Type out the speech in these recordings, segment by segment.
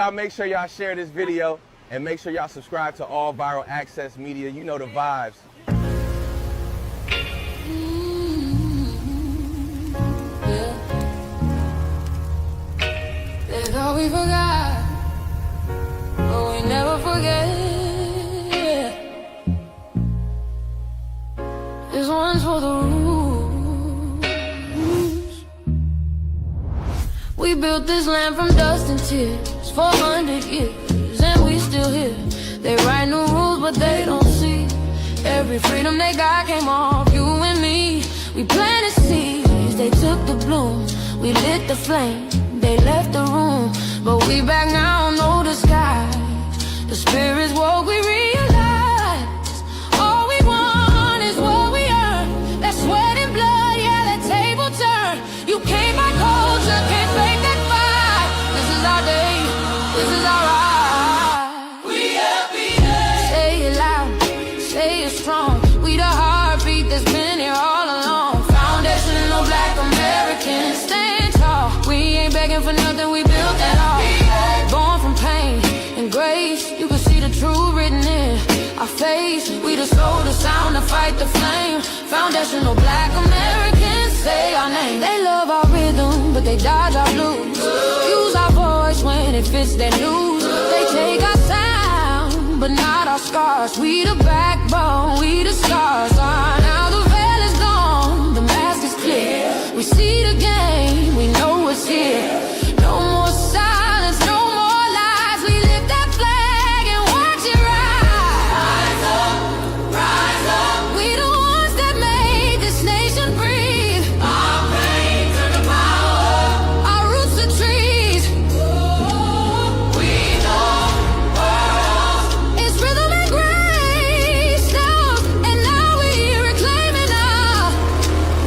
y'all make sure y'all share this video and make sure y'all subscribe to All Viral Access Media. You know the vibes. They thought we forgot, but we never forget. This one's for the rules. We built this land from dust and tears, 400 years, and we still here. They write new rules, but they don't see. Every freedom they got came off you and me. We planted seeds, they took the bloom. We lit the flame, they left the room. But we back now, no disguise. The spirit's woke, we realize all we want is what we earn. That sweat and blood, yeah, that table turn. You can't buy culture, can't fake that fire. This is our day, this is our ride. We happy. Say it loud, say it strong. We the heartbeat that's been here all along. Foundational Black Americans, stand tall. We ain't begging for nothing, we built that all. Born from pain and grace, you can see the truth written in our face. We the soul, the sound, to fight the flame. Foundational Black Americans, say our name. They love our rhythm, but they dodge our blues. Use our voice when it fits their news. They take our sound, but not our scars. We the backbone, we the stars. Now the veil is gone, the mask is clear. We see the game, we know what's here. No more silence, no more lies. We lift that flag and watch it rise. Rise up. We the ones that made this nation breathe. Our pain turned to power. Our roots are trees. We know world. It's rhythm and grace now, and now we reclaiming our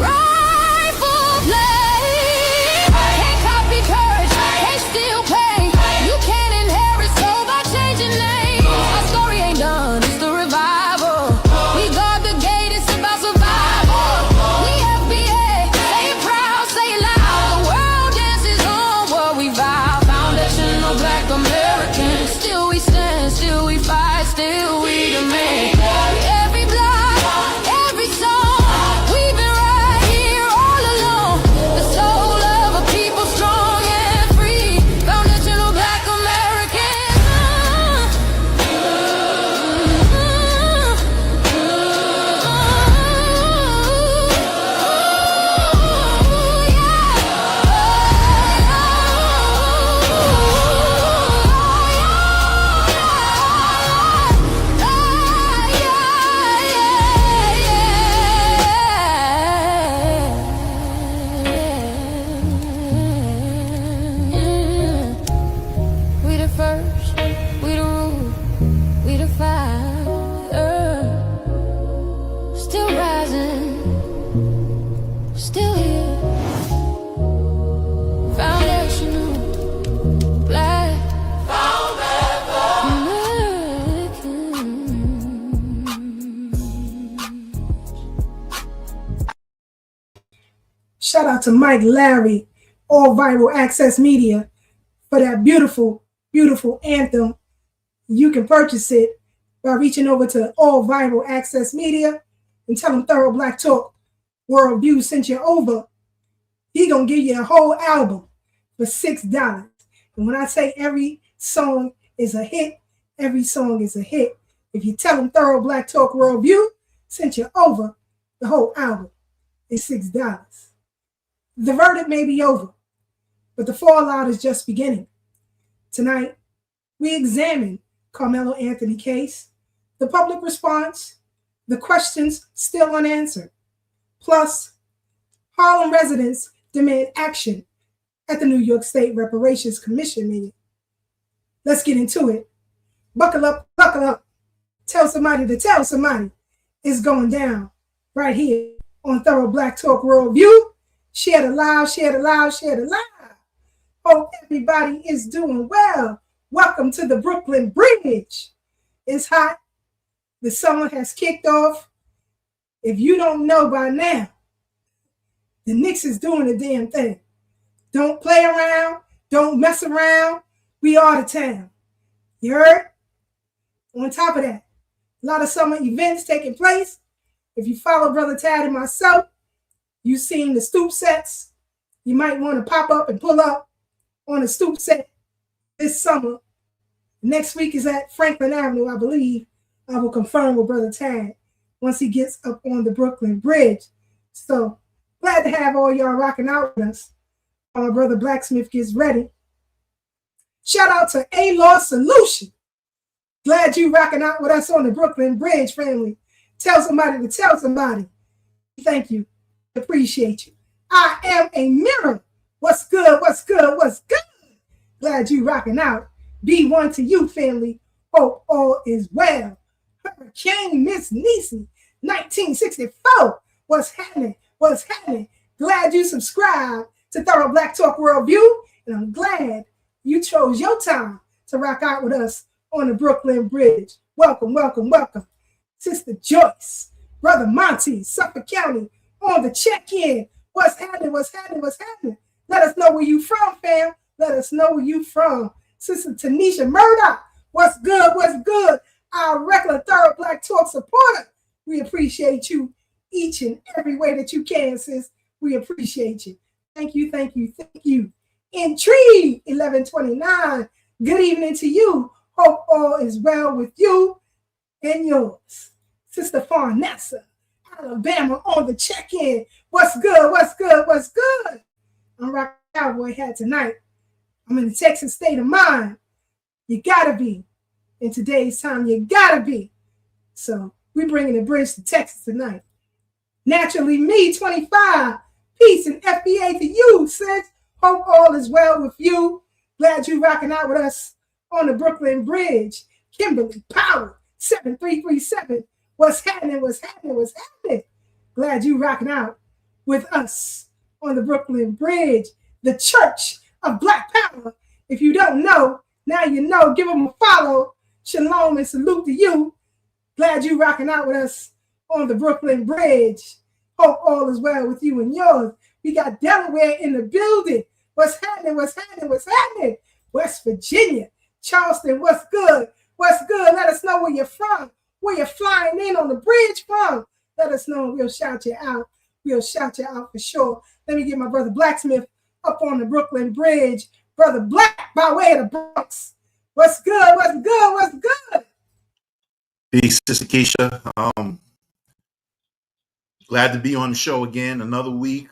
rightful place. Can't copy courage, can't steal pain. You can't inherit soul by changing names. Our story ain't done, it's the revival. We guard the gate, it's about survival. We FBA, say it proud, say it loud. The world dances on what we vow. Foundational Black Americans, still we stand, still we fight, still we demand. Every block, every song, we've been right here all along. The soul of a people strong and free. Foundational Black Americans. We the first, we the rule, we the fire. Still rising, still here. Foundational Black Shout out to Mike Larry, All Viral Access Media, for that beautiful, beautiful anthem. You can purchase it by reaching over to All Viral Access Media and tell them Thorough Black Talk Worldview sent you over. He gonna give you a whole album for $6. And when I say every song is a hit, every song is a hit. If you tell them Thorough Black Talk Worldview sent you over, the whole album is $6. The verdict may be over, but the fallout is just beginning. Tonight, we examine Karmelo Anthony case, the public response, the questions still unanswered. Plus, Harlem residents demand action at the New York State Reparations Commission meeting. Let's get into it. Buckle up, buckle up. Tell somebody to tell somebody. It's going down right here on Thorough Black Talk Worldview. Share the live, share the live, share the live. Hope everybody is doing well. Welcome to the Brooklyn Bridge. It's hot. The summer has kicked off. If you don't know by now, the Knicks is doing the damn thing. Don't play around. Don't mess around. We are the town. You heard? On top of that, a lot of summer events taking place. If you follow Brother Tad and myself, you've seen the stoop sets. You might want to pop up and pull up on a stoop set this summer. Next week is at Franklin Avenue, I believe. I will confirm with Brother Tad once he gets up on the Brooklyn Bridge. So glad to have all y'all rocking out with us. Our brother Blak Smith gets ready. Shout out to A-Law Solution. Glad you rocking out with us on the Brooklyn Bridge, family. Tell somebody to tell somebody. Thank you. Appreciate you. I am a mirror. What's good? What's good? What's good? Glad you rocking out. Be one to you, family. Hope all is well. Hurricane Miss Niecy, 1964. What's happening? What's happening? Glad you subscribed to Thorough Black Talk Worldview, and I'm glad you chose your time to rock out with us on the Brooklyn Bridge. Welcome, welcome, welcome. Sister Joyce, Brother Monty, Suffolk County, on the check-in. What's happening? What's happening? What's happening? Let us know where you from, fam. Let us know where you from. Sister Tanisha Murdoch, what's good? What's good? Our regular Thorough Black Talk supporter. We appreciate you each and every way that you can, sis. We appreciate you. Thank you, thank you, thank you. Intrigue 1129. Good evening to you. Hope all is well with you and yours. Sister Farnessa, Alabama on the check-in. What's good? What's good? What's good? I'm rocking cowboy hat tonight. I'm in the Texas state of mind. You gotta be. In today's time, you gotta be. So we're bringing the bridge to Texas tonight. Naturally, me, 25. Peace and FBA to you, sis. Hope all is well with you. Glad you rocking out with us on the Brooklyn Bridge. Kimberly Power, 7337. What's happening? What's happening? What's happening? Glad you rocking out with us on the Brooklyn Bridge, the Church of Black Power. If you don't know, now you know. Give them a follow. Shalom and salute to you. Glad you rocking out with us on the Brooklyn Bridge. Hope all is well with you and yours. We got Delaware in the building. What's happening? What's happening? What's happening? West Virginia, Charleston, what's good? What's good? Let us know where you're from, where you're flying in on the bridge from. Let us know. We'll shout you out. We'll shout you out for sure. Let me get my brother Blak Smith up on the Brooklyn Bridge. Brother Black by way of the Bronx. What's good? What's good? What's good? Peace, Sister Keisha. Glad to be on the show again. Another week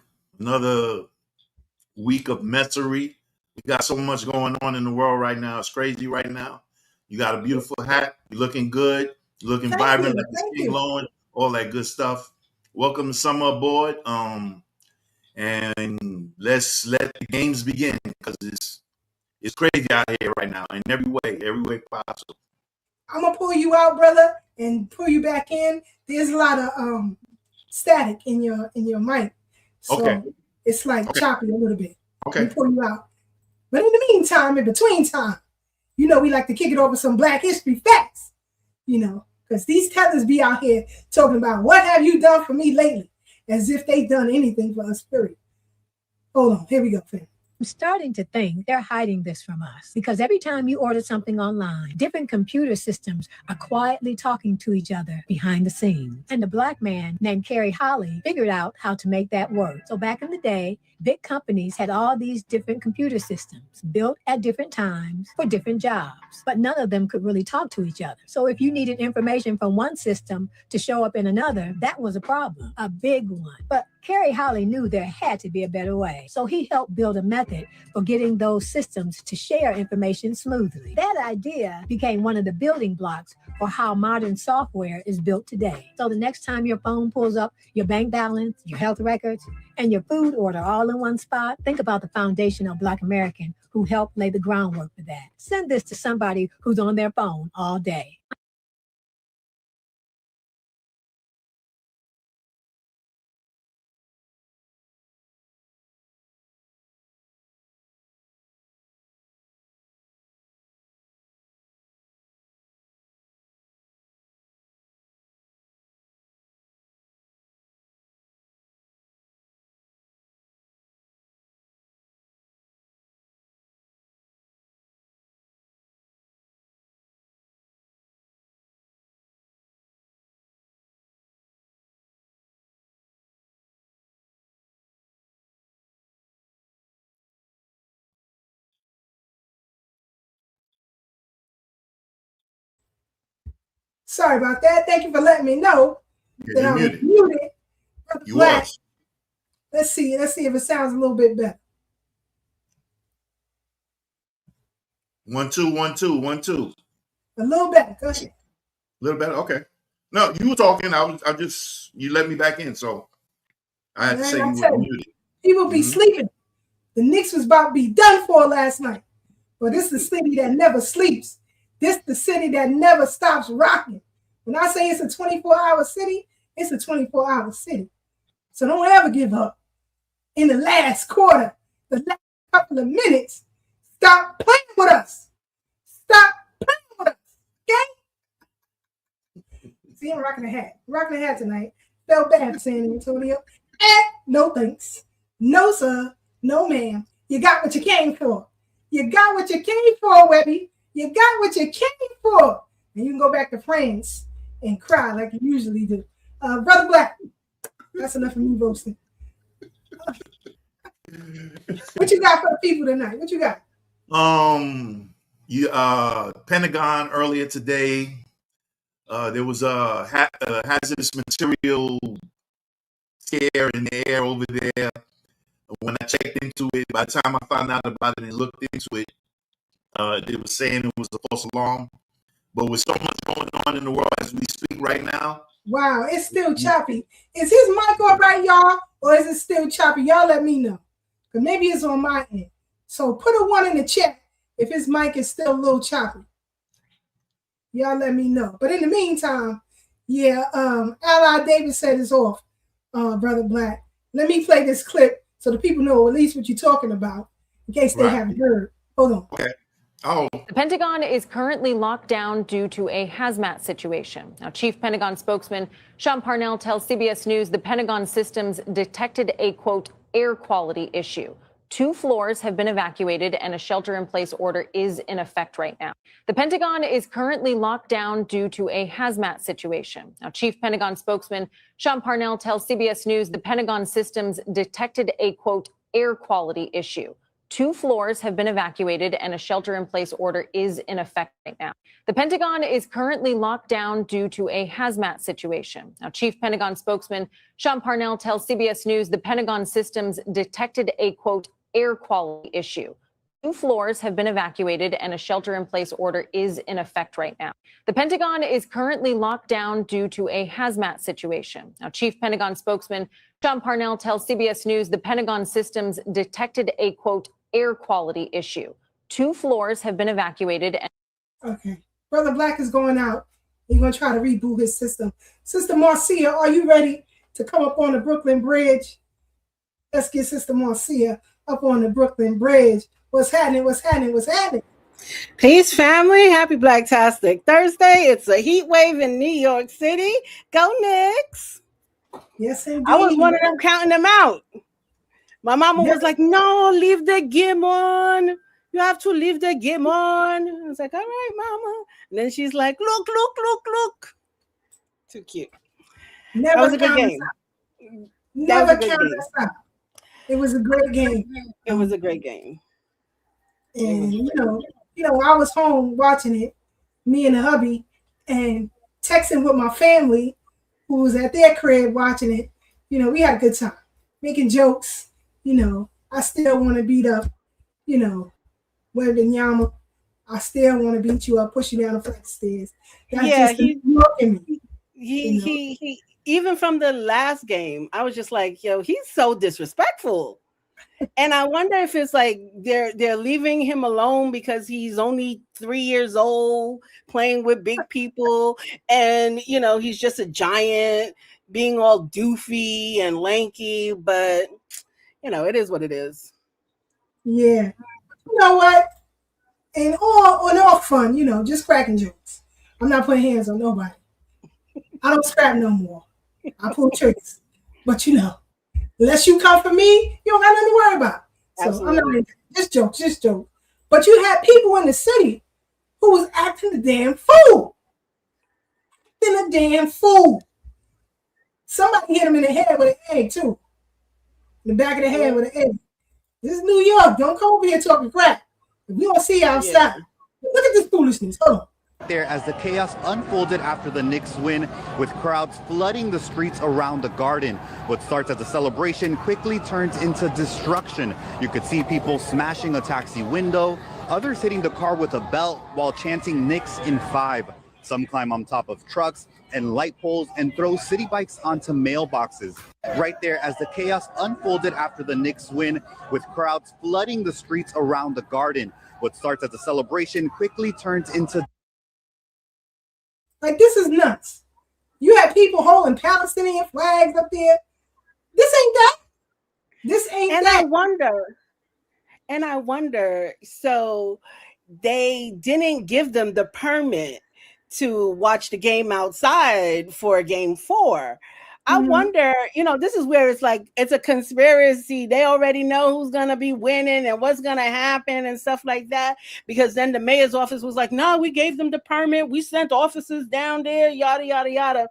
of messery. We got so much going on in the world right now. It's crazy right now. You got a beautiful hat. You're looking good. You're looking vibrant, like the skin glowing, all that good stuff. Welcome to Summer Aboard. And let's let the games begin because it's crazy out here right now in every way possible. I'm gonna pull you out, brother, and pull you back in. There's a lot of static in your mic, so okay. It's like choppy a little bit. Okay, let me pull you out. But in the meantime, in between time, you know we like to kick it over some Black history facts. You know, because these tellers be out here talking about what have you done for me lately, as if they've done anything for us. Period. Hold on, here we go, fam. I'm starting to think they're hiding this from us because every time you order something online, different computer systems are quietly talking to each other behind the scenes. And a Black man named Kerry Holly figured out how to make that work. So back in the day, big companies had all these different computer systems built at different times for different jobs, but none of them could really talk to each other. So if you needed information from one system to show up in another, that was a problem, a big one. But Kerry Holly knew there had to be a better way. So he helped build a method for getting those systems to share information smoothly. That idea became one of the building blocks for how modern software is built today. So the next time your phone pulls up your bank balance, your health records, and your food order all in one spot, think about the foundational Black American who helped lay the groundwork for that. Send this to somebody who's on their phone all day. Sorry about that. Thank you for letting me know that I was muted. You was. Let's see if it sounds a little bit better. 1 2 1 2 1 2. A little better. Go ahead. A little better. Okay. No, you were talking. You let me back in, so I had to say you were muted. People be sleeping. The Knicks was about to be done for last night. But this is the city that never sleeps. This is the city that never stops rocking. When I say it's a 24-hour city, it's a 24-hour city. So don't ever give up. In the last quarter, the last couple of minutes, stop playing with us. Stop playing with us. Okay? See, I'm rocking a hat. Rocking a hat tonight. Felt bad, San Antonio. No thanks. No, sir. No, ma'am. You got what you came for. You got what you came for, Webby. You got what you came for. And you can go back to France and cry like you usually do. Brother Blak, that's enough of me roasting. What you got for the people tonight? What you got? Pentagon earlier today. There was a hazardous material scare in the air over there. When I checked into it, by the time I found out about it and looked into it, they were saying it was a false alarm. But with so much going on in the world as we speak right now. Wow, it's still choppy. Is his mic all right, y'all? Or is it still choppy? Y'all let me know. Because maybe it's on my end. So put a 1 in the chat if his mic is still a little choppy. Y'all let me know. But in the meantime, Ally Davis said it's off, Brother Blak. Let me play this clip so the people know at least what you're talking about in case they haven't heard. Hold on. Okay. Oh. The Pentagon is currently locked down due to a hazmat situation. Now, Chief Pentagon spokesman Sean Parnell tells CBS News the Pentagon systems detected a, quote, air quality issue. 2 floors have been evacuated and a shelter-in-place order is in effect right now. The Pentagon is currently locked down due to a hazmat situation. Now, Chief Pentagon spokesman Sean Parnell tells CBS News the Pentagon systems detected a, quote, air quality issue. 2 floors have been evacuated and a shelter-in-place order is in effect right now. The Pentagon is currently locked down due to a hazmat situation. Now, Chief Pentagon spokesman Sean Parnell tells CBS News the Pentagon systems detected a, quote, air quality issue. 2 floors have been evacuated and a shelter-in-place order is in effect right now. The Pentagon is currently locked down due to a hazmat situation. Now, Chief Pentagon spokesman Sean Parnell tells CBS News the Pentagon systems detected a, quote, air quality issue. 2 floors have been evacuated. Okay. Brother Blak is going out. He's going to try to reboot his system. Sister Marcia, are you ready to come up on the Brooklyn Bridge? Let's get Sister Marcia up on the Brooklyn Bridge. What's happening? What's happening? What's happening? Peace, family. Happy Blacktastic Thursday. It's a heat wave in New York City. Go Knicks. Yes, indeed. I was one of them counting them out. My mama was like, no, leave the game on. You have to leave the game on. I was like, all right, mama. And then she's like, look. Too cute. Never that was a good game. Never count us out. It was a great game. It was a great game. And you know, I was home watching it, me and the hubby, and texting with my family who was at their crib watching it. You know, we had a good time, making jokes. You know, I still want to beat up, Wembenyama. I still want to beat you up, push you down the flight of stairs. That's he even from the last game, I was just like, yo, he's so disrespectful. And I wonder if it's like they're leaving him alone because he's only 3 years old, playing with big people, and he's just a giant, being all doofy and lanky, but it is what it is. Yeah. You know what? And all fun, just cracking jokes. I'm not putting hands on nobody. I don't scrap no more. I pull tricks. But unless you come for me, you don't got nothing to worry about. So absolutely. I'm not just joke. But you had people in the city who was acting a damn fool. Somebody hit him in the head with an egg too. In the back of the head with an egg. This is New York. Don't come over here talking crap. If we don't see you outside. Look at this foolishness. Hold on. There as the chaos unfolded after the Knicks win, with crowds flooding the streets around the Garden. What starts as a celebration quickly turns into destruction. You could see people smashing a taxi window, others hitting the car with a belt while chanting Knicks in 5. Some climb on top of trucks and light poles and throw city bikes onto mailboxes. Right there as the chaos unfolded after the Knicks win, with crowds flooding the streets around the Garden. What starts as a celebration quickly turns into... Like, this is nuts. You have people holding Palestinian flags up there. This ain't that. This ain't and that. I wonder, so they didn't give them the permit to watch the game outside for game 4. I wonder, this is where it's like, it's a conspiracy. They already know who's going to be winning and what's going to happen and stuff like that. Because then the mayor's office was like, no, we gave them the permit. We sent officers down there, yada, yada, yada.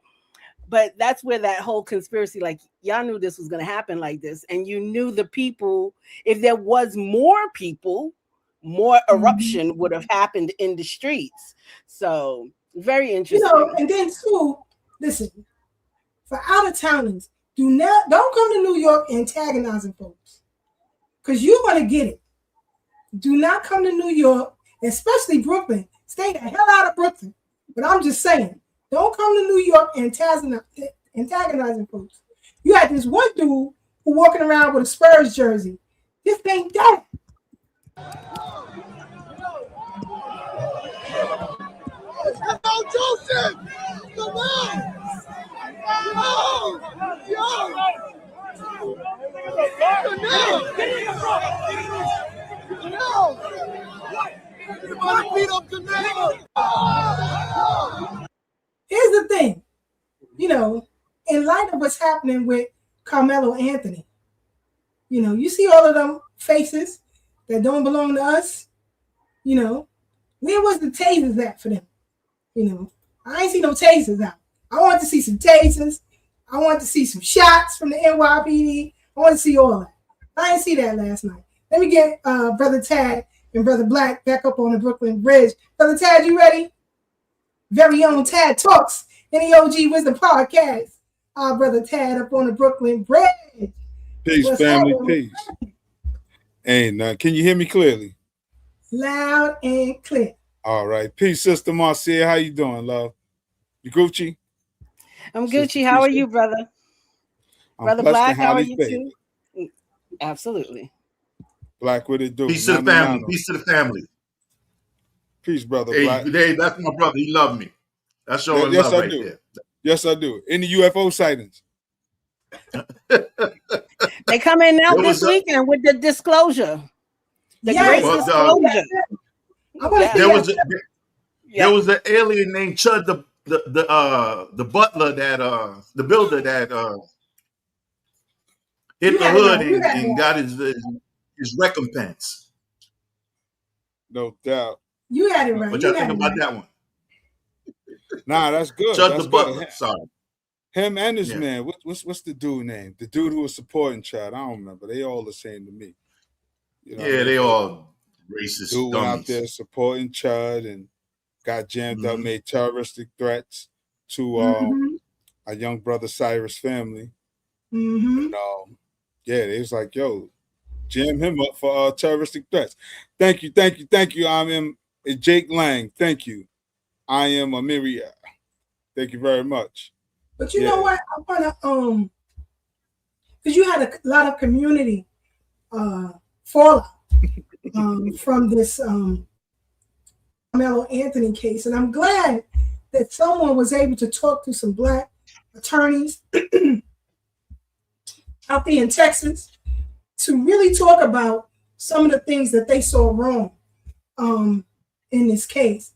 But that's where that whole conspiracy, like, y'all knew this was going to happen like this. And you knew the people, if there was more people, more eruption would have happened in the streets. So very interesting. And then too, listen, for out of towners, don't come to New York antagonizing folks, because you're gonna get it. Do not come to New York, especially Brooklyn. Stay the hell out of Brooklyn. But I'm just saying, don't come to New York antagonizing folks. You had this one dude who walking around with a Spurs jersey. This ain't that. Come on, Joseph! Come on! Yo! Here's the thing, in light of what's happening with Karmelo Anthony, you see all of them faces that don't belong to us, where was the tasers at for them? I ain't see no tasers out. I want to see some tasers. I want to see some shots from the NYPD. I want to see all that. I didn't see that last night. Let me get Brother Tad and Brother Blak back up on the Brooklyn Bridge. Brother Tad, you ready? Very own Tad Talks in the OG Wisdom Podcast. Our Brother Tad up on the Brooklyn Bridge. Peace, What's family, happening? peace. Ain't none. Can you hear me clearly? Loud and clear. All right. Peace, Sister Marcia. How you doing, love? You Gucci? I'm Gucci. How are you, brother? Brother Blak, how are you too? Absolutely. Blak, what it do? Peace to the family. Peace to the family. Peace, brother. Hey, Blak. hey, that's my brother. He loved me. That's showing Yes, love I right do. there. Yes, I do. Any UFO sightings? They come in now this weekend with the disclosure. The great disclosure. There was an alien named Chud, the butler that the builder that hit the hood and got his recompense. No doubt. You had it right. What y'all think about that one? Nah, that's good. Chud That's the butler. good. Sorry. Him and his man. What's the dude name? The dude who was supporting Chad. I don't remember. They all the same to me. They all racist dude dummies. Went out there supporting Chud and got jammed up, made terroristic threats to our young brother Cyrus family. And, they was like, yo, jam him up for terroristic threats. Thank you. I am Jake Lang. Thank you. I am Amiria. Thank you very much. But you know what? I want to, because you had a lot of community fallout from this Karmelo Anthony case. And I'm glad that someone was able to talk to some Black attorneys out there in Texas to really talk about some of the things that they saw wrong in this case.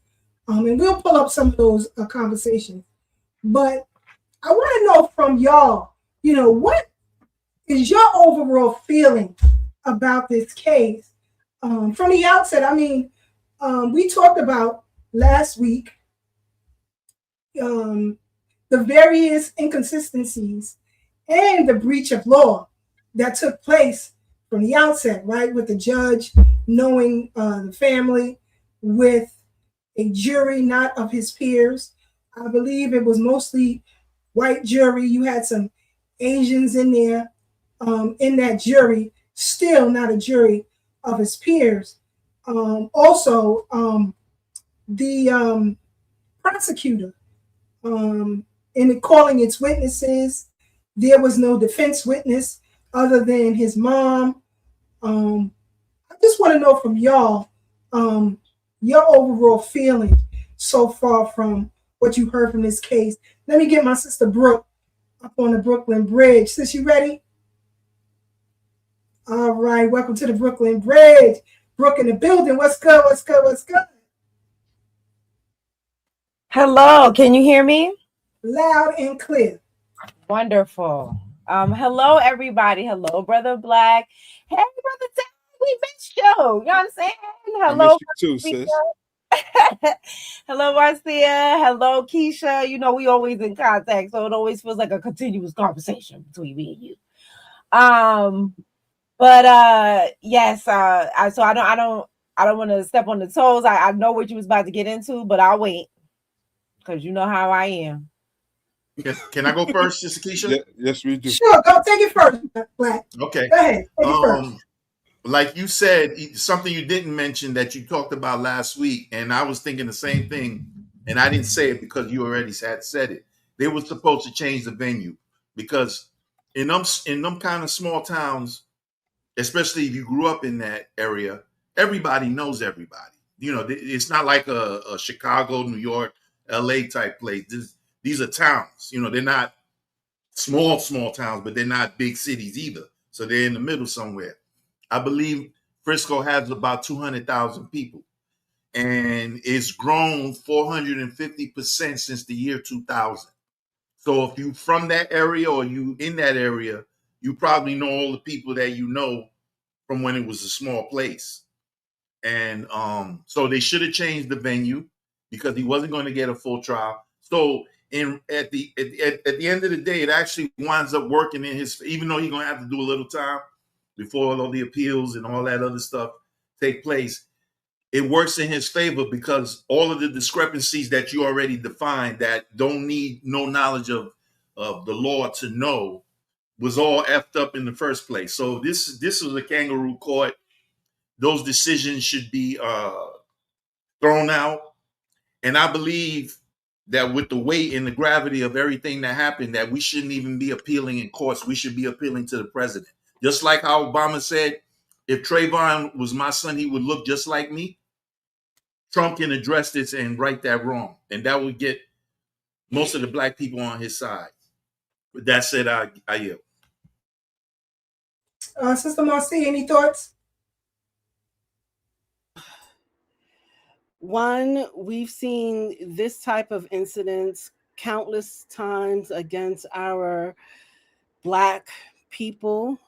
And we'll pull up some of those conversations. But I want to know from y'all, what is your overall feeling about this case? From the outset, I mean, we talked about last week the various inconsistencies and the breach of law that took place from the outset, right? With the judge knowing the family, with a jury not of his peers. I believe it was mostly white jury. You had some Asians in there in that jury, still not a jury of his peers. Also, the prosecutor, in calling its witnesses, there was no defense witness other than his mom. I just want to know from y'all, your overall feeling so far from what you heard from this case. Let me get my sister Breuck up on the Brooklyn Bridge. Sis, you ready? All right, welcome to the Brooklyn Bridge. Breuck in the building. What's good? What's good? What's good? Hello, can you hear me? Loud and clear. Wonderful. Hello, everybody. Hello, Brother Blak. Hey, Brother Ted, we missed you. You know what I'm saying? Hello, I missed you too, sis. Hello, Marcia. Hello, Keisha. You know, we always in contact, so it always feels like a continuous conversation between me and you. Yes, so I don't want to step on the toes. I know what you was about to get into, but I'll wait because you know how I am. Can I go first, Sister Keisha? Yes, we do. Sure, go take it first, Blak. Okay. Go ahead. Take it first. Like you said, something you didn't mention that you talked about last week, and I was thinking the same thing, and I didn't say it because you already had said it. They were supposed to change the venue because in them kind of small towns, especially if you grew up in that area, everybody knows everybody. You know, it's not like a Chicago, New York, LA type place. These are towns. You know, they're not small towns, but they're not big cities either. So they're in the middle somewhere. I believe Frisco has about 200,000 people, and it's grown 450% since the year 2000. So if you from that area or you in that area, you probably know all the people that you know from when it was a small place. And so they should have changed the venue because he wasn't going to get a full trial. So at the end of the day, it actually winds up working in his, even though he's going to have to do a little time before all the appeals and all that other stuff take place. It works in his favor because all of the discrepancies that you already defined that don't need no knowledge of the law to know was all effed up in the first place. So this was a kangaroo court. Those decisions should be thrown out. And I believe that with the weight and the gravity of everything that happened, that we shouldn't even be appealing in courts. We should be appealing to the president. Just like how Obama said, if Trayvon was my son, he would look just like me. Trump can address this and right that wrong. And that would get most of the black people on his side. With that said, I yield. Sister Marcia, any thoughts? One, we've seen this type of incidents countless times against our Black people.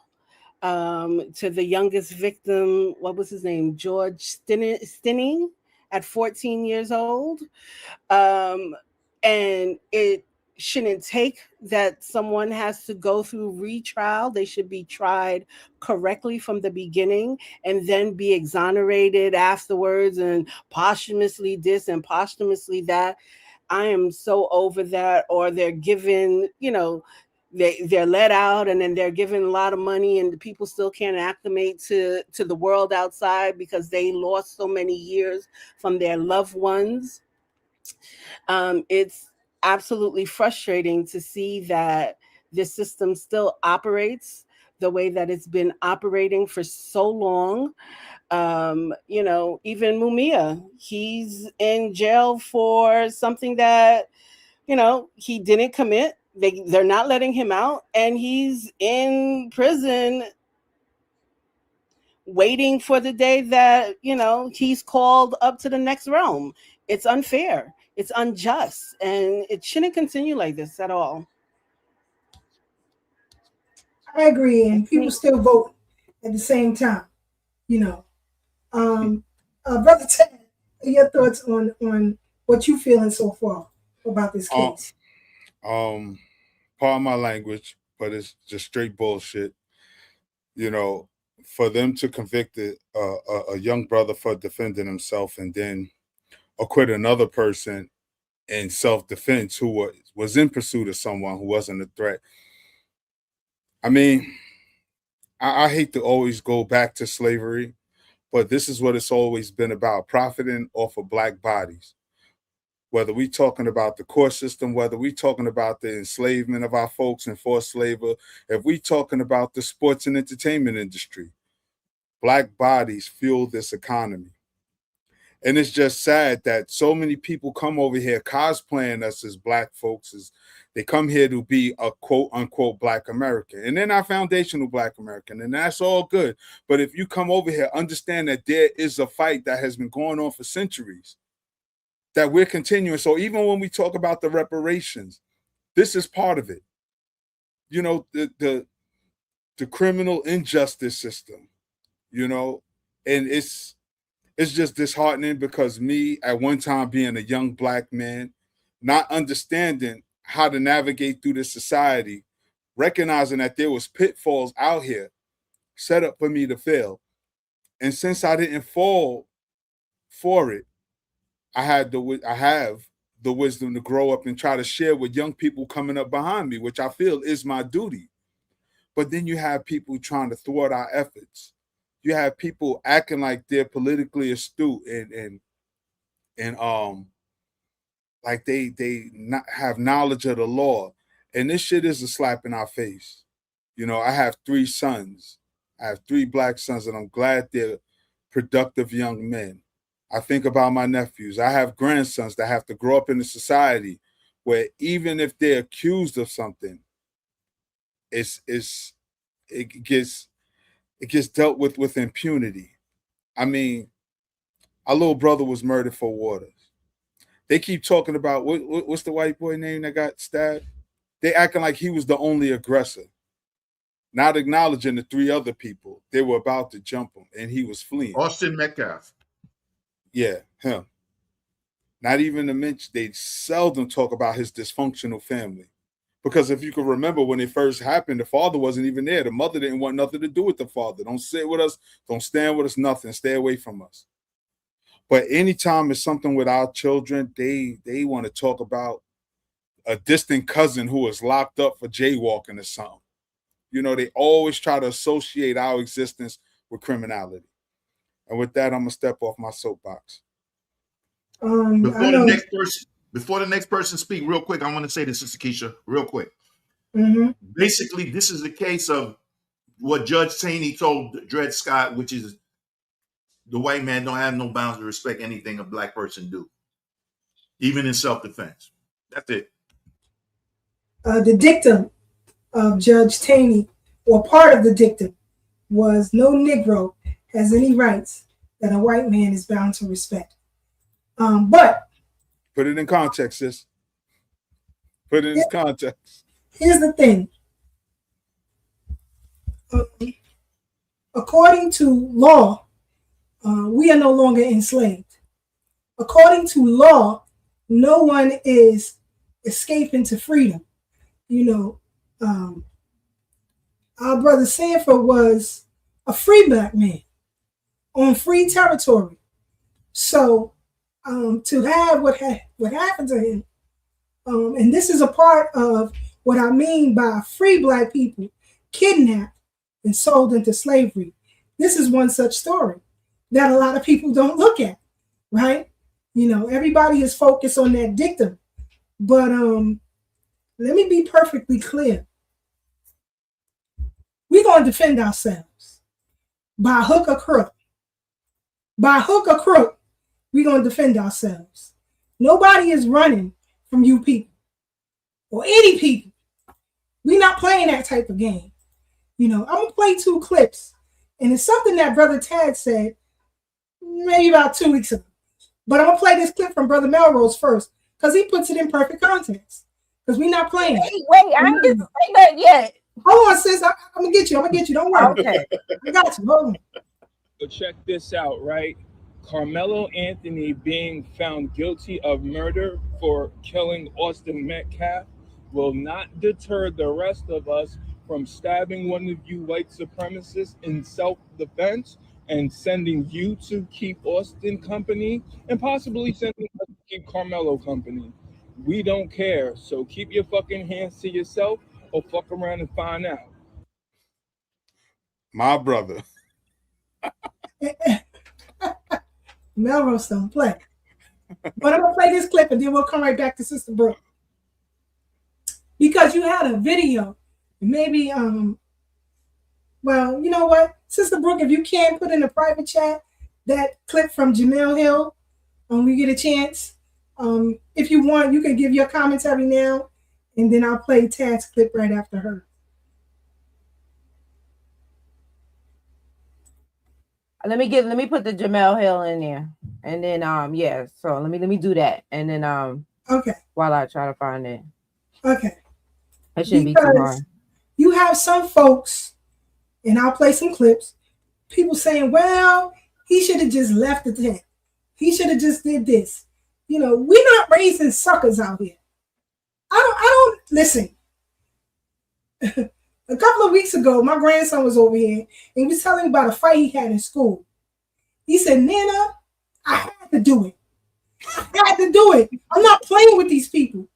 To the youngest victim, what was his name? George Stinning at 14 years old. And it shouldn't take that someone has to go through retrial. They should be tried correctly from the beginning and then be exonerated afterwards and posthumously this and posthumously that. I am so over that. Or they're given, they're let out and then they're given a lot of money and the people still can't acclimate to the world outside because they lost so many years from their loved ones. It's absolutely frustrating to see that this system still operates the way that it's been operating for so long. Even Mumia, he's in jail for something that, he didn't commit. They're not letting him out, and he's in prison waiting for the day that, he's called up to the next realm. It's unfair. It's unjust, and it shouldn't continue like this at all. I agree, and people still vote at the same time, Brother Ted, your thoughts on what you feeling so far about this case? Pardon my language, but it's just straight bullshit. For them to convict a young brother for defending himself and then acquit another person in self-defense who was in pursuit of someone who wasn't a threat. I mean, I hate to always go back to slavery, but this is what it's always been about, profiting off of Black bodies. Whether we talking about the court system, whether we talking about the enslavement of our folks and forced labor, if we talking about the sports and entertainment industry, Black bodies fuel this economy. And it's just sad that so many people come over here cosplaying us as Black folks. As they come here to be a quote unquote Black American. And they're not foundational Black American. And that's all good. But if you come over here, understand that there is a fight that has been going on for centuries that we're continuing. So even when we talk about the reparations, this is part of it. You know, the criminal injustice system, you know, and it's just disheartening because me, at one time being a young Black man, not understanding how to navigate through this society, recognizing that there was pitfalls out here set up for me to fail. And since I didn't fall for it, I have the wisdom to grow up and try to share with young people coming up behind me, which I feel is my duty. But then you have people trying to thwart our efforts. You have people acting like they're politically astute and like they not have knowledge of the law. And this shit is a slap in our face. You know, I have 3 sons. I have 3 Black sons, and I'm glad they're productive young men. I think about my nephews. I have grandsons that have to grow up in a society where even if they're accused of something, it gets dealt with impunity. I mean, our little brother was murdered for water. They keep talking about what's the white boy name that got stabbed? They acting like he was the only aggressor, not acknowledging the 3 other people. They were about to jump him, and he was fleeing. Austin Metcalf. Yeah, him. Not even to mention, they seldom talk about his dysfunctional family. Because if you can remember when it first happened, the father wasn't even there. The mother didn't want nothing to do with the father. Don't sit with us. Don't stand with us, nothing. Stay away from us. But anytime it's something with our children, they want to talk about a distant cousin who was locked up for jaywalking or something. You know, they always try to associate our existence with criminality. And with that, I'm going to step off my soapbox. Before the next person speak, real quick, I want to say this, Sister Keisha, real quick. Mm-hmm. Basically, this is the case of what Judge Taney told Dred Scott, which is the white man don't have no bounds to respect anything a Black person do, even in self-defense. That's it. The dictum of Judge Taney, or part of the dictum, was no Negro has any rights that a white man is bound to respect. But put it in context, sis. Put it in context. Here's the thing. According to law, we are no longer enslaved. According to law, no one is escaping to freedom. You know, our brother Sanford was a free Black man on free territory. So to have what happened to him, and this is a part of what I mean by free Black people kidnapped and sold into slavery. This is one such story that a lot of people don't look at, right? You know, everybody is focused on that dictum. But let me be perfectly clear. We're going to defend ourselves by hook or crook. By hook or crook, we're going to defend ourselves. Nobody is running from you people or any people. We're not playing that type of game. You know, I'm going to play 2 clips. And it's something that Brother Tad said maybe about 2 weeks ago. But I'm going to play this clip from Brother Melrose first because he puts it in perfect context. Because we're not playing. Wait, I ain't get to say that yet. Hold on, sis. I'm going to get you. Don't worry. Okay. I got you. Hold on. So check this out, right? Karmelo Anthony being found guilty of murder for killing Austin Metcalf will not deter the rest of us from stabbing one of you white supremacists in self-defense and sending you to keep Austin company and possibly sending us to keep Karmelo company. We don't care. So keep your fucking hands to yourself or fuck around and find out. My brother. Melrose don't play. But I'm going to play this clip and then we'll come right back to Sister Breuck. Because you had a video. Maybe, well, you know what? Sister Breuck, if you can put in a private chat that clip from Jemele Hill when we get a chance. If you want, you can give your commentary now, and then I'll play Tad's clip right after her. Let me put the Jemele Hill in there, and then yeah. So let me do that, and then okay. While I try to find it. Okay. It shouldn't be too hard. You have some folks, and I'll play some clips. People saying, "Well, he should have just left the tent. He should have just did this." You know, we're not raising suckers out here. I don't listen. A couple of weeks ago, my grandson was over here and he was telling me about a fight he had in school. He said, "Nana, I had to do it. I had to do it. I'm not playing with these people."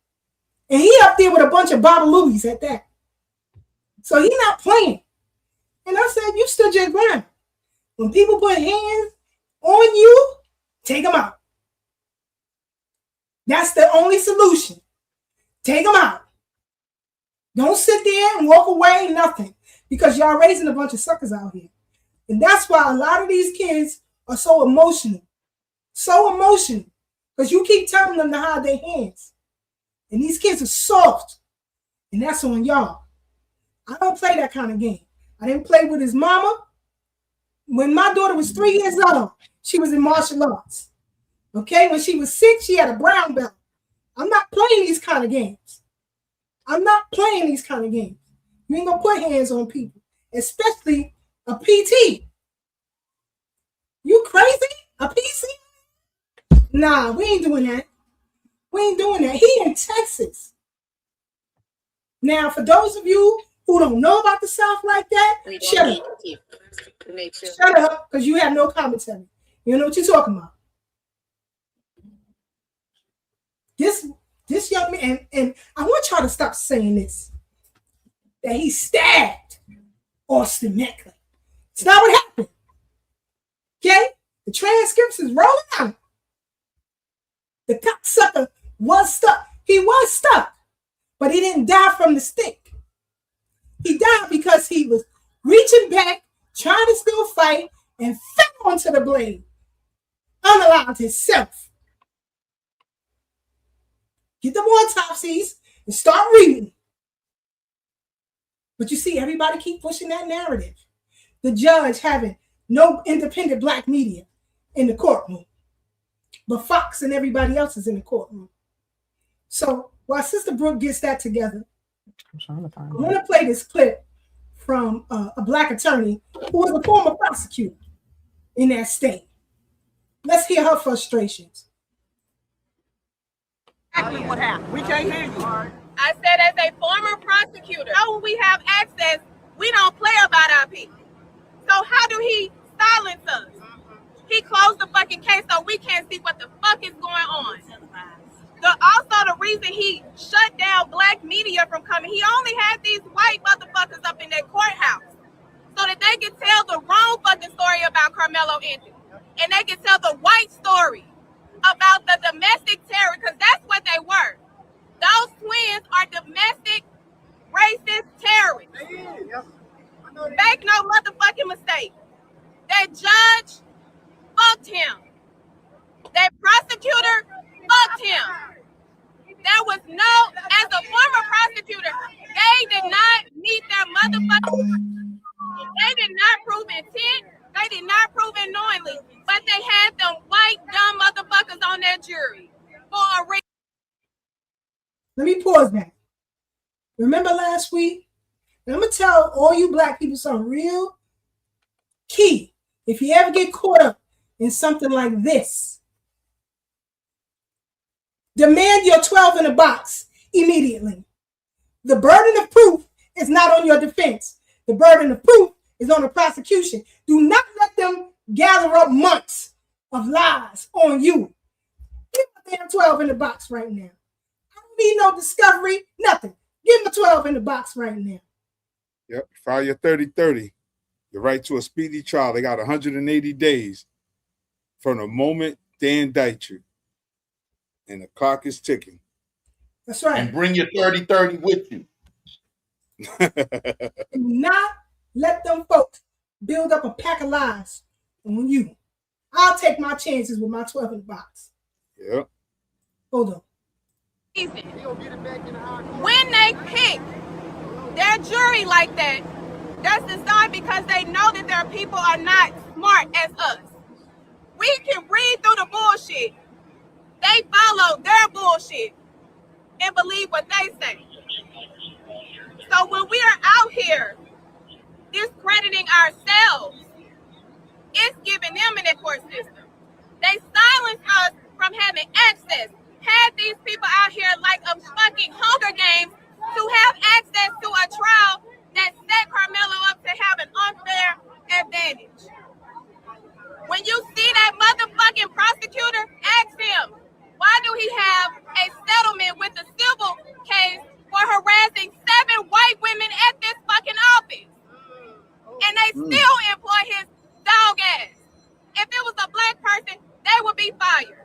And he up there with a bunch of Babaloobis at that. So he's not playing. And I said, "You stood your ground. When people put hands on you, take them out. That's the only solution. Take them out. Don't sit there and walk away, nothing. Because y'all raising a bunch of suckers out here. And that's why a lot of these kids are so emotional. So emotional. Because you keep telling them to hide their hands. And these kids are soft. And that's on y'all. I don't play that kind of game. I didn't play with his mama. When my daughter was 3 years old, she was in martial arts. Okay? When she was 6, she had a brown belt. I'm not playing these kind of games. I'm not playing these kind of games. You ain't gonna put hands on people, especially a PT. You crazy? A PC? Nah, we ain't doing that. We ain't doing that. He in Texas. Now, for those of you who don't know about the South like that, shut up. Shut up, because you have no commentary. You know what you're talking about. This young man, and I want y'all to stop saying this, that he stabbed Austin Metcalf. It's not what happened. Okay? The transcripts is rolling out. The cocksucker was stuck. He was stuck, but he didn't die from the stick. He died because he was reaching back, trying to still fight, and fell onto the blade, unallowed himself. Get them autopsies and start reading. But you see, everybody keep pushing that narrative. The judge having no independent black media in the courtroom. But Fox and everybody else is in the courtroom. So while Sister Breuck gets that together, I'm going to play this clip from a black attorney who was a former prosecutor in that state. Let's hear her frustrations. Exactly what happened. We can't hear you. I said, as a former prosecutor, how will we have access? We don't play about our people. So how do he silence us? He closed the fucking case so we can't see what the fuck is going on. Also, the reason he shut down black media from coming, he only had these white motherfuckers up in that courthouse so that they could tell the wrong fucking story about Karmelo Anthony. And they could tell the white story about the domestic terror, because that's what they were. Those twins are domestic racist terrorists. Make no motherfucking mistake. That judge fucked him. That prosecutor fucked him. There was no, as a former prosecutor, they did not meet their motherfucking, they did not prove intent, they did not prove it knowingly, but they had them white dumb motherfuckers on their jury for a reason. Let me pause that. Remember last week? And I'm going to tell all you black people something real key. If you ever get caught up in something like this, demand your 12 in a box immediately. The burden of proof is not on your defense. The burden of proof is on the prosecution. Do not let them gather up months of lies on you. Give me a damn 12 in the box right now. I don't need no discovery, nothing. Give me a 12 in the box right now. Yep. File your 30-30. Your right to a speedy trial. They got 180 days from the moment they indict you. And the clock is ticking. That's right. And bring your 30-30 with you. Do not let them folks build up a pack of lies on you. I'll take my chances with my 12 in the box. Yep. Hold on. When they pick their jury like that, that's designed because they know that their people are not smart as us. We can read through the bullshit. They follow their bullshit and believe what they say. So when we are out here discrediting ourselves, it's giving them an court system. They silence us from having access. Had these people out here like a fucking Hunger Games to have access to a trial that set Karmelo up to have an unfair advantage. When you see that motherfucking prosecutor, ask him, why do he have a settlement with the civil case for harassing 7 white women at this fucking office? And they still employ his dog ass. If it was a black person, they would be fired.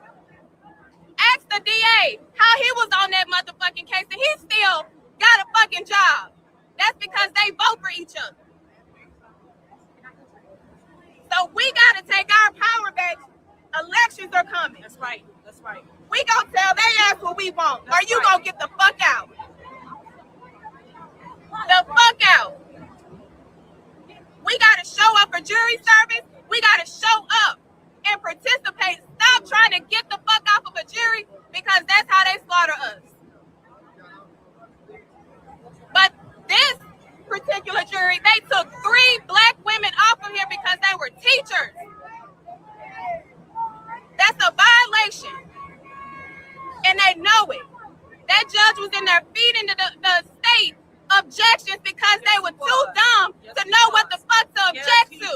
Ask the DA how he was on that motherfucking case and he still got a fucking job. That's because they vote for each other. So we gotta take our power back. Elections are coming. That's right. That's right. We gonna tell they ass what we want, or you gonna get the fuck out. The fuck out. We gotta show up for jury service. We gotta show up and participate. Stop trying to get the fuck off of a jury because that's how they slaughter us. But this particular jury, they took 3 black women off of here because they were teachers. That's a violation. And they know it. That judge was in there feeding the state objections because they were too dumb to know what the fuck to object to.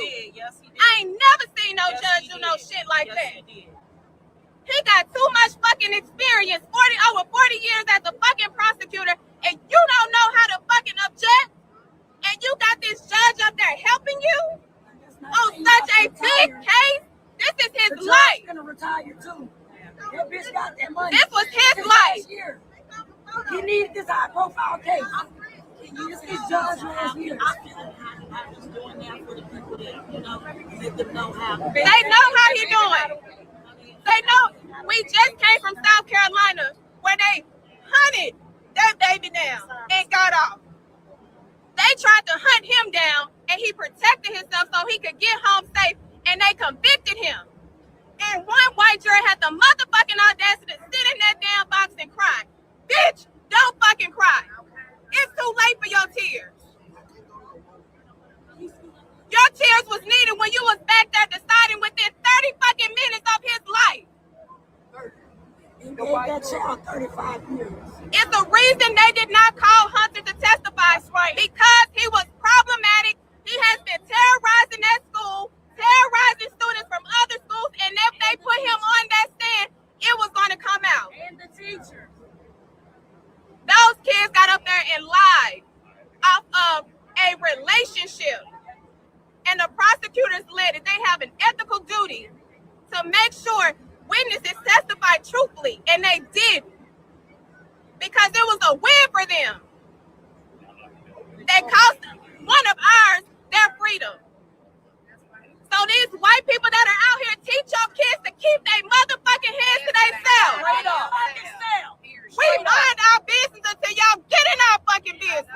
I ain't never seen no judge do no shit like that. He got too much fucking experience, over 40 years as a fucking prosecutor, and you don't know how to fucking object? And you got this judge up there helping you on such a big case? This is his life. Gonna retire too. That bitch got that money. This was his life. He needed this high profile case. This is judge last year. I'm just doing that for the people that, let them know how. They know how he doing. They know. We just came from South Carolina where they hunted that baby down and got off. They tried to hunt him down and he protected himself so he could get home safe, and they convicted him. And one white jury had the motherfucking audacity to sit in that damn box and cry. Bitch, don't fucking cry. It's too late for your tears. Your tears was needed when you was back there deciding within 30 fucking minutes of his life. He gave that child 35 years. It's the reason they did not call Hunter to testify. Because he was problematic. He has been terrorizing that school, terrorizing students from other schools, and if they put him on that stand, it was going to come out. And the teachers. Those kids got up there and lied off of a relationship. And the prosecutors led it. They have an ethical duty to make sure witnesses testify truthfully, and they did, because it was a win for them. That cost one of ours their freedom. So these white people that are out here, teach your kids to keep their motherfucking hands to themselves. We mind our business until y'all get in our fucking business.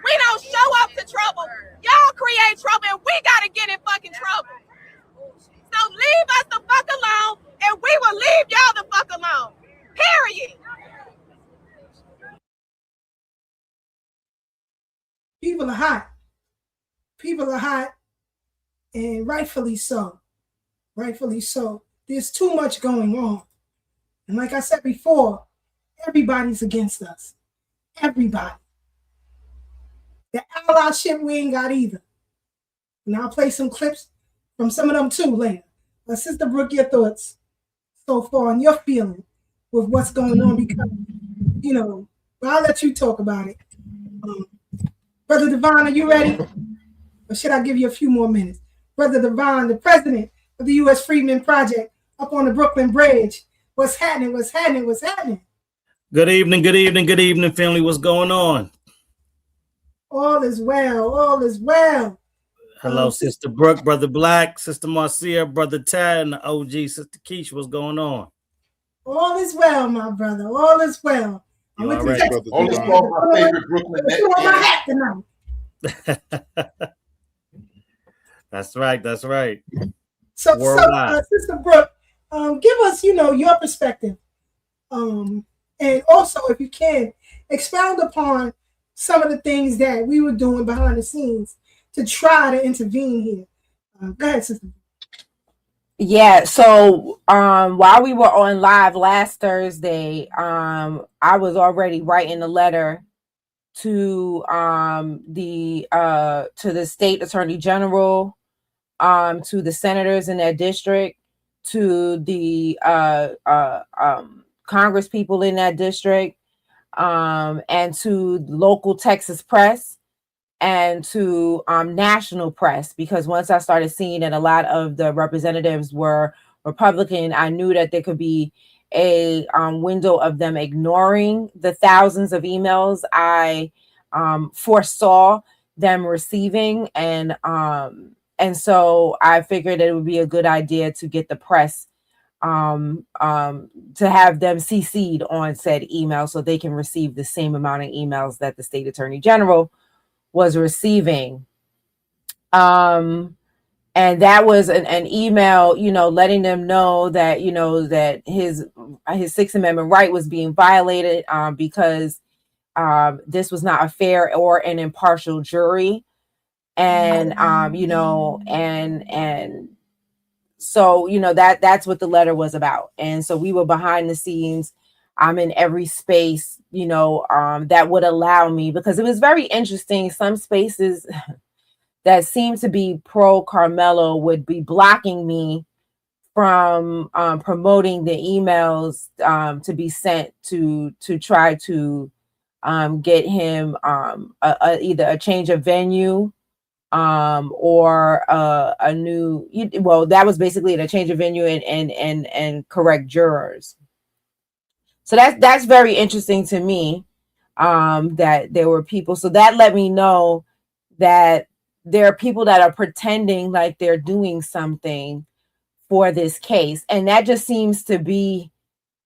We don't show up to trouble. Y'all create trouble, and we gotta get in fucking trouble. So leave us the fuck alone, and we will leave y'all the fuck alone. Period. People are hot. People are hot, and rightfully so. Rightfully so. There's too much going on. And like I said before, everybody's against us. Everybody. The allyship we ain't got either. And I'll play some clips from some of them too, Leah. Sister Breuck, your thoughts so far and your feeling with what's going on, because, you know, but I'll let you talk about it. Brother Devine, are you ready? Or should I give you a few more minutes? Brother Devine, the president of the U.S. Freedmen Project up on the Brooklyn Bridge. What's happening? What's happening? What's happening? Good evening, good evening, good evening, family. What's going on? All is well. All is well. Hello, Sister Breuck, Brother Blak, Sister Marcia, Brother Tad, and the OG, Sister Keisha. What's going on? All is well, my brother. All is well. I went to Texas. All is well, my favorite Brooklyn Net. My hat tonight. That's right. That's right. So Sister Breuck, give us, you know, your perspective. And also, if you can, expound upon some of the things that we were doing behind the scenes to try to intervene here. Go ahead, Sister. Yeah, so while we were on live last Thursday, I was already writing a letter to the state attorney general, to the senators in their district, to the Congress people in that district, and to local Texas press and to national press, because once I started seeing that a lot of the representatives were Republican, I knew that there could be a window of them ignoring the thousands of emails I foresaw them receiving, and so I figured that it would be a good idea to get the press to have them CC'd on said email so they can receive the same amount of emails that the state attorney general was receiving. And that was an email, you know, letting them know that, you know, that his Sixth Amendment right was being violated because this was not a fair or an impartial jury. And, you know, and so, you know, that's what the letter was about. And so we were behind the scenes. I'm in every space, you know, that would allow me, because it was very interesting. Some spaces that seem to be pro Karmelo would be blocking me from promoting the emails to be sent to try to get him either a change of venue or a new, well, that was basically a change of venue and correct jurors. So that's very interesting to me, that there were people. So that let me know that there are people that are pretending like they're doing something for this case. And that just seems to be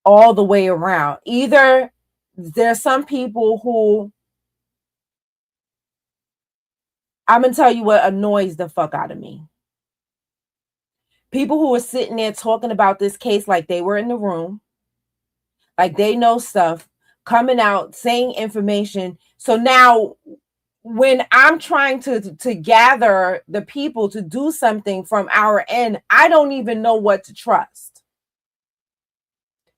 all the way around. Either there's some people who, I'm going to tell you what annoys the fuck out of me. People who are sitting there talking about this case like they were in the room, like they know stuff, coming out, saying information. So now when I'm trying to gather the people to do something from our end, I don't even know what to trust.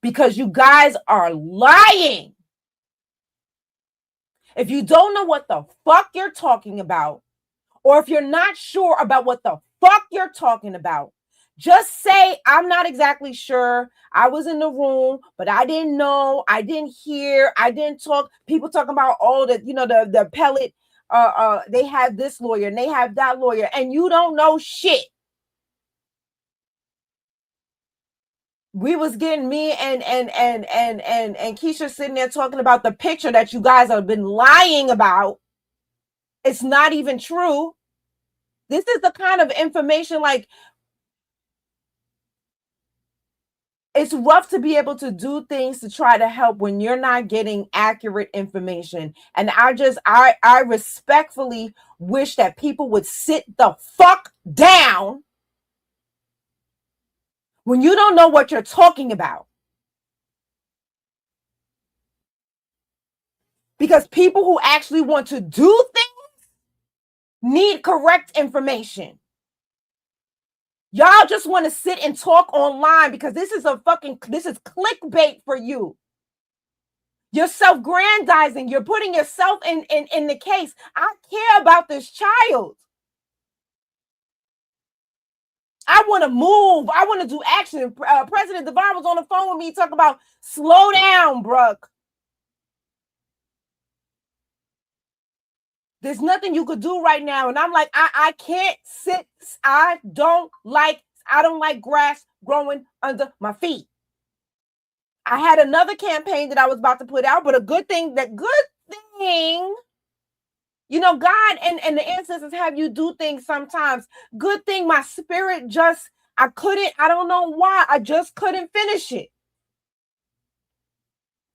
Because you guys are lying. If you don't know what the fuck you're talking about, or if you're not sure about what the fuck you're talking about, just say, I'm not exactly sure. I was in the room, but I didn't know. I didn't hear. I didn't talk. People talking about all the, you know, the appellate, they have this lawyer and they have that lawyer, and you don't know shit. We was getting me and Keisha sitting there talking about the picture that you guys have been lying about. It's not even true. This is the kind of information, like, it's rough to be able to do things to try to help when you're not getting accurate information. And I respectfully wish that people would sit the fuck down when you don't know what you're talking about. Because people who actually want to do things need correct information. Y'all just want to sit and talk online because this is clickbait for you. You're self-grandizing. You're putting yourself in the case. I care about this child. I want to move. I want to do action. President Devine was on the phone with me talking about slow down, Breuck. There's nothing you could do right now. And I'm like, I can't sit. I don't like grass growing under my feet. I had another campaign that I was about to put out, but a good thing, you know, God and the ancestors have you do things sometimes. Good thing my spirit just, I don't know why, I just couldn't finish it.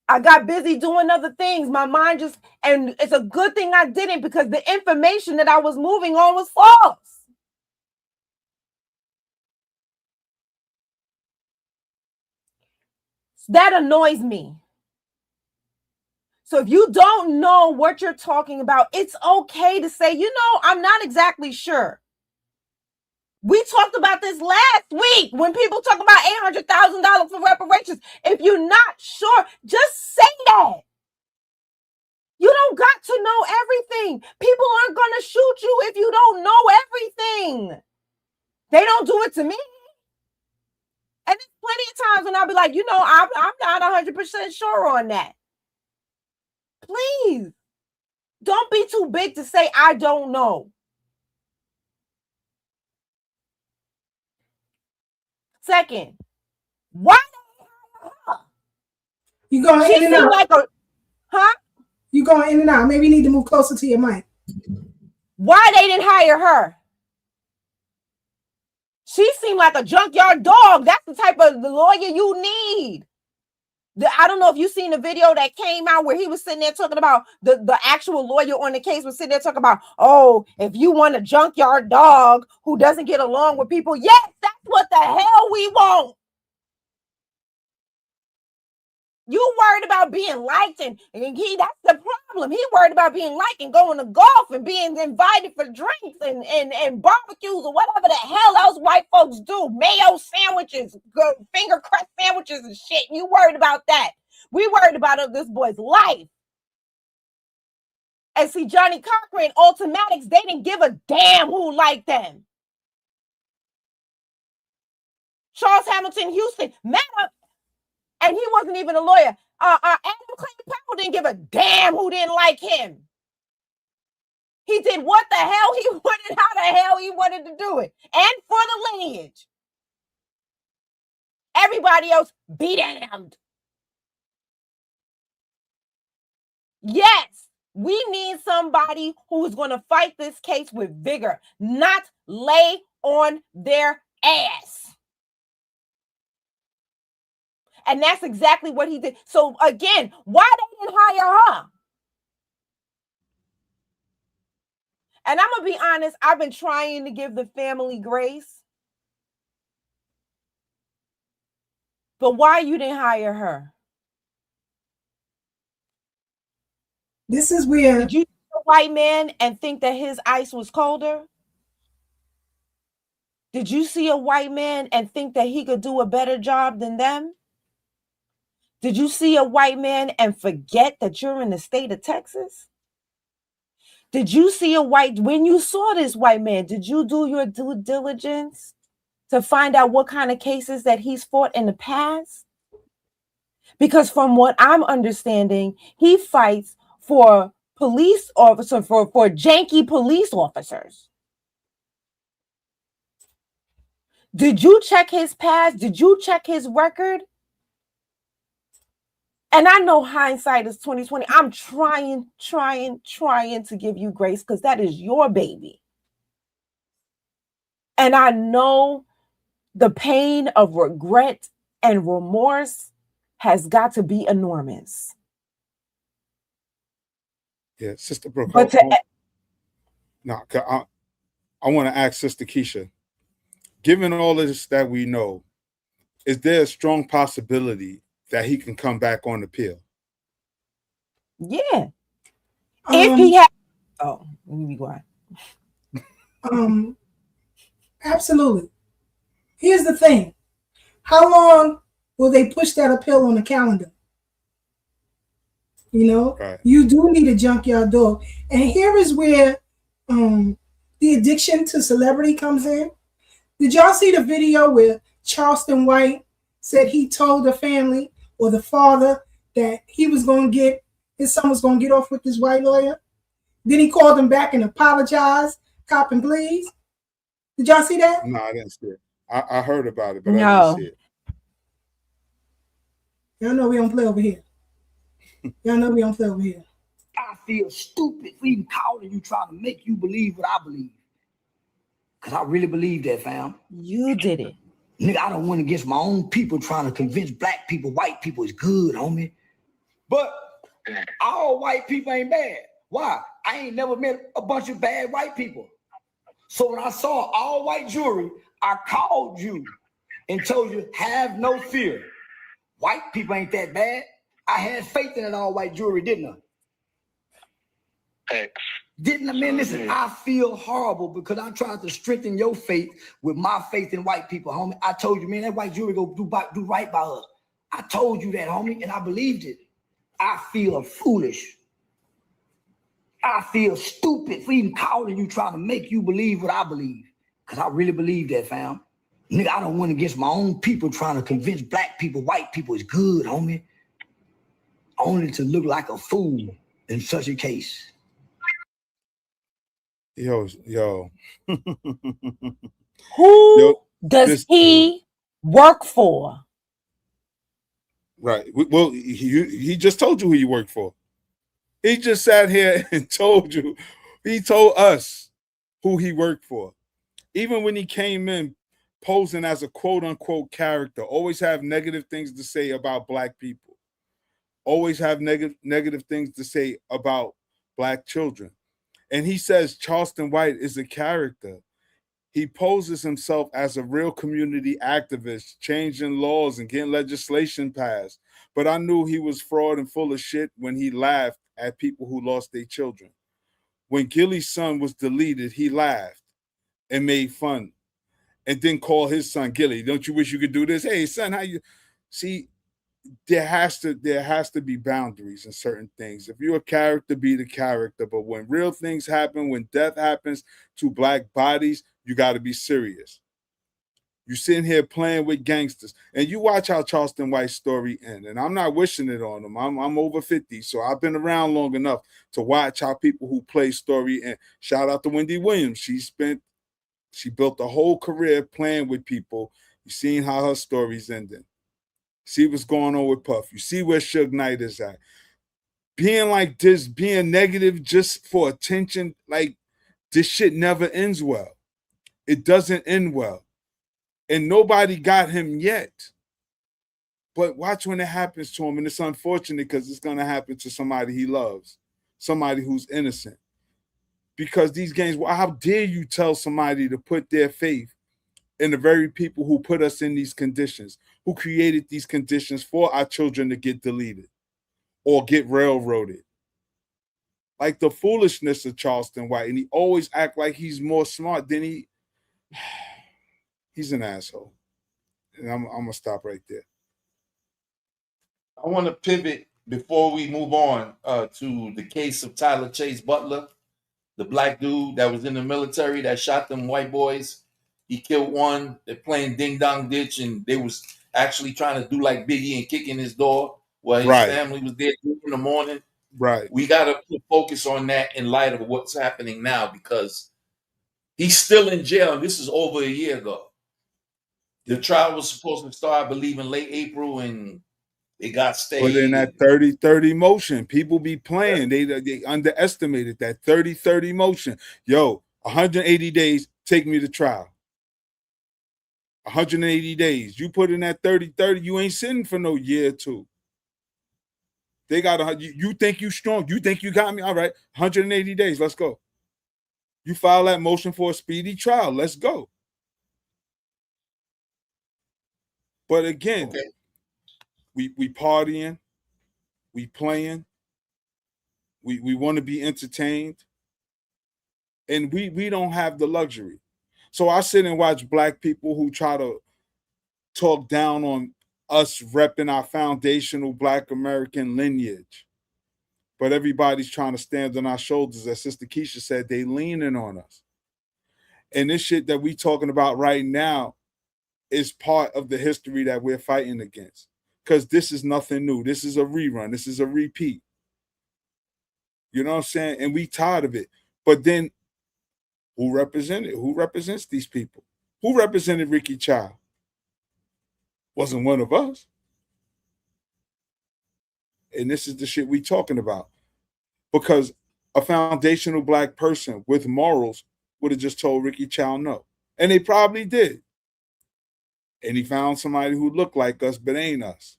I got busy doing other things. My mind just, and it's a good thing I didn't, because the information that I was moving on was false. That annoys me. So if you don't know what you're talking about, it's okay to say, you know, I'm not exactly sure. We talked about this last week when people talk about $800,000 for reparations. If you're not sure, just say that. You don't got to know everything. People aren't going to shoot you if you don't know everything. They don't do it to me. And there's plenty of times when I'll be like, you know, I'm not 100% sure on that. Please, don't be too big to say, I don't know. Second, why you going in and out? Like You going in and out. Maybe you need to move closer to your mic. Why they didn't hire her? She seemed like a junkyard dog. That's the type of lawyer you need. I don't know if you've seen the video that came out where he was sitting there talking about the actual lawyer on the case was sitting there talking about, oh, if you want a junkyard dog who doesn't get along with people, yes, that's what the hell we want. You worried about being liked, and that's the problem. He worried about being liked and going to golf and being invited for drinks and barbecues or whatever the hell else white folks do. Mayo sandwiches, finger crust sandwiches and shit. You worried about that. We worried about this boy's life. And see, Johnny Cochran, Automatics, they didn't give a damn who liked them. Charles Hamilton Houston, and he wasn't even a lawyer. Adam Clayton Powell didn't give a damn who didn't like him. He did what the hell he wanted, how the hell he wanted to do it. And for the lineage. Everybody else, be damned. Yes, we need somebody who's going to fight this case with vigor, not lay on their ass. And that's exactly what he did. So again, why they didn't hire her? And I'm going to be honest, I've been trying to give the family grace. But why you didn't hire her? This is where... Did you see a white man and think that his ice was colder? Did you see a white man and think that he could do a better job than them? Did you see a white man and forget that you're in the state of Texas? Did you see when you saw this white man, did you do your due diligence to find out what kind of cases that he's fought in the past? Because from what I'm understanding, he fights for police officers, for janky police officers. Did you check his past? Did you check his record? And I know hindsight is 2020. I'm trying to give you grace because that is your baby. And I know the pain of regret and remorse has got to be enormous. Yeah, Sister Brooke. But I want to ask Sister Keisha, given all of this that we know, is there a strong possibility that he can come back on appeal? Yeah. If he had, let me go on. Absolutely. Here's the thing. How long will they push that appeal on the calendar? You know, right. You do need a junkyard dog. And here is where the addiction to celebrity comes in. Did y'all see the video where Charleston White said he told the family or the father that he was going to get, his son was going to get off with this white lawyer? Then he called him back and apologized, cop and please. Did y'all see that? No, I didn't see it. I heard about it, but No. I didn't see it. Y'all know we don't play over here. Y'all know we don't play over here. I feel stupid for even calling you, trying to make you believe what I believe. Because I really believe that, fam. You did it. Nigga, I don't went against my own people trying to convince black people, white people is good, homie. But all white people ain't bad. Why? I ain't never met a bunch of bad white people. So when I saw all white jewelry, I called you and told you, have no fear. White people ain't that bad. I had faith in that all white jewelry, didn't I? Thanks. Didn't I? Man, listen, I feel horrible because I tried to strengthen your faith with my faith in white people, homie. I told you, man, that white jewelry go do right by us. I told you that, homie, and I believed it. I feel foolish. I feel stupid for even calling you, trying to make you believe what I believe. Because I really believe that, fam. Nigga, I don't went against my own people trying to convince black people, white people is good, homie. Only to look like a fool in such a case. Yo. Who does he work for? Right. Well, he just told you who he worked for. He just sat here and told you. He told us who he worked for. Even when he came in posing as a quote-unquote character, always have negative things to say about black people. Always have negative things to say about black children. And he says Charleston White is a character. He poses himself as a real community activist, changing laws and getting legislation passed. But I knew he was fraud and full of shit when he laughed at people who lost their children. When Gilly's son was deleted, he laughed and made fun and then call his son Gilly. Don't you wish you could do this? Hey, son, how you see? There has to be boundaries in certain things. If you're a character, be the character. But when real things happen, when death happens to black bodies, you got to be serious. You sitting here playing with gangsters, and you watch how Charleston White's story ends. And I'm not wishing it on him. I'm over 50, so I've been around long enough to watch how people who play story end. Shout out to Wendy Williams. She built a whole career playing with people. You seen how her story's ending. See what's going on with Puff. You see where Suge Knight is at. Being like this, being negative just for attention, like this shit never ends well. It doesn't end well. And nobody got him yet. But watch when it happens to him. And it's unfortunate because it's going to happen to somebody he loves, somebody who's innocent. Because these games, well, how dare you tell somebody to put their faith in the very people who put us in these conditions, who created these conditions for our children to get deleted or get railroaded. Like the foolishness of Charleston White. And he always act like he's more smart than he's an asshole. And I'm going to stop right there. I want to pivot before we move on to the case of Tyler Chase Butler, the black dude that was in the military that shot them white boys. He killed one. They're playing ding dong ditch, and they was actually trying to do like Biggie and kicking his door while his family was there in the morning. Right. We got to put focus on that in light of what's happening now because he's still in jail. And this is over a year ago. The trial was supposed to start, I believe, in late April, and it got stayed. But in that 30-30 motion, people be playing. They underestimated that 30-30 motion. Yo, 180 days, take me to trial. 180 days. You put in that 30-30, you ain't sitting for no year or two. They got you think you strong. You think you got me? All right, 180 days. Let's go. You file that motion for a speedy trial. Let's go. But again, we partying, we playing, we want to be entertained, and we don't have the luxury. So I sit and watch black people who try to talk down on us repping our foundational black American lineage. But everybody's trying to stand on our shoulders. As Sister Keisha said, they leaning on us. And this shit that we talking about right now is part of the history that we're fighting against. Because this is nothing new. This is a rerun. This is a repeat. You know what I'm saying? And we tired of it. But then who represents these people? Who represented Ricky Child? Wasn't one of us. And this is the shit we talking about. Because a foundational black person with morals would have just told Ricky Child no. And they probably did. And he found somebody who looked like us but ain't us.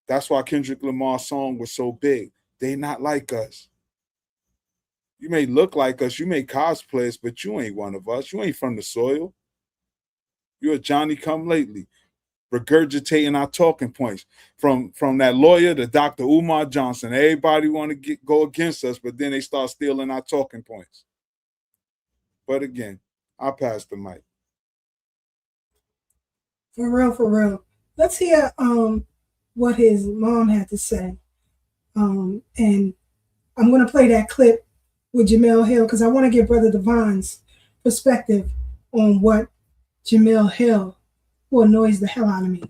That's why Kendrick Lamar's song was so big. They not like us. You may look like us, you may cosplay us, but you ain't one of us. You ain't from the soil. You're a Johnny come lately, regurgitating our talking points. From that lawyer to Dr. Umar Johnson. Everybody want to go against us, but then they start stealing our talking points. But again, I'll pass the mic. For real. Let's hear what his mom had to say. And I'm going to play that clip with Jemele Hill because I want to get Brother Devine's perspective on what Jemele Hill, who annoys the hell out of me,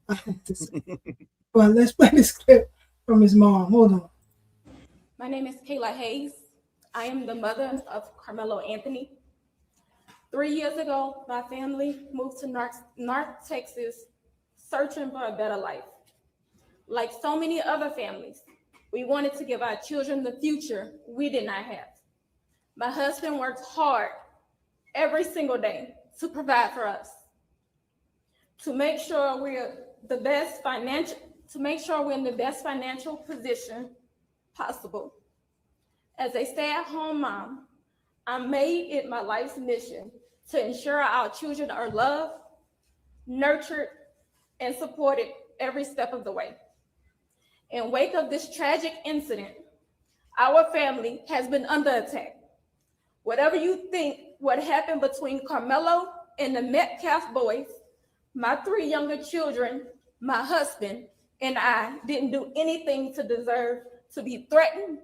I have to say. But let's play this clip from his mom. Hold on. My name is Kayla Hayes. I am the mother of Karmelo Anthony. 3 years ago, my family moved to North Texas, searching for a better life. Like so many other families, we wanted to give our children the future we did not have. My husband worked hard every single day to provide for us, to make sure we're in the best financial position possible. As a stay-at-home mom, I made it my life's mission to ensure our children are loved, nurtured, and supported every step of the way. In wake of this tragic incident, our family has been under attack. Whatever you think what happened between Karmelo and the Metcalf boys, my 3 younger children, my husband, and I didn't do anything to deserve to be threatened,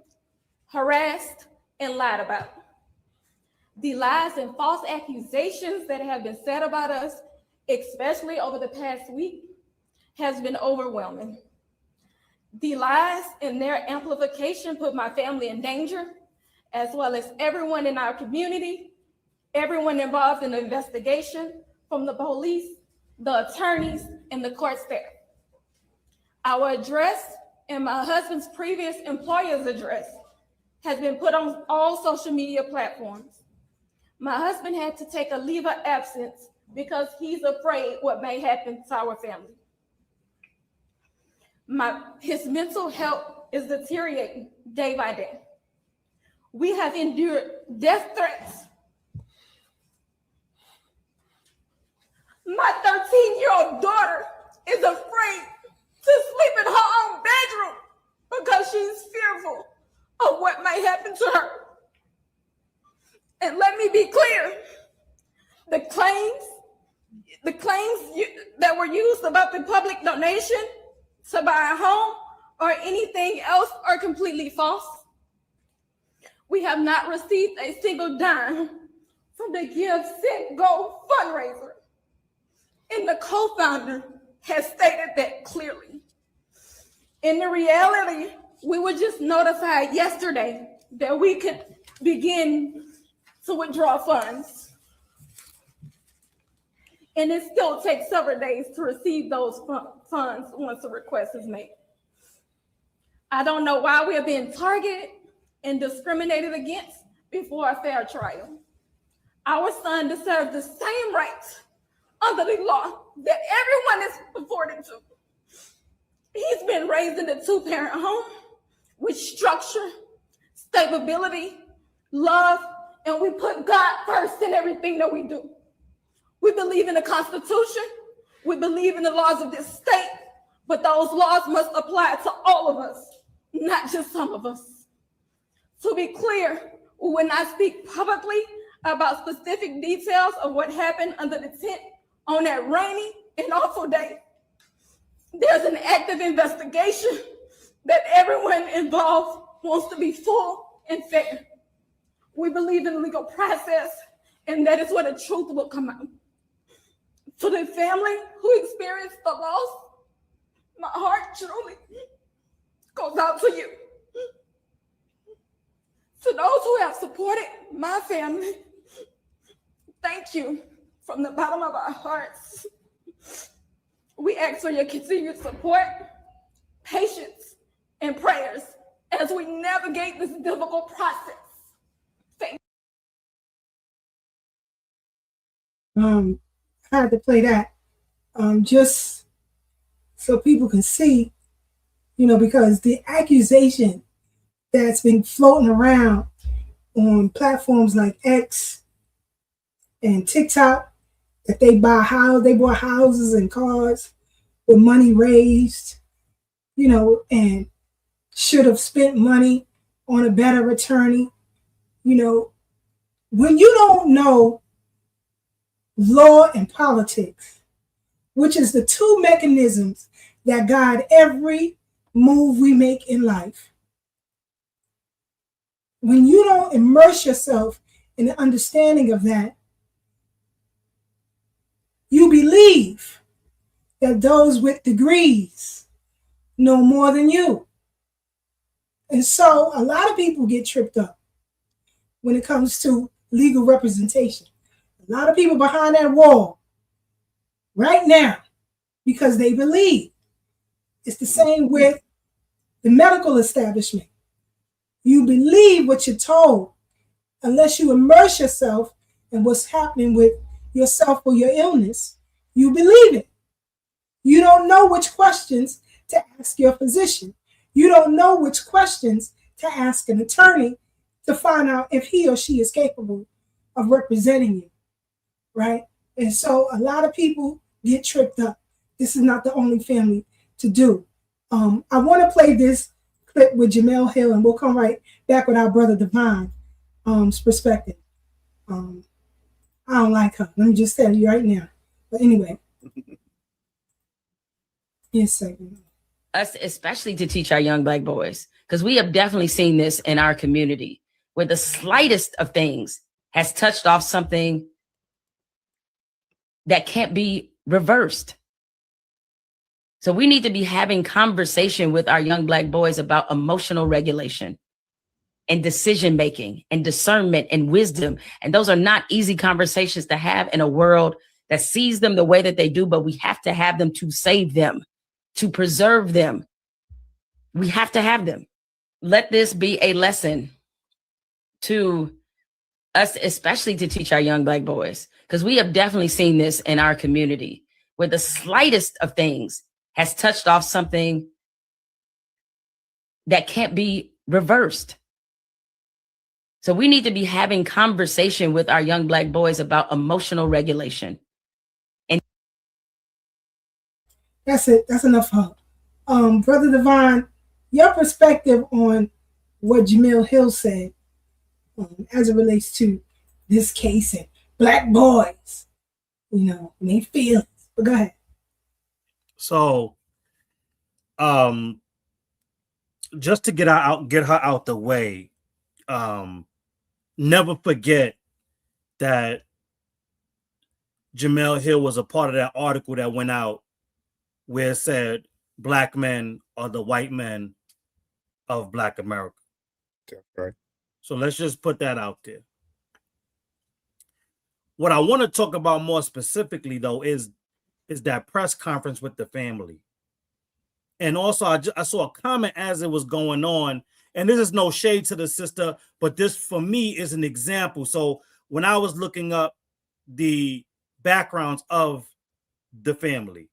harassed, and lied about. The lies and false accusations that have been said about us, especially over the past week, has been overwhelming. The lies and their amplification put my family in danger, as well as everyone in our community, everyone involved in the investigation, from the police, the attorneys, and the court staff. Our address and my husband's previous employer's address has been put on all social media platforms. My husband had to take a leave of absence because he's afraid what may happen to our family. His mental health is deteriorating day by day. We have endured death threats. My 13-year-old daughter is afraid to sleep in her own bedroom because she's fearful of what may happen to her. And let me be clear, the claims that were used about the public donation to buy a home or anything else are completely false. We have not received a single dime from the Give, Send, Go fundraiser. And the co-founder has stated that clearly. In the reality, we were just notified yesterday that we could begin to withdraw funds. And it still takes several days to receive those funds once a request is made. I don't know why we are being targeted and discriminated against before a fair trial. Our son deserves the same rights under the law that everyone is afforded to. He's been raised in a 2-parent home with structure, stability, love, and we put God first in everything that we do. We believe in the Constitution. We believe in the laws of this state, but those laws must apply to all of us, not just some of us. To be clear, we will not speak publicly about specific details of what happened under the tent on that rainy and awful day. There's an active investigation that everyone involved wants to be full and fair. We believe in the legal process and that is where the truth will come out. To the family who experienced the loss, my heart truly goes out to you. To those who have supported my family, thank you from the bottom of our hearts. We ask for your continued support, patience, and prayers as we navigate this difficult process. Thank you. I had to play that just so people can see, because the accusation that's been floating around on platforms like X and TikTok, that they bought houses and cars with money raised, and should have spent money on a better attorney. When you don't know law and politics, which is the two mechanisms that guide every move we make in life, when you don't immerse yourself in the understanding of that, you believe that those with degrees know more than you. And so a lot of people get tripped up when it comes to legal representation. A lot of people behind that wall right now because they believe. It's the same with the medical establishment. You believe what you're told unless you immerse yourself in what's happening with yourself or your illness. You believe it. You don't know which questions to ask your physician. You don't know which questions to ask an attorney to find out if he or she is capable of representing you, right? And so a lot of people get tripped up. This is not the only family to do. I want to play this clip with Jemele Hill, and we'll come right back with our brother Devine's perspective. I don't like her. Let me just tell you right now. But anyway. Yes, us, especially to teach our young Black boys, because we have definitely seen this in our community where the slightest of things has touched off something that can't be reversed. So we need to be having conversation with our young Black boys about emotional regulation and decision-making and discernment and wisdom. And those are not easy conversations to have in a world that sees them the way that they do, but we have to have them to save them, to preserve them. We have to have them. Let this be a lesson to us, especially to teach our young Black boys, because we have definitely seen this in our community where the slightest of things has touched off something that can't be reversed. So we need to be having conversation with our young Black boys about emotional regulation. And that's it. That's enough hope. Brother Devine, your perspective on what Jemele Hill said as it relates to this case and Black boys, and they feel it. But go ahead. So, just to get her out the way, never forget that Jemele Hill was a part of that article that went out where it said Black men are the white men of Black America. Right. So let's just put that out there. What I want to talk about more specifically, though, is that press conference with the family. And also, I saw a comment as it was going on, and this is no shade to the sister, but this for me is an example. So when I was looking up the backgrounds of the family,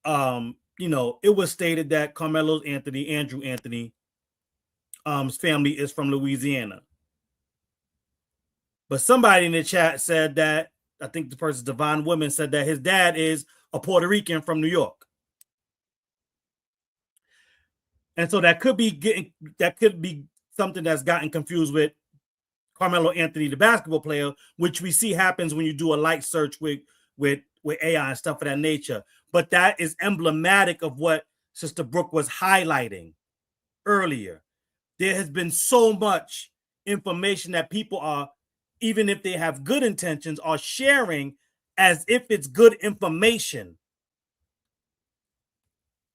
it was stated that Karmelo Anthony, Andrew Anthony, his family is from Louisiana. But somebody in the chat said that, I think the person, Divine Woman, said that his dad is a Puerto Rican from New York. And so that could be something that's gotten confused with Karmelo Anthony, the basketball player, which we see happens when you do a light search with AI and stuff of that nature. But that is emblematic of what Sister Breuck was highlighting earlier. There has been so much information that people are even if they have good intentions, are sharing as if it's good information.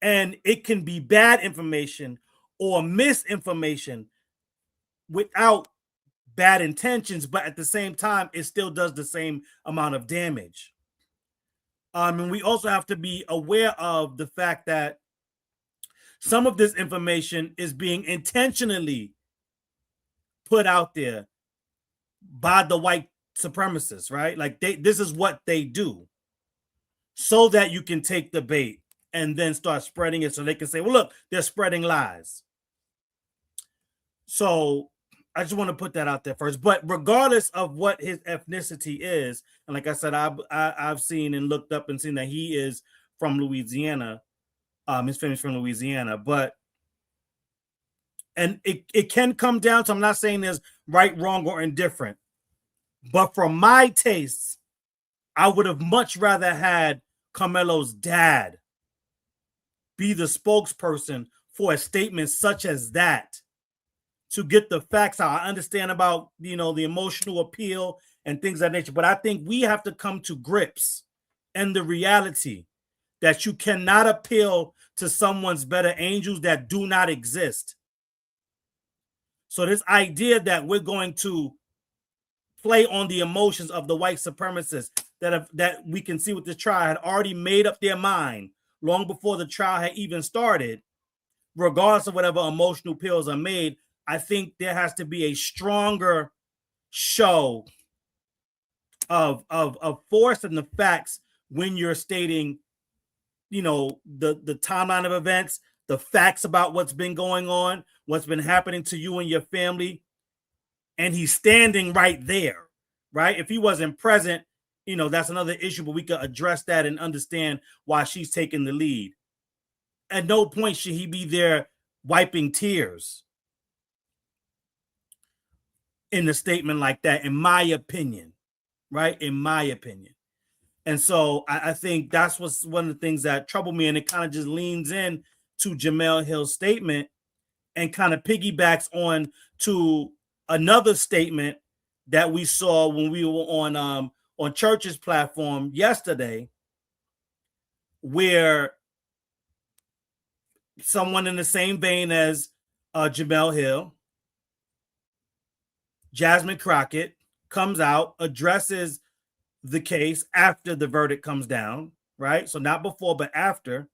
And it can be bad information or misinformation without bad intentions, but at the same time, it still does the same amount of damage. And we also have to be aware of the fact that some of this information is being intentionally put out there by the white supremacists, right? Like this is what they do so that you can take the bait and then start spreading it so they can say, well, look, they're spreading lies. So I just want to put that out there first. But regardless of what his ethnicity is, and like I said, I've seen and looked up and seen that he is from Louisiana. His family's from Louisiana. And it can come down to, I'm not saying there's right, wrong, or indifferent. But for my tastes, I would have much rather had Karmelo's dad be the spokesperson for a statement such as that, to get the facts out. I understand about, the emotional appeal and things of that nature, but I think we have to come to grips and the reality that you cannot appeal to someone's better angels that do not exist. So this idea that we're going to play on the emotions of the white supremacists that we can see with this trial had already made up their mind long before the trial had even started, regardless of whatever emotional appeals are made, I think there has to be a stronger show of force and the facts when you're stating, the timeline of events, the facts about what's been going on, what's been happening to you and your family. And he's standing right there, right? If he wasn't present, that's another issue, but we could address that and understand why she's taking the lead. At no point should he be there wiping tears in a statement like that, in my opinion, right? In my opinion. And so I think that's what's one of the things that troubled me, and it kind of just leans in to Jemele Hill's statement and kind of piggybacks on to another statement that we saw when we were on Church's platform yesterday, where someone in the same vein as Jemele Hill, Jasmine Crockett, comes out, addresses the case after the verdict comes down, right? So not before, but after,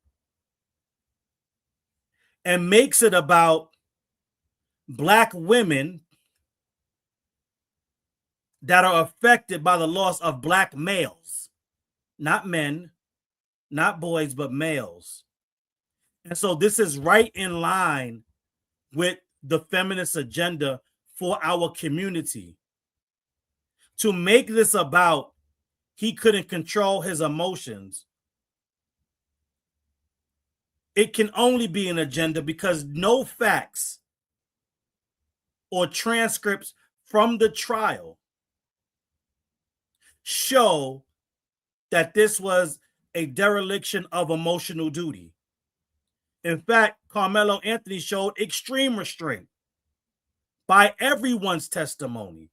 and makes it about Black women that are affected by the loss of Black males, not men, not boys, but males. And so this is right in line with the feminist agenda for our community. To make this about he couldn't control his emotions, it can only be an agenda because no facts or transcripts from the trial show that this was a dereliction of emotional duty. In fact, Karmelo Anthony showed extreme restraint by everyone's testimony.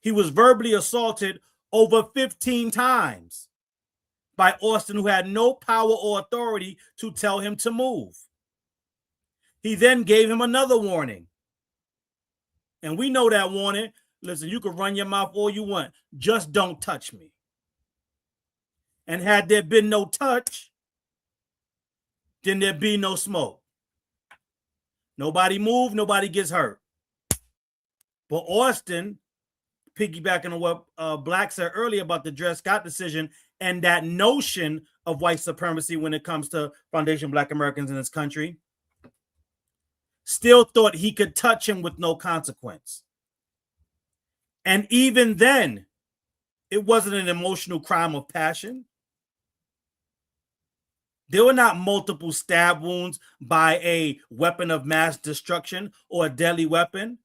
He was verbally assaulted over 15 times by Austin, who had no power or authority to tell him to move. He then gave him another warning. And we know that warning. Listen, you can run your mouth all you want. Just don't touch me. And had there been no touch, then there'd be no smoke. Nobody moved, nobody gets hurt. But Austin, piggybacking on what Blak said earlier about the Dred Scott decision and that notion of white supremacy when it comes to Foundation Black Americans in this country, still thought he could touch him with no consequence. And even then, it wasn't an emotional crime of passion. There were not multiple stab wounds by a weapon of mass destruction or a deadly weapon.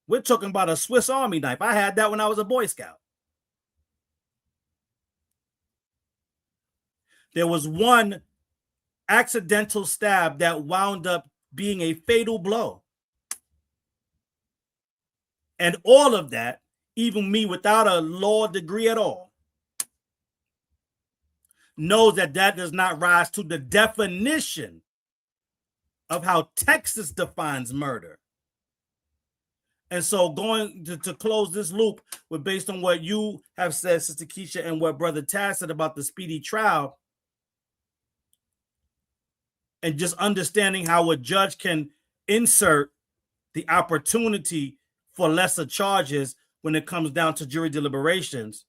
We're talking about a Swiss Army knife. I had that when I was a Boy Scout. There was one accidental stab that wound up being a fatal blow. And all of that even me without a law degree at all, knows that that does not rise to the definition of how Texas defines murder. And so going to close this loop with based on what you have said, Sister Keisha, and what Brother Taz said about the speedy trial, and just understanding how a judge can insert the opportunity for lesser charges when it comes down to jury deliberations.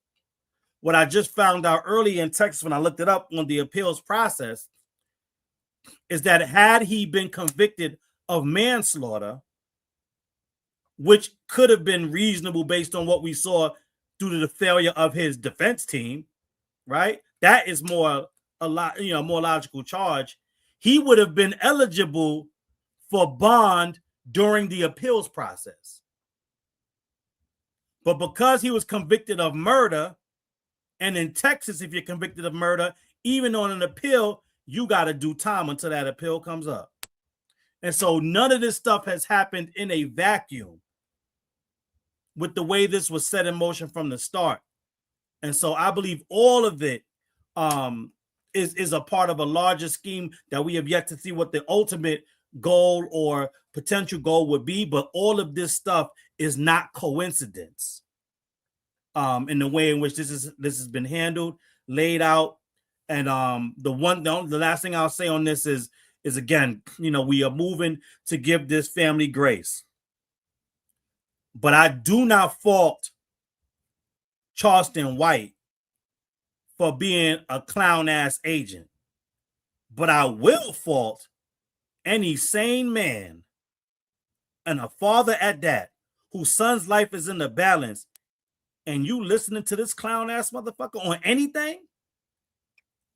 What I just found out early in Texas when I looked it up on the appeals process is that had he been convicted of manslaughter, which could have been reasonable based on what we saw due to the failure of his defense team, right? That is more logical charge. He would have been eligible for bond during the appeals process. But because he was convicted of murder, and in Texas, if you're convicted of murder, even on an appeal, you got to do time until that appeal comes up. And so none of this stuff has happened in a vacuum with the way this was set in motion from the start. And so I believe all of it is a part of a larger scheme that we have yet to see what the ultimate goal or potential goal would be. But all of this stuff is not coincidence in the way in which this has been handled, laid out. And the last thing I'll say on this is again, we are moving to give this family grace. But I do not fault Charleston White for being a clown-ass agent. But I will fault any sane man, and a father at that, whose son's life is in the balance, and you listening to this clown-ass motherfucker on anything?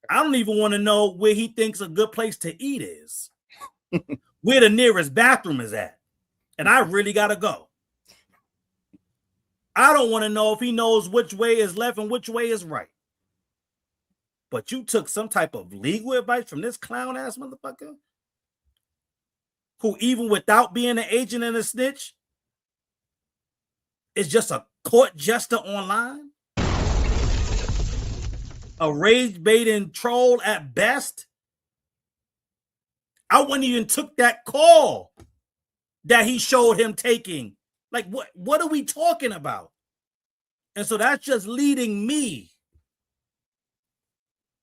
I don't even want to know where he thinks a good place to eat is. Where the nearest bathroom is at. And I really got to go. I don't want to know if he knows which way is left and which way is right. But you took some type of legal advice from this clown-ass motherfucker who, even without being an agent and a snitch, is just a court jester online? A rage-baiting troll at best? I wouldn't even took that call that he showed him taking. Like, what are we talking about? And so that's just leading me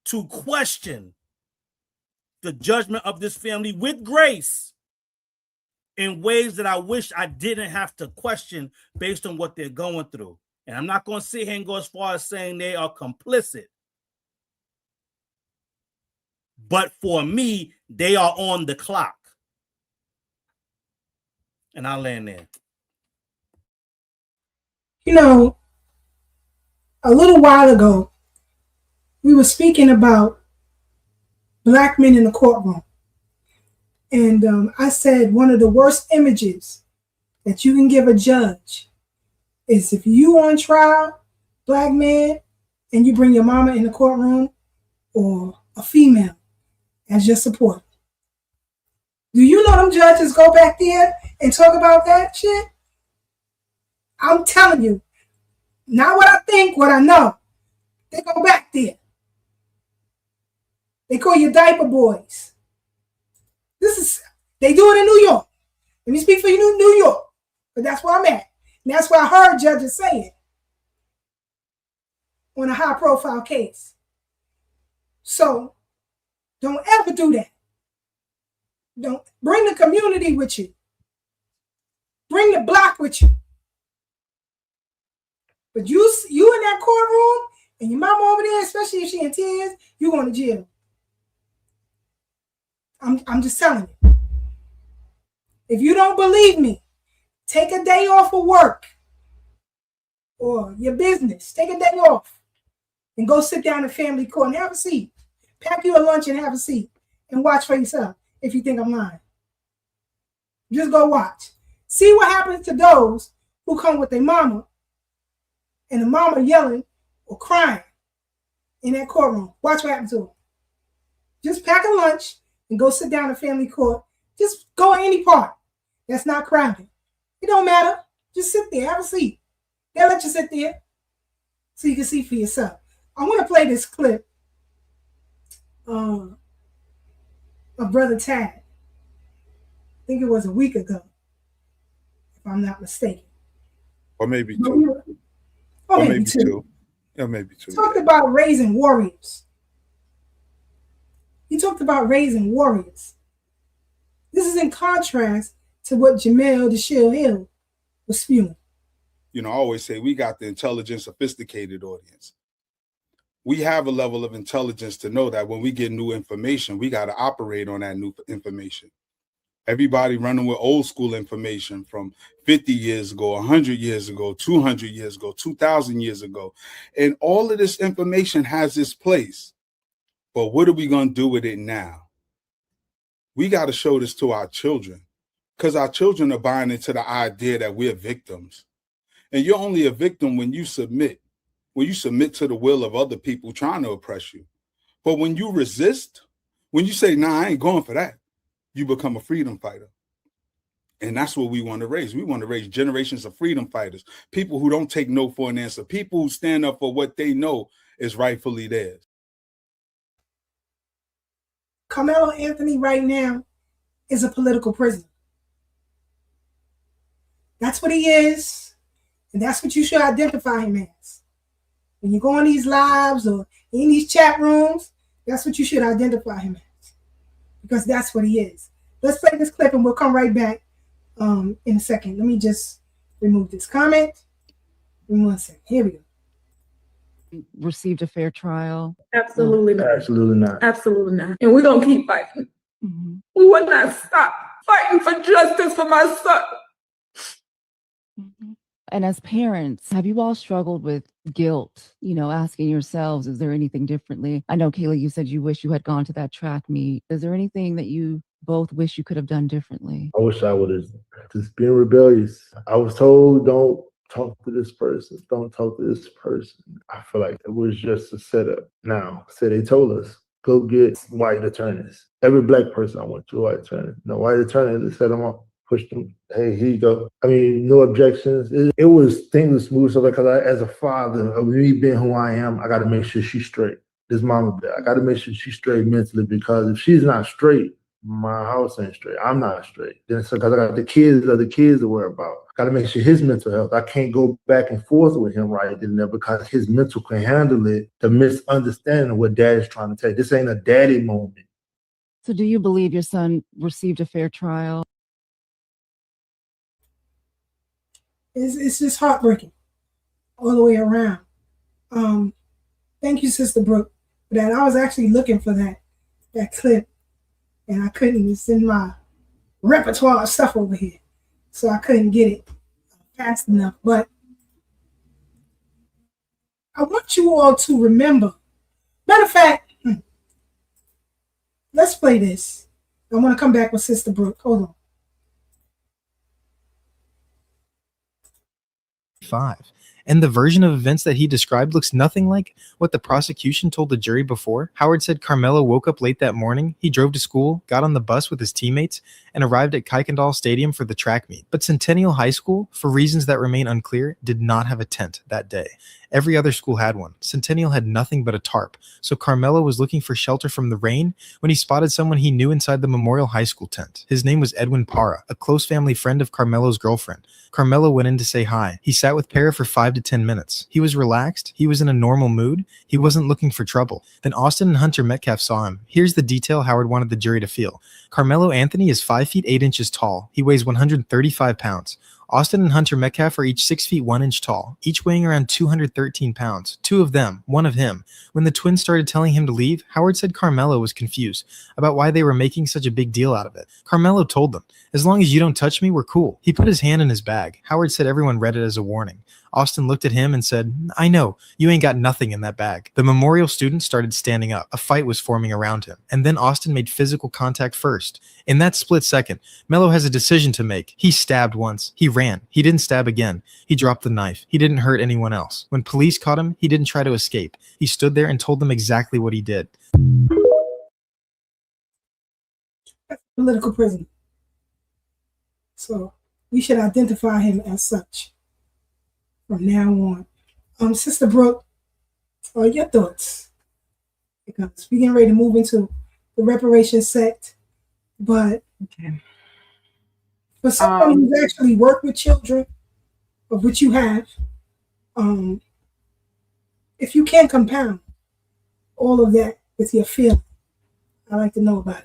to question the judgment of this family with grace in ways that I wish I didn't have to question based on what they're going through. And I'm not going to sit here and go as far as saying they are complicit. But for me, they are on the clock. And I'll land there. A little while ago, we were speaking about black men in the courtroom. And I said one of the worst images that you can give a judge is if you on trial, black man, and you bring your mama in the courtroom or a female as your support. Do you know them judges go back there and talk about that shit? I'm telling you, not what I think, what I know. They go back there. They call you diaper boys. They do it in New York. Let me speak for you, New York. But that's where I'm at. And that's where I heard judges say it on a high profile case. So don't ever do that. Don't bring the community with you. Bring the block with you. But you in that courtroom and your mama over there, especially if she in tears, you going to jail. I'm just telling you. If you don't believe me, take a day off of work or your business. Take a day off and go sit down in family court and have a seat. Pack you a lunch and have a seat and watch for yourself if you think I'm lying. Just go watch. See what happens to those who come with their mama and the mama yelling or crying in that courtroom. Watch what happens to them. Just pack a lunch and go sit down in family court. Just go in any part that's not crowded. It don't matter. Just sit there, have a seat. They'll let you sit there so you can see for yourself. I want to play this clip of Brother Tad. I think it was a week ago, if I'm not mistaken. Or maybe two. Or maybe two. Yeah, maybe two. He talked about raising warriors. He talked about raising warriors. This is in contrast to what Jamel Dashiell Hill was spewing. You know, I always say we got the intelligent, sophisticated audience. We have a level of intelligence to know that when we get new information, we got to operate on that new information. Everybody running with old school information from 50 years ago, 100 years ago, 200 years ago, 2,000 years ago. And all of this information has its place. But what are we going to do with it now? We got to show this to our children, because our children are buying into the idea that we're victims. And you're only a victim when you submit to the will of other people trying to oppress you. But when you resist, when you say, nah, I ain't going for that, you become a freedom fighter. And that's what we want to raise. We want to raise generations of freedom fighters, people who don't take no for an answer, people who stand up for what they know is rightfully theirs. Karmelo Anthony right now is a political prisoner. That's what he is, and that's what you should identify him as. When you go on these lives or in these chat rooms, that's what you should identify him as, because that's what he is. Let's play this clip and we'll come right back in a second. Let me just remove this comment. Give me 1 second. Here we go. Received a fair trial? Absolutely not. Absolutely not. Absolutely not. And we're going to keep fighting. We will not stop fighting for justice for my son. And as parents, have you all struggled with guilt, asking yourselves, is there anything differently? I know, Kayla, you said you wish you had gone to that track meet. Is there anything that you both wish you could have done differently? I wish I would have just been rebellious. I was told, don't talk to this person. Don't talk to this person. I feel like it was just a setup. Now, they told us, go get white attorneys. Every black person I went to, a white attorney. No white attorney, they set them up, pushed them. Hey, here you go. I mean, no objections. It was things smooth. So because as a father, of me being who I am, I got to make sure she's straight. This mama, I got to make sure she's straight mentally, because if she's not straight, my house ain't straight. I'm not straight. Then so because I got the kids to worry about. Got to make sure his mental health. I can't go back and forth with him right in there because his mental can handle it. The misunderstanding of what dad is trying to tell you. This ain't a daddy moment. So do you believe your son received a fair trial? It's just heartbreaking all the way around. Thank you, Sister Breuck, for that. I was actually looking for that clip, and I couldn't. It's in my repertoire of stuff over here, so I couldn't get it fast enough. But I want you all to remember. Matter of fact, let's play this. I want to come back with Sister Breuck. Hold on. 5. And the version of events that he described looks nothing like what the prosecution told the jury before. Howard said Karmelo woke up late that morning, he drove to school, got on the bus with his teammates, and arrived at Kuykendall Stadium for the track meet. But Centennial High School, for reasons that remain unclear, did not have a tent that day. Every other school had one. Centennial had nothing but a tarp, so Karmelo was looking for shelter from the rain when he spotted someone he knew inside the Memorial High School tent. His name was Edwin Parra, a close family friend of Karmelo's girlfriend. Karmelo went in to say hi. He sat with Parra for 5 to 10 minutes. He was relaxed. He was in a normal mood. He wasn't looking for trouble. Then Austin and Hunter Metcalf saw him. Here's the detail Howard wanted the jury to feel. Karmelo Anthony is 5 feet 8 inches tall. He weighs 135 pounds. Austin and Hunter Metcalf are each 6 feet 1 inch tall, each weighing around 213 pounds. 2 of them, 1 of him. When the twins started telling him to leave, Howard said Karmelo was confused about why they were making such a big deal out of it. Karmelo told them, as long as you don't touch me, we're cool. He put his hand in his bag. Howard said everyone read it as a warning. Austin looked at him and said, I know, you ain't got nothing in that bag. The Memorial students started standing up. A fight was forming around him. And then Austin made physical contact first. In that split second, Melo has a decision to make. He stabbed once. He ran. He didn't stab again. He dropped the knife. He didn't hurt anyone else. When police caught him, he didn't try to escape. He stood there and told them exactly what he did. Political prisoner. So we should identify him as such. from now on. Sister Breuck, your thoughts? Because we're getting ready to move into the reparations sect, but for someone who's actually worked with children, of which you have, if you can compound all of that with your feeling, I'd like to know about it.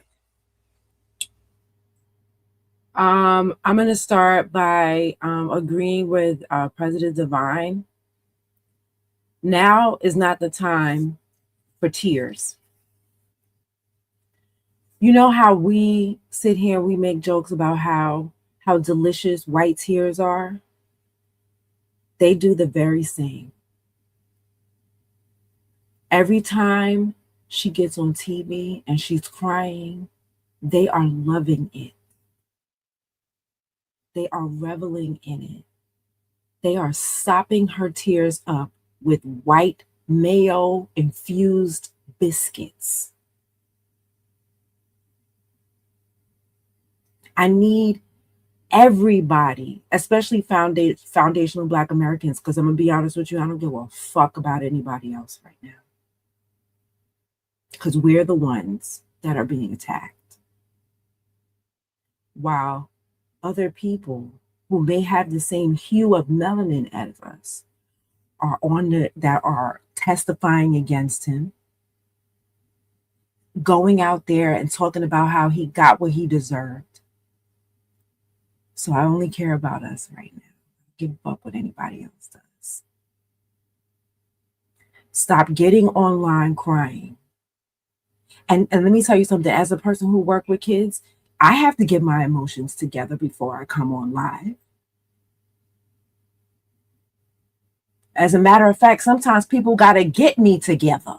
I'm going to start by agreeing with President Devine. Now is not the time for tears. You know how we sit here, we make jokes about how delicious white tears are? They do the very same. Every time she gets on TV and she's crying, they are loving it. They are reveling in it. They are sopping her tears up with white mayo-infused biscuits. I need everybody, especially foundational Black Americans, because I'm going to be honest with you, I don't give a fuck about anybody else right now. Because we're the ones that are being attacked. While other people who may have the same hue of melanin as us that are testifying against him, going out there and talking about how he got what he deserved. So I only care about us right now. I don't give a fuck what anybody else does. Stop getting online crying. And let me tell you something, as a person who worked with kids, I have to get my emotions together before I come on live. As a matter of fact, sometimes people got to get me together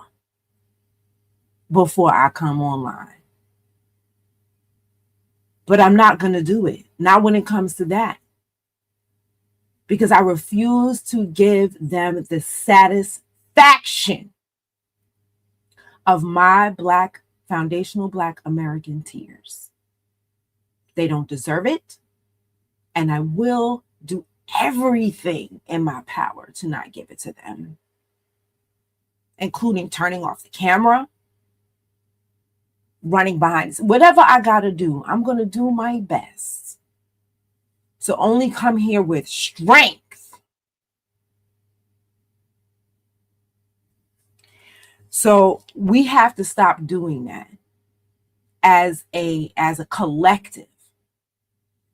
before I come online. But I'm not going to do it. Not when it comes to that. Because I refuse to give them the satisfaction of my Black, foundational Black American tears. They don't deserve it. And I will do everything in my power to not give it to them, including turning off the camera, running behind, whatever I got to do, I'm going to do my best. So only come here with strength. So we have to stop doing that as a collective.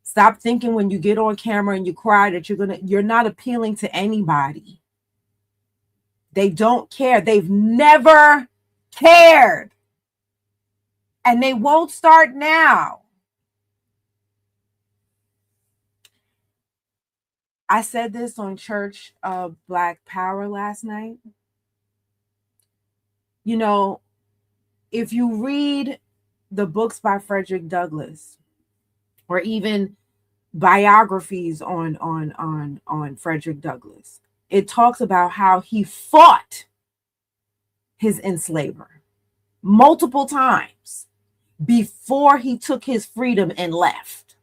Stop thinking when you get on camera and you cry that you're not appealing to anybody. They don't care. They've never cared. And they won't start now. I said this on Church of Black Power last night. You know, if you read the books by Frederick Douglass, or even biographies on Frederick Douglass, it talks about how he fought his enslaver multiple times before he took his freedom and left,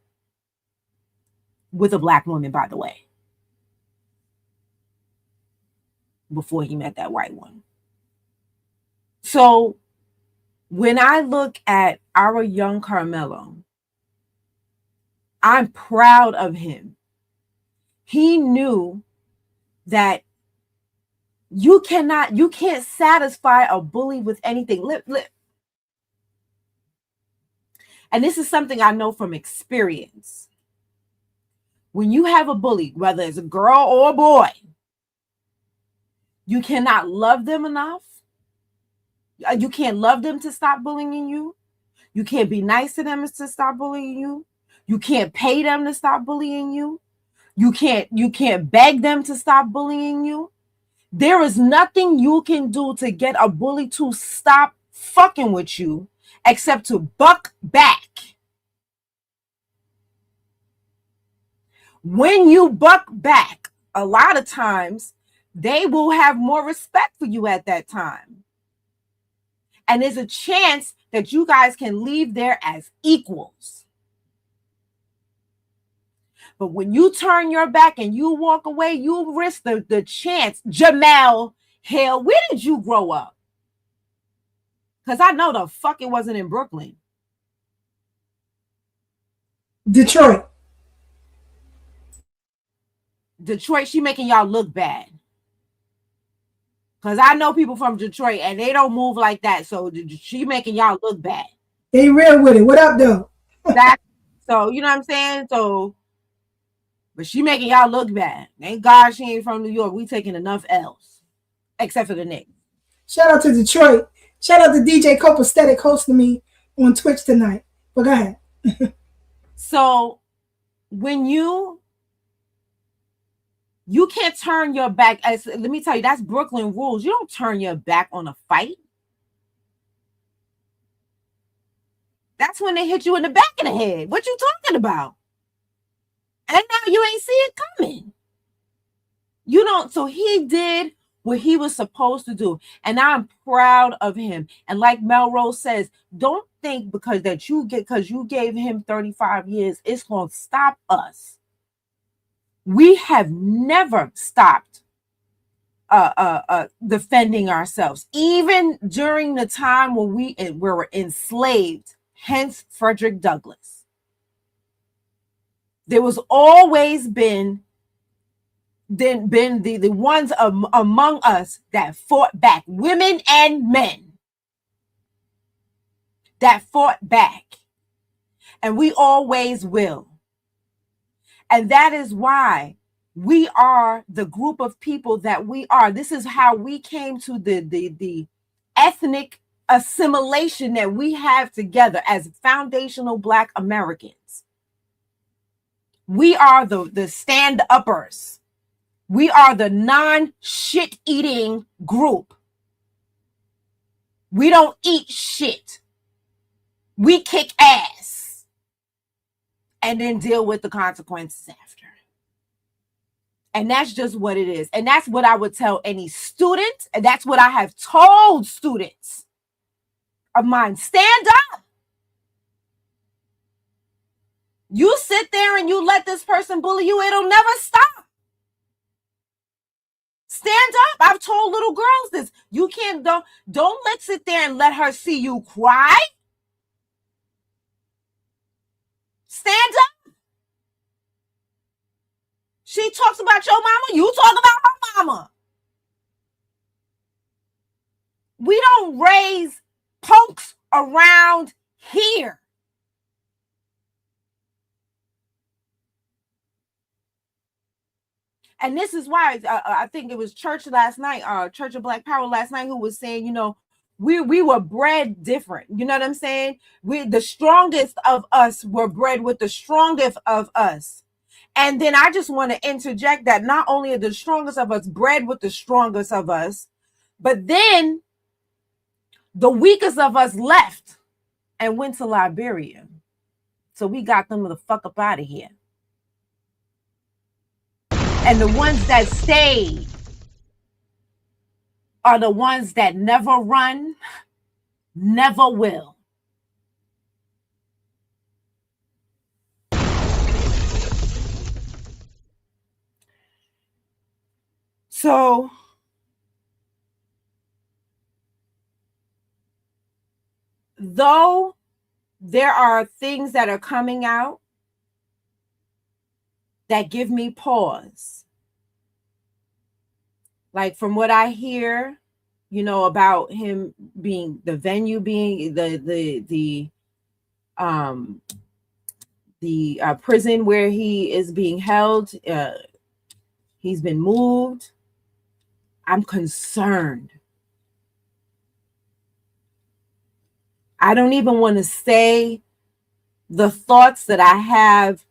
with a Black woman, by the way, before he met that white one. So when I look at our young Karmelo, I'm proud of him. He knew that you can't satisfy a bully with anything. And this is something I know from experience. When you have a bully, whether it's a girl or a boy, you cannot love them enough. You can't love them to stop bullying you. You can't be nice to them to stop bullying you. You can't pay them to stop bullying you. You can't beg them to stop bullying you. There is nothing you can do to get a bully to stop fucking with you except to buck back. When you buck back, a lot of times they will have more respect for you at that time. And there's a chance that you guys can leave there as equals. But when you turn your back and you walk away, you risk the chance. Jamel Hill, where did you grow up? Because I know the fuck it wasn't in Brooklyn. Detroit. Detroit, she making y'all look bad. Because I know people from Detroit and they don't move like that. So she making y'all look bad. They real with it. What up, though? So, you know what I'm saying? So, but she making y'all look bad. Thank God she ain't from New York. We taking enough L's. Except for the Knicks. Shout out to Detroit. Shout out to DJ Copacetic hosting me on Twitch tonight. But go ahead. So, when you can't turn your back. Let me tell you, that's Brooklyn rules. You don't turn your back on a fight. That's when they hit you in the back of the head. What you talking about? And now you ain't see it coming. You don't. So he did what he was supposed to do. And I'm proud of him. And like Melrose says, don't think because you gave him 35 years, it's going to stop us. We have never stopped defending ourselves, even during the time when we were enslaved, hence Frederick Douglass. There was always been the ones among us that fought back, women and men that fought back, and we always will. And that is why we are the group of people that we are. This is how we came to the ethnic assimilation that we have together as foundational Black Americans. We are the stand-uppers. We are the non-shit-eating group. We don't eat shit. We kick ass and then deal with the consequences after. And that's just what it is. And that's what I would tell any student. And that's what I have told students of mine. Stand up. You sit there and you let this person bully you, it'll never stop. Stand up. I've told little girls this. You can't, don't let sit there and let her see you cry. Stand up. She talks about your mama, you talk about her mama. We don't raise punks around here. And this is why I think it was Church last night, Church of Black Power last night, who was saying, you know, we were bred different. You know what I'm saying? The strongest of us were bred with the strongest of us. And then I just want to interject that not only are the strongest of us bred with the strongest of us, but then the weakest of us left and went to Liberia. So we got them the fuck up out of here. And the ones that stayed are the ones that never run, never will. So though there are things that are coming out that give me pause, like from what I hear, you know, about him being the venue being the prison where he is being held, he's been moved. I'm concerned. I don't even want to say the thoughts that I have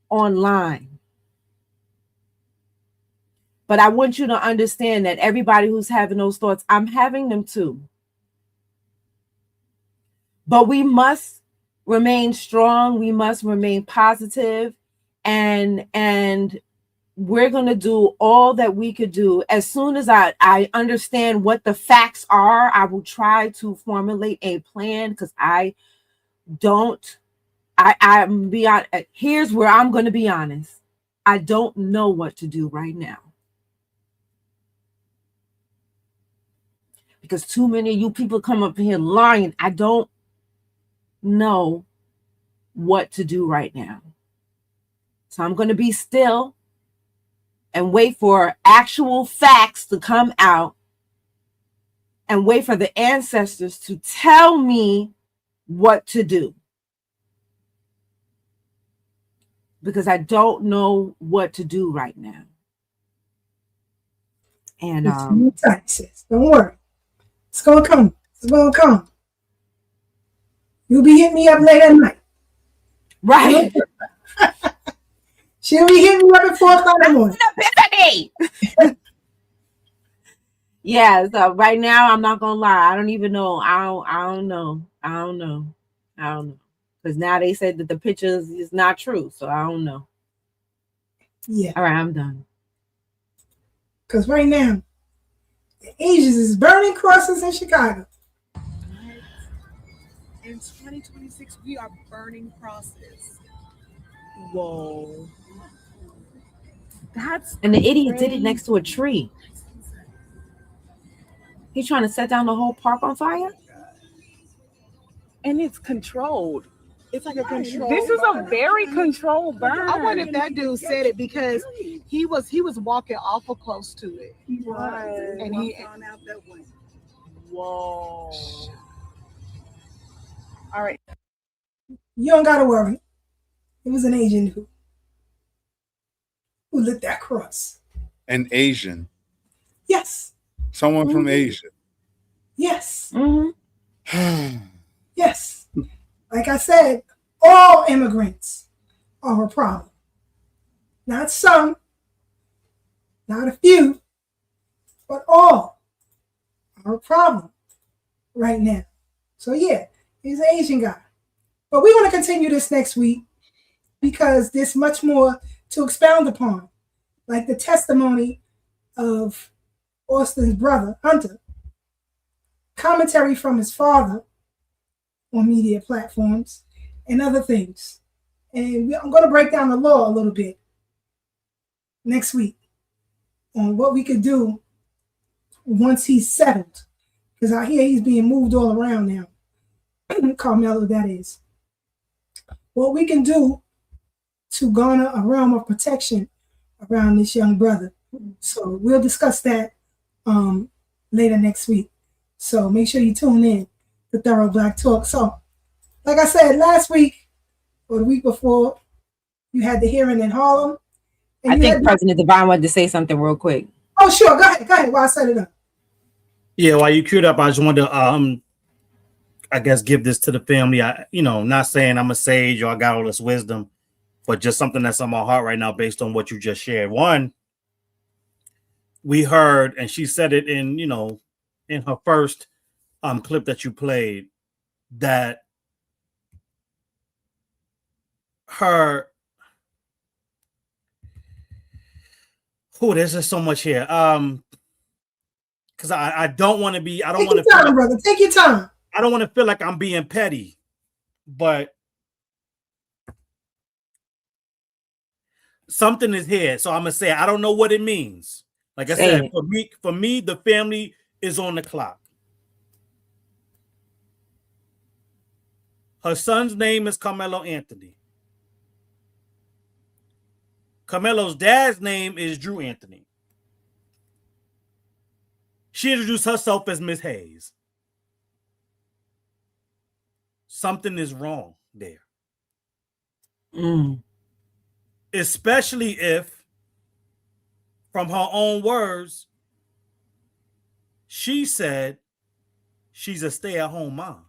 online. But I want you to understand that everybody who's having those thoughts, I'm having them too. But we must remain strong. We must remain positive, and we're going to do all that we could do. As soon as I understand what the facts are, I will try to formulate a plan, because I don't I'm be honest. Here's where I'm going to be honest. I don't know what to do right now. Because too many of you people come up here lying. I don't know what to do right now. So I'm going to be still and wait for actual facts to come out and wait for the ancestors to tell me what to do. Because I don't know what to do right now. And don't worry. It's gonna come. It's gonna come. You'll be hitting me up late at night. Right. She'll be hitting me up at 4 o'clock in the morning. Yeah, so right now I'm not gonna lie. I don't even know. I don't know. Because now they said that the pictures is not true. So I don't know. Yeah. All right, I'm done. Because right now, the Asians is burning crosses in Chicago. In 2026, we are burning crosses. Whoa. And the idiot did it next to a tree. He's trying to set down the whole park on fire? And it's controlled. It's like a controlled This is burn. a very controlled burn. I wonder if that dude said it because he was walking awful close to it. And he found out that way. Whoa. All right. You don't gotta worry. It was an Asian who lit that cross. An Asian. Yes. Someone from Asia. Yes. Yes. Like I said, all immigrants are a problem. Not some, not a few, but all are a problem right now. So yeah, he's an Asian guy. But we're going to continue this next week because there's much more to expound upon, like the testimony of Austin's brother, Hunter, commentary from his father on media platforms, and other things. And I'm going to break down the law a little bit next week on what we could do once he's settled. Because I hear he's being moved all around now. Karmelo, that is. What we can do to garner a realm of protection around this young brother. So we'll discuss that later next week. So make sure you tune in to Thorough Black Talk. So, like I said, last week or the week before, you had the hearing in Harlem. I think President Devine wanted to say something real quick. Oh, sure. Go ahead. While I set it up. Yeah, while you queued up, I just wanted to, I guess, give this to the family. Not saying I'm a sage or I got all this wisdom, but just something that's on my heart right now based on what you just shared. One, we heard, and she said it in her first clip that you played, that there's just so much here. Because I don't want to be, I don't want to take your time, brother. Take your time. I don't want to feel like I'm being petty, but something is here. So I'm gonna say I don't know what it means. Like I said, for me, the family is on the clock. Her son's name is Karmelo Anthony. Carmelo's dad's name is Drew Anthony. She introduced herself as Miss Hayes. Something is wrong there. Especially if, from her own words, she said she's a stay-at-home mom.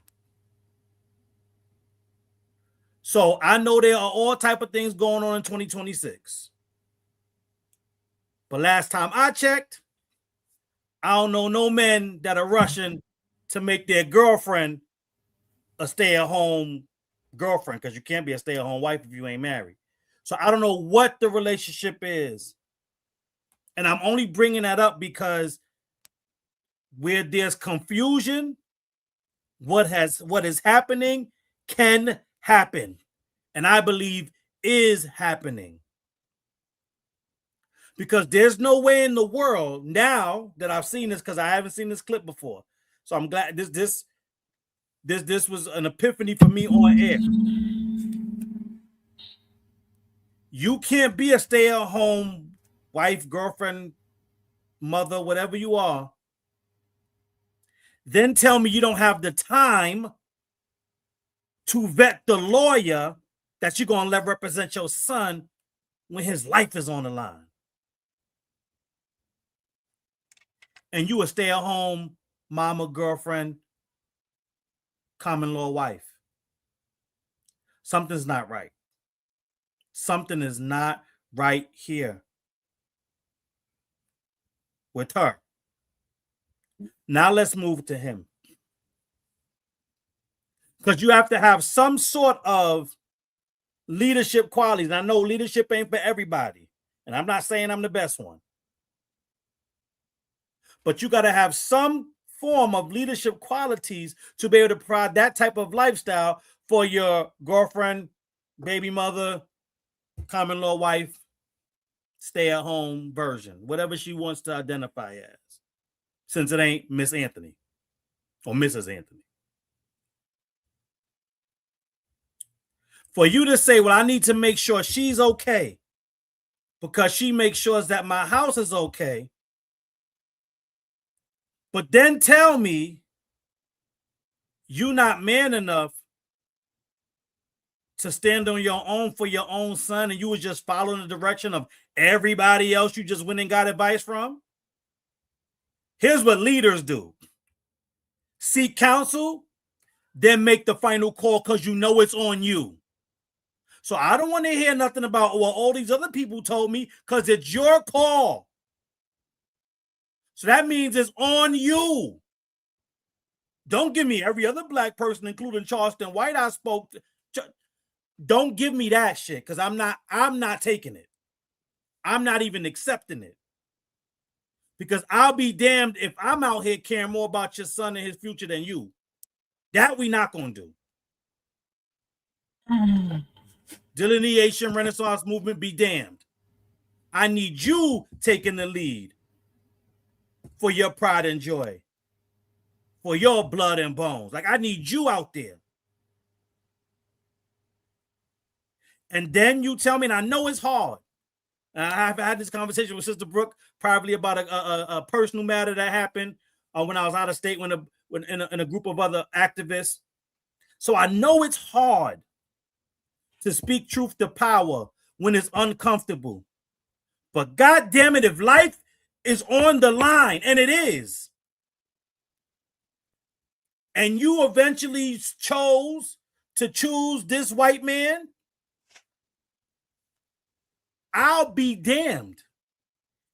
So I know there are all type of things going on in 2026. But last time I checked, I don't know no men that are rushing to make their girlfriend a stay-at-home girlfriend, because you can't be a stay-at-home wife if you ain't married. So I don't know what the relationship is. And I'm only bringing that up because where there's confusion, what is happening can happen. and I believe is happening. Because there's no way in the world now that I've seen this, because I haven't seen this clip before. So I'm glad this was an epiphany for me on air. You can't be a stay-at-home wife, girlfriend, mother, whatever you are, then tell me you don't have the time to vet the lawyer that you're going to let represent your son when his life is on the line. And you a stay-at-home mama, girlfriend, common law wife. Something's not right. Something is not right here with her. Now let's move to him. Because you have to have some sort of leadership qualities. And I know leadership ain't for everybody. And I'm not saying I'm the best one. But you got to have some form of leadership qualities to be able to provide that type of lifestyle for your girlfriend, baby mother, common law wife, stay-at-home version, whatever she wants to identify as, since it ain't Miss Anthony or Mrs. Anthony. For you to say, well, I need to make sure she's okay because she makes sure that my house is okay, but then tell me you're not man enough to stand on your own for your own son, and you was just following the direction of everybody else you just went and got advice from. Here's what leaders do. Seek counsel, then make the final call because you know it's on you. So I don't want to hear nothing about, well, all these other people told me, because it's your call. So that means it's on you. Don't give me every other black person, including Charleston White, I spoke to. Don't give me that shit, because I'm not taking it. I'm not even accepting it. Because I'll be damned if I'm out here caring more about your son and his future than you. That we not going to do. Delineation, Renaissance movement, be damned. I need you taking the lead for your pride and joy, for your blood and bones. Like, I need you out there. And then you tell me, and I know it's hard. I've had this conversation with Sister Breuck probably about a personal matter that happened when I was out of state in a group of other activists. So I know it's hard to speak truth to power when it's uncomfortable. But God damn it, if life is on the line, and it is, and you eventually chose to choose this white man, I'll be damned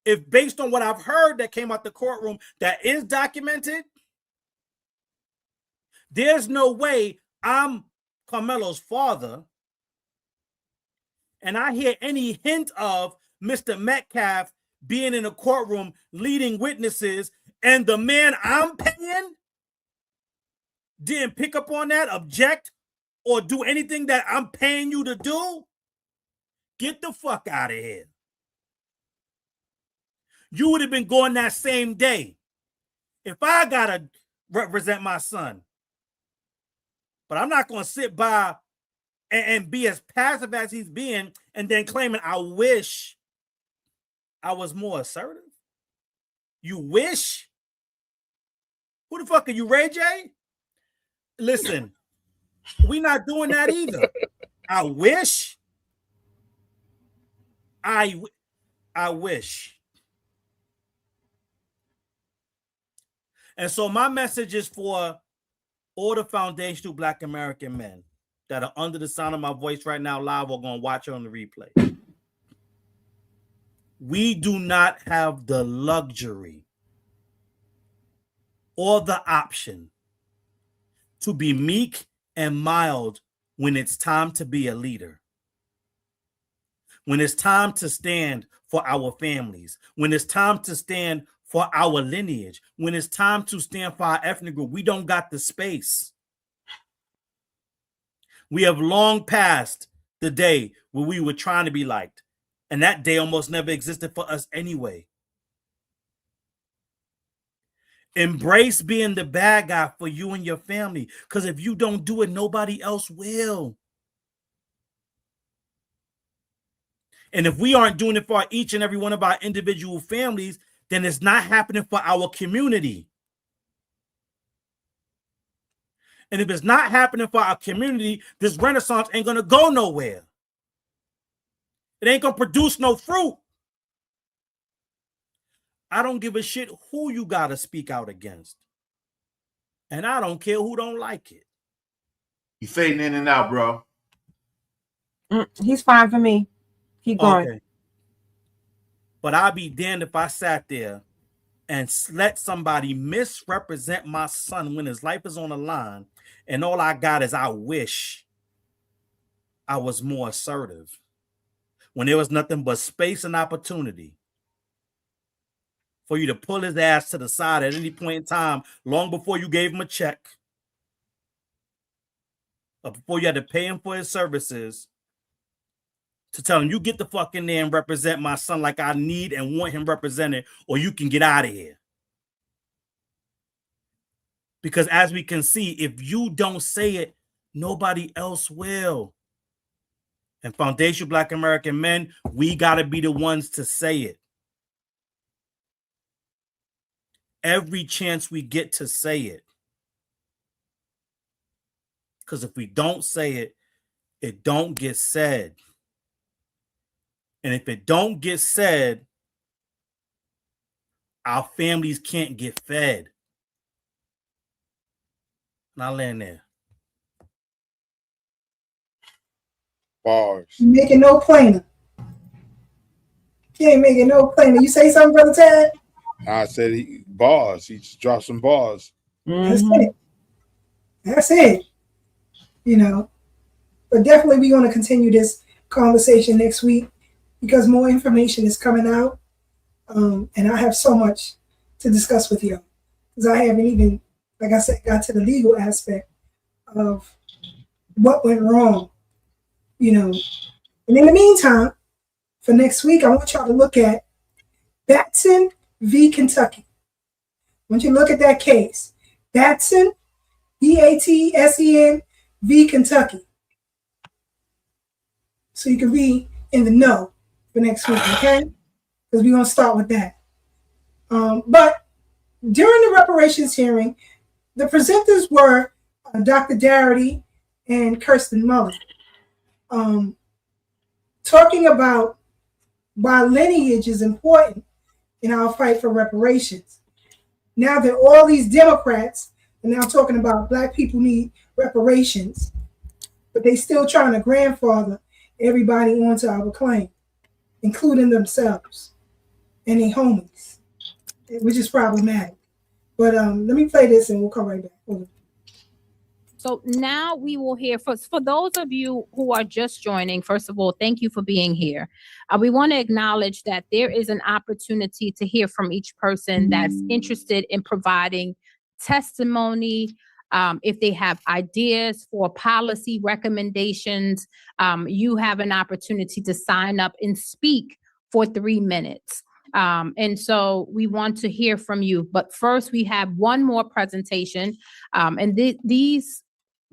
if, based on what I've heard that came out the courtroom that is documented, there's no way I'm Karmelo's father and I hear any hint of Mr. Metcalf being in a courtroom leading witnesses and the man I'm paying didn't pick up on that, object, or do anything that I'm paying you to do. Get the fuck out of here. You would have been going that same day if I got to represent my son. But I'm not going to sit by and be as passive as he's being and then claiming, I wish I was more assertive. You wish? Who the fuck are you, Ray J? Listen, we not doing that either. I wish. I wish. And so my message is for all the foundational Black American men that are under the sound of my voice right now live or going to watch it on the replay. We do not have the luxury or the option to be meek and mild when it's time to be a leader. When it's time to stand for our families, when it's time to stand for our lineage, when it's time to stand for our ethnic group, we don't got the space. We have long passed the day where we were trying to be liked. And that day almost never existed for us anyway. Embrace being the bad guy for you and your family. Because if you don't do it, nobody else will. And if we aren't doing it for each and every one of our individual families, then it's not happening for our community. And if it's not happening for our community, this renaissance ain't going to go nowhere. It ain't going to produce no fruit. I don't give a shit who you got to speak out against. And I don't care who don't like it. You fading in and out, bro. He's fine for me. Keep going. Okay. But I'd be damned if I sat there and let somebody misrepresent my son when his life is on the line, and all I got is I wish I was more assertive when there was nothing but space and opportunity for you to pull his ass to the side at any point in time, long before you gave him a check, or before you had to pay him for his services, to tell him, you get the fuck in there and represent my son like I need and want him represented, or you can get out of here. Because as we can see, if you don't say it, nobody else will. And Foundation Black American Men, we got to be the ones to say it. Every chance we get to say it. Because if we don't say it, it don't get said. And if it don't get said, our families can't get fed. And I'll land there. Bars. You make it no plainer. You ain't making no plainer. You say something, Brother Ted? I said bars. He just dropped some bars. That's it. That's it. You know, but definitely we're going to continue this conversation next week because more information is coming out. And I have so much to discuss with you because I haven't even, like I said, got to the legal aspect of what went wrong, you know. And in the meantime, for next week, I want y'all to look at Batson v. Kentucky. I want you to look at that case. Batson, Batsen v. Kentucky. So you can be in the know for next week, okay? Because we're going to start with that. But during the reparations hearing, the presenters were Dr. Darity and Kirsten Mullen, talking about why lineage is important in our fight for reparations. Now that all these Democrats are now talking about Black people need reparations, but they still trying to grandfather everybody onto our claim, including themselves and their homies, which is problematic. But let me play this and we'll come right back. Over. So now we will hear for those of you who are just joining. First of all, thank you for being here. We want to acknowledge that there is an opportunity to hear from each person that's interested in providing testimony. If they have ideas for policy recommendations, you have an opportunity to sign up and speak for 3 minutes. And so we want to hear from you. But first, we have one more presentation. And these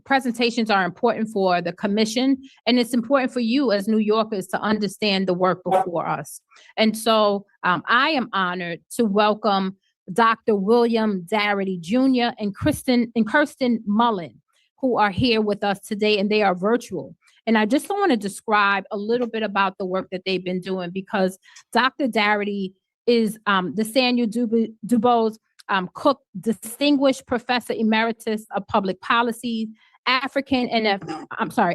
presentations are important for the commission, and it's important for you as New Yorkers to understand the work before us. And so I am honored to welcome Dr. William Darity Jr. and Kirsten Mullen, who are here with us today, and they are virtual. And I just want to describe a little bit about the work that they've been doing, because Dr. Darity is the Samuel DuBose Cook Distinguished Professor Emeritus of Public Policy, African and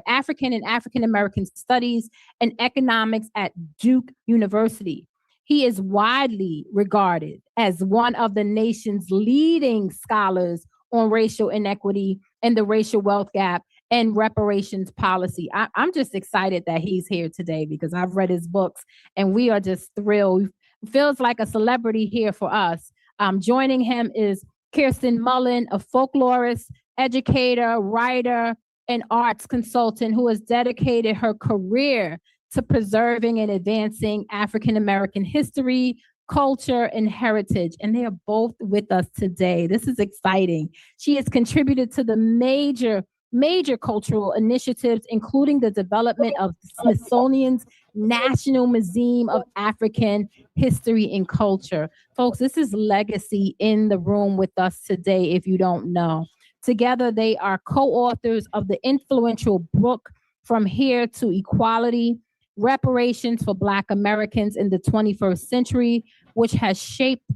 African American Studies and Economics at Duke University. He is widely regarded as one of the nation's leading scholars on racial inequity and the racial wealth gap and reparations policy. I'm just excited that he's here today because I've read his books and we are just thrilled. It feels like a celebrity here for us. Joining him is Kirsten Mullen, a folklorist, educator, writer, an arts consultant who has dedicated her career to preserving and advancing African-American history, culture, and heritage. And they are both with us today. This is exciting. She has contributed to the major cultural initiatives, including the development of Smithsonian's National Museum of African History and Culture. Folks, this is legacy in the room with us today, if you don't know. Together, they are co-authors of the influential book, From Here to Equality, Reparations for Black Americans in the 21st Century, which has shaped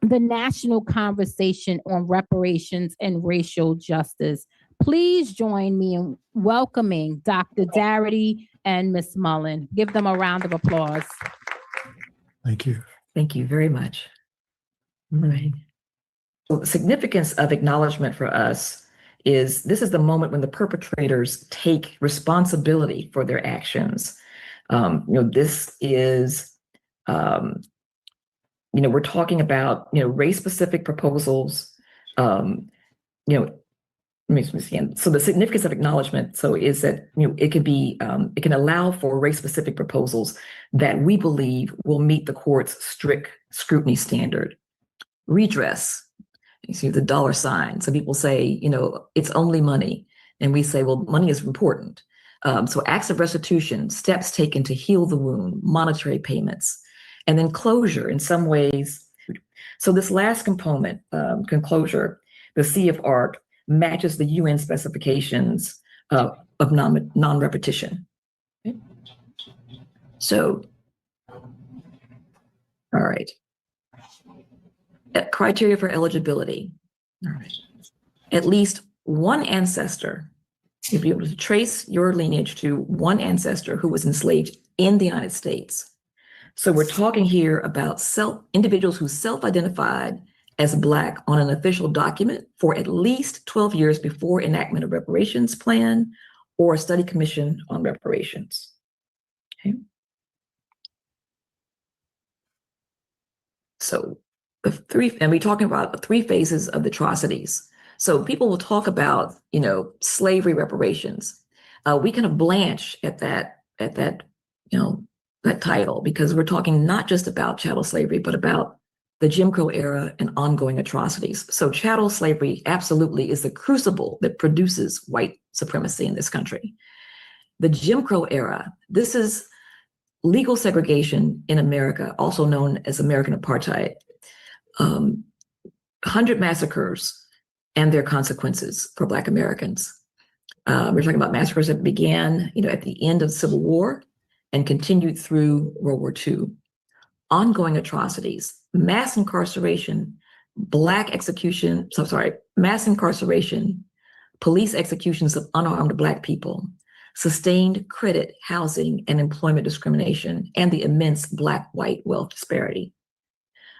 the national conversation on reparations and racial justice. Please join me in welcoming Dr. Darity and Ms. Mullen. Give them a round of applause. Thank you. Thank you very much. All right. So the significance of acknowledgement for us is this is the moment when the perpetrators take responsibility for their actions. This is, we're talking about, race-specific proposals, So the significance of acknowledgement, is that it can be it can allow for race-specific proposals that we believe will meet the court's strict scrutiny standard. Redress, you see the dollar sign. Some people say, it's only money, and we say, well, money is important. So acts of restitution, steps taken to heal the wound, monetary payments, and then closure in some ways. So this last component, conclosure, the C of ARC, matches the UN specifications of non-repetition. Okay. So, all right. Criteria for eligibility. All right. At least one ancestor, you'll be able to trace your lineage to one ancestor who was enslaved in the United States. So we're talking here about individuals who self-identified as Black on an official document for at least 12 years before enactment of reparations plan or a study commission on reparations. Okay. So we're talking about the 3 phases of the atrocities. So people will talk about, slavery reparations. We kind of blanch at that title, because we're talking not just about chattel slavery, but about the Jim Crow era and ongoing atrocities. So chattel slavery absolutely is the crucible that produces white supremacy in this country. The Jim Crow era, this is legal segregation in America, also known as American apartheid. 100 massacres and their consequences for Black Americans. We're talking about massacres that began, at the end of the Civil War and continued through World War II. Ongoing atrocities, mass incarceration, mass incarceration, police executions of unarmed Black people, sustained credit, housing, and employment discrimination, and the immense Black-white wealth disparity.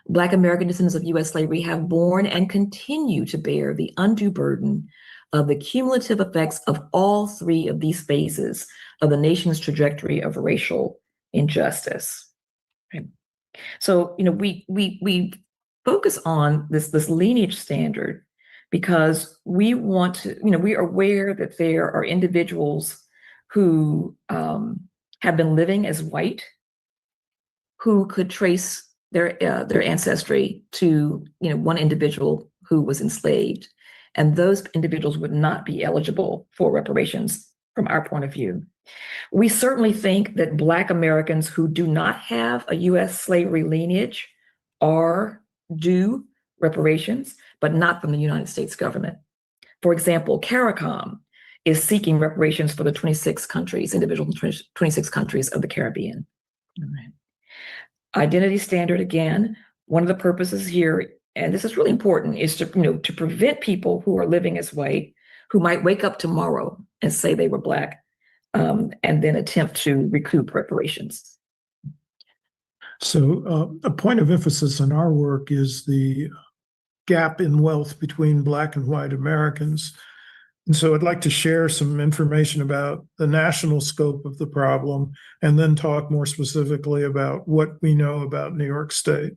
Black American descendants of U.S. slavery have borne and continue to bear the undue burden of the cumulative effects of all 3 of these phases of the nation's trajectory of racial injustice. Okay. So, we focus on this lineage standard because we want to, we are aware that there are individuals who have been living as white who could trace their ancestry to, one individual who was enslaved, and those individuals would not be eligible for reparations from our point of view. We certainly think that Black Americans who do not have a U.S. slavery lineage are due reparations, but not from the United States government. For example, CARICOM is seeking reparations for the 26 countries, individual 26 countries of the Caribbean. All right. Identity standard, again, one of the purposes here, and this is really important, is to prevent people who are living as white, who might wake up tomorrow and say they were Black, and then attempt to recoup reparations. So a point of emphasis in our work is the gap in wealth between Black and white Americans. And so I'd like to share some information about the national scope of the problem, and then talk more specifically about what we know about New York State.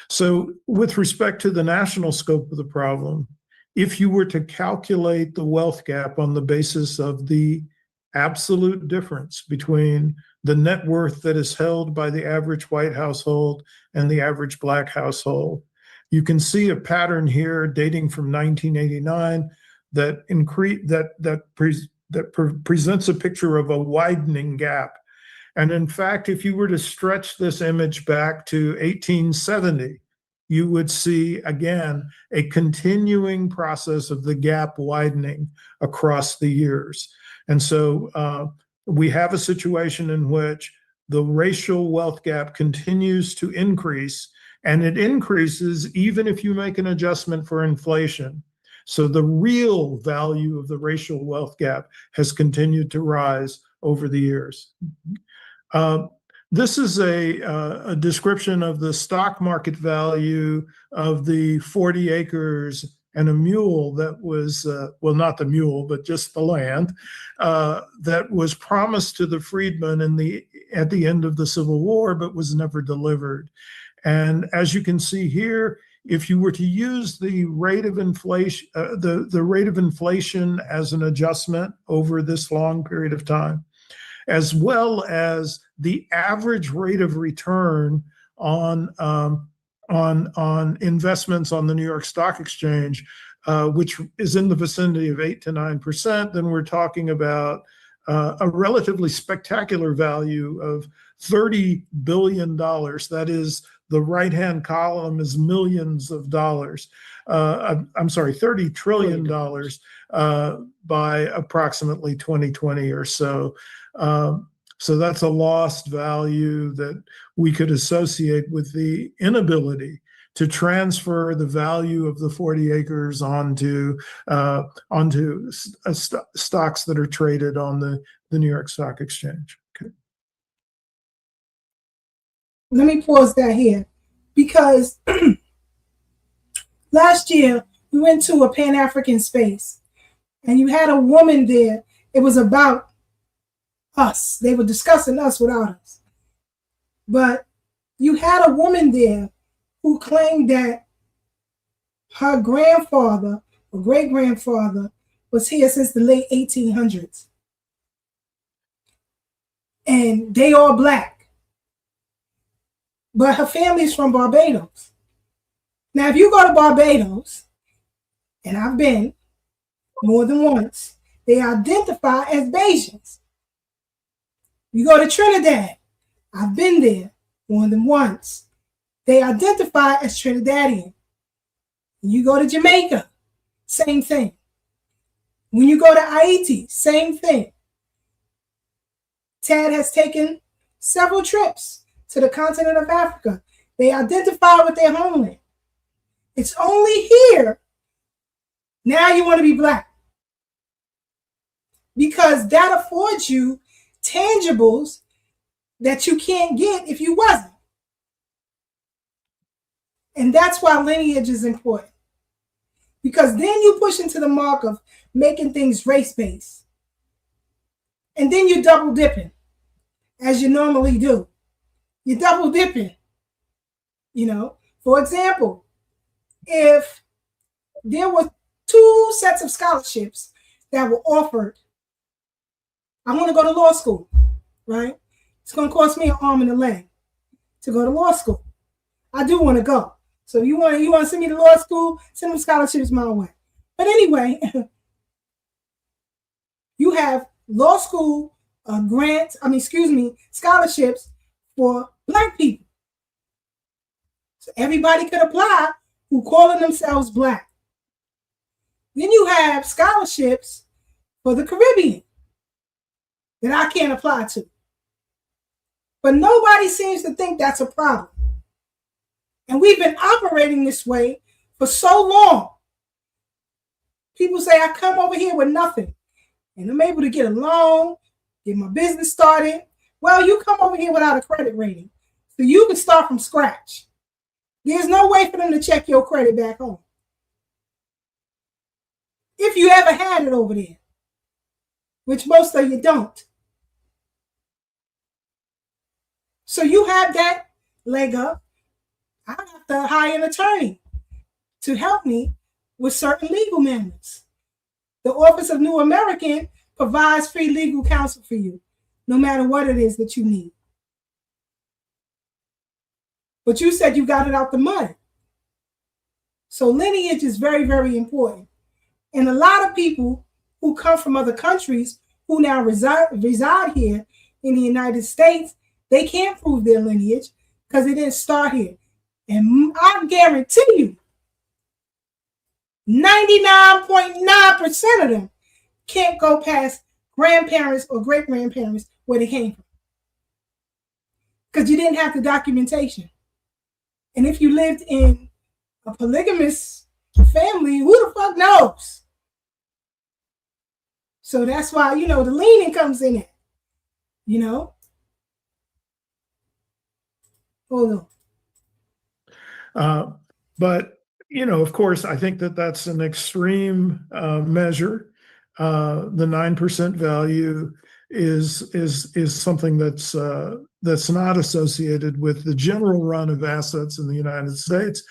So with respect to the national scope of the problem, if you were to calculate the wealth gap on the basis of the absolute difference between the net worth that is held by the average white household and the average Black household, you can see a pattern here dating from 1989 that presents a picture of a widening gap. And in fact, if you were to stretch this image back to 1870, you would see, again, a continuing process of the gap widening across the years. And so we have a situation in which the racial wealth gap continues to increase, and it increases even if you make an adjustment for inflation. So the real value of the racial wealth gap has continued to rise over the years. This is a description of the stock market value of the 40 acres and a mule that was, well, not the mule, but just the land, that was promised to the freedmen at the end of the Civil War, but was never delivered. And as you can see here, if you were to use the rate of inflation, the rate of inflation as an adjustment over this long period of time, as well as the average rate of return on investments on the New York Stock Exchange, which is in the vicinity of 8 to 9%, then we're talking about a relatively spectacular value of $30 billion. That is, the right-hand column is millions of dollars. I'm sorry, $30 trillion by approximately 2020 or so. So that's a lost value that we could associate with the inability to transfer the value of the 40 acres onto stocks that are traded on the New York Stock Exchange. Okay. Let me pause that here, because last year we went to a Pan-African space and you had a woman there. It was about us. They were discussing us without us. But you had a woman there who claimed that her grandfather or great-grandfather was here since the late 1800s. And they all Black. But her family's from Barbados. Now, if you go to Barbados, and I've been more than once, they identify as Bajans. You go to Trinidad, I've been there more than once. They identify as Trinidadian. You go to Jamaica, same thing. When you go to Haiti, same thing. Tad has taken several trips to the continent of Africa. They identify with their homeland. It's only here now you want to be Black, because that affords you tangibles that you can't get if you wasn't. And that's why lineage is important, because then you push into the mark of making things race-based. And then you're double dipping, as you normally do. You're double dipping. You know, for example, if there were 2 sets of scholarships that were offered, I want to go to law school, right? It's going to cost me an arm and a leg to go to law school. I do want to go. So you want to send me to law school, send them scholarships my way. But anyway, you have law school scholarships for Black people. So everybody could apply who calling themselves Black. Then you have scholarships for the Caribbean that I can't apply to. But nobody seems to think that's a problem. And we've been operating this way for so long. People say, I come over here with nothing, and I'm able to get a loan, get my business started. Well, you come over here without a credit rating, so you can start from scratch. There's no way for them to check your credit back home, if you ever had it over there, which most of you don't. So you have that leg up. I have to hire an attorney to help me with certain legal amendments. The Office of New American provides free legal counsel for you, no matter what it is that you need. But you said you got it out the mud. So lineage is very, very important. And a lot of people who come from other countries who now reside here in the United States, they can't prove their lineage because it didn't start here. And I guarantee you, 99.9% of them can't go past grandparents or great-grandparents where they came from. Because you didn't have the documentation. And if you lived in a polygamous family, who the fuck knows? So that's why, the leaning comes in it. Hold on. But, of course, I think that that's an extreme measure. The 9% value is something that's not associated with the general run of assets in the United States.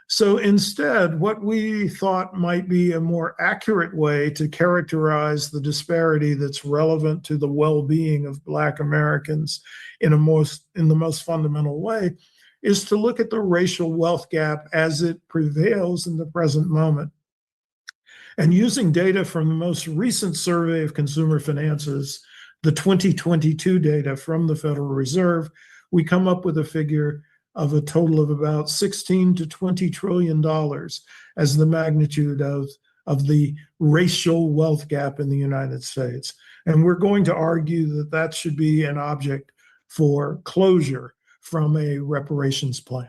So instead, what we thought might be a more accurate way to characterize the disparity that's relevant to the well-being of Black Americans in the most fundamental way is to look at the racial wealth gap as it prevails in the present moment. And using data from the most recent survey of consumer finances, the 2022 data from the Federal Reserve, we come up with a figure of a total of about $16 to $20 trillion as the magnitude of the racial wealth gap in the United States. And we're going to argue that that should be an object for closure from a reparations plan.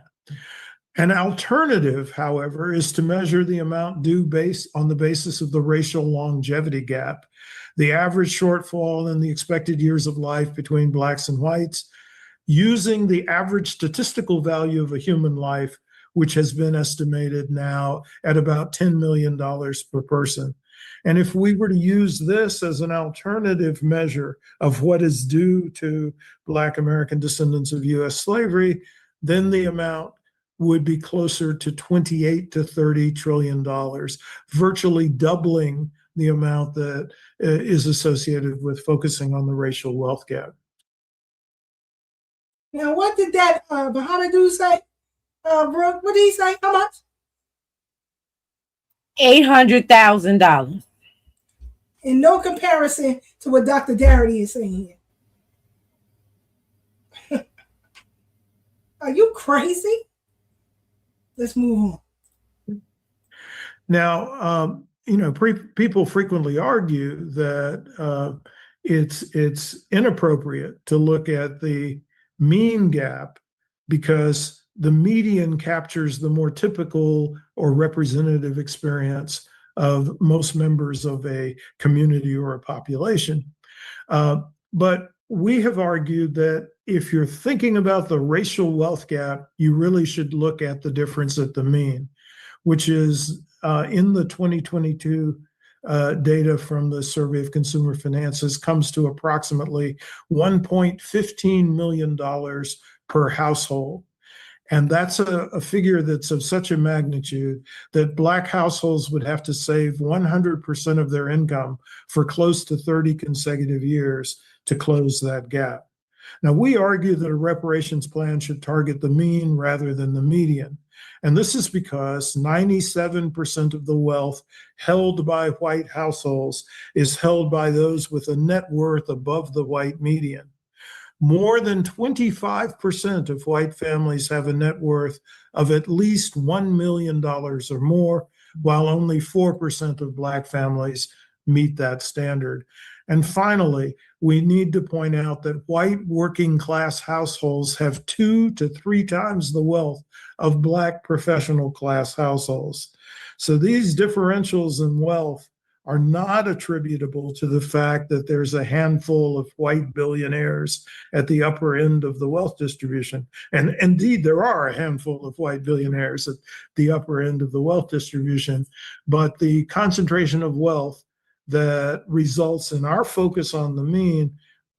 An alternative, however, is to measure the amount due based on the basis of the racial longevity gap, the average shortfall in the expected years of life between Blacks and whites, using the average statistical value of a human life, which has been estimated now at about $10 million per person. And if we were to use this as an alternative measure of what is due to Black American descendants of U.S. slavery, then the amount would be closer to $28 to $30 trillion, virtually doubling the amount that is associated with focusing on the racial wealth gap. Now, what did that Muhammad dude say? Breuck, what did he say? How much? $800,000. In no comparison to what Dr. Darity is saying here. Are you crazy? Let's move on. Now, people frequently argue that it's inappropriate to look at the mean gap because the median captures the more typical or representative experience of most members of a community or a population. But we have argued that if you're thinking about the racial wealth gap, you really should look at the difference at the mean, which is in the 2022 data from the Survey of Consumer Finances comes to approximately $1.15 million per household. And that's a figure that's of such a magnitude that Black households would have to save 100% of their income for close to 30 consecutive years to close that gap. Now, we argue that a reparations plan should target the mean rather than the median. And this is because 97% of the wealth held by white households is held by those with a net worth above the white median. More than 25% of white families have a net worth of at least $1 million or more, while only 4% of Black families meet that standard. And finally, we need to point out that white working class households have 2 to 3 times the wealth of Black professional class households. So these differentials in wealth are not attributable to the fact that there's a handful of white billionaires at the upper end of the wealth distribution. And indeed, there are a handful of white billionaires at the upper end of the wealth distribution, but the concentration of wealth that results in our focus on the mean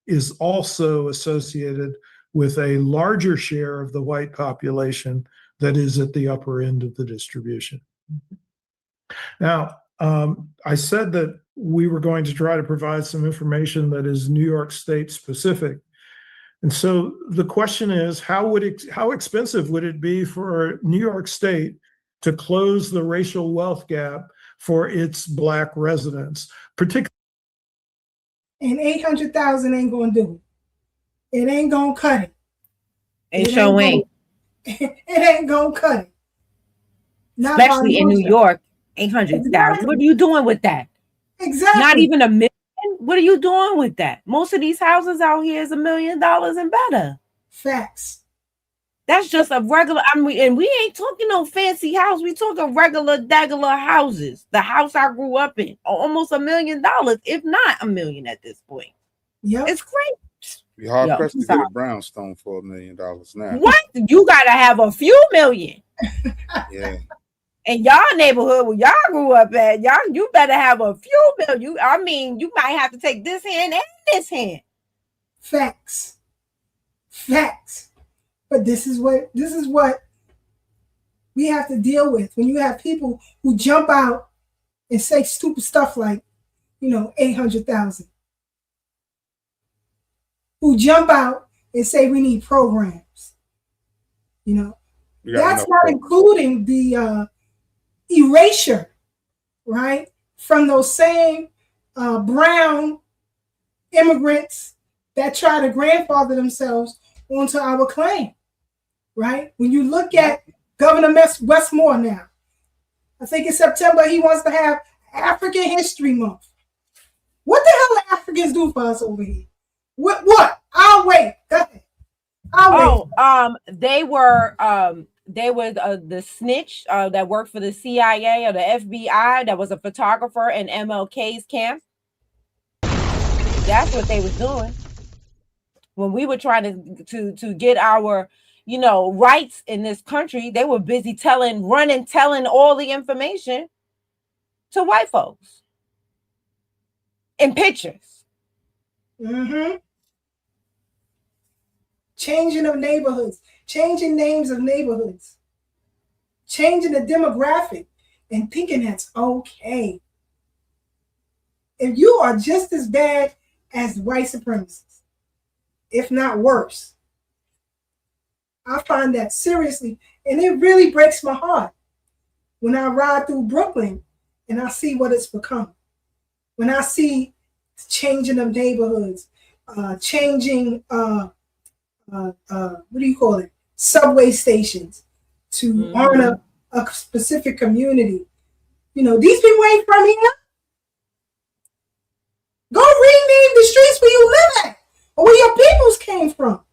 is also associated with a larger share of the white population that is at the upper end of the distribution. Now, I said that we were going to try to provide some information that is New York State specific. And so the question is, how expensive would it be for New York State to close the racial wealth gap for its Black residents, particularly? And 800,000 ain't gonna do it. It ain't gonna cut it. It sure ain't. It ain't gonna cut it. Not especially in New York, 800,000. Exactly. What are you doing with that? Exactly. Not even $1 million. What are you doing with that? Most of these houses out here is $1 million and better. Facts. That's just a regular. I mean, and we ain't talking no fancy house. We talking regular houses. The house I grew up in, almost $1 million, if not $1 million at this point. Yeah, it's great. You're hard pressed to get a brownstone for $1 million now. What? You gotta have a few million. Yeah. In y'all neighborhood where y'all grew up at, you better have a few million. I mean, you might have to take this hand and this hand. Facts. But this is what we have to deal with when you have people who jump out and say stupid stuff like, 800,000. Who jump out and say we need programs. That's not including the erasure, right? From those same brown immigrants that try to grandfather themselves onto our claim, right? When you look at Governor Westmore now, I think in September he wants to have African History Month. What the hell do Africans do for us over here? What? I'll wait. Go ahead. They were the snitch that worked for the CIA or the FBI that was a photographer in MLK's camp. That's what they was doing when we were trying to get our rights in this country. They were busy telling all the information to white folks in pictures. Mm-hmm. Changing of neighborhoods, changing names of neighborhoods, changing the demographic, and thinking that's okay. If you are just as bad as white supremacists, if not worse, I find that seriously, and it really breaks my heart when I ride through Brooklyn and I see what it's become. When I see changing of neighborhoods, changing subway stations to honor a specific community. These people ain't from here. Go rename the streets where you live at or where your peoples came from.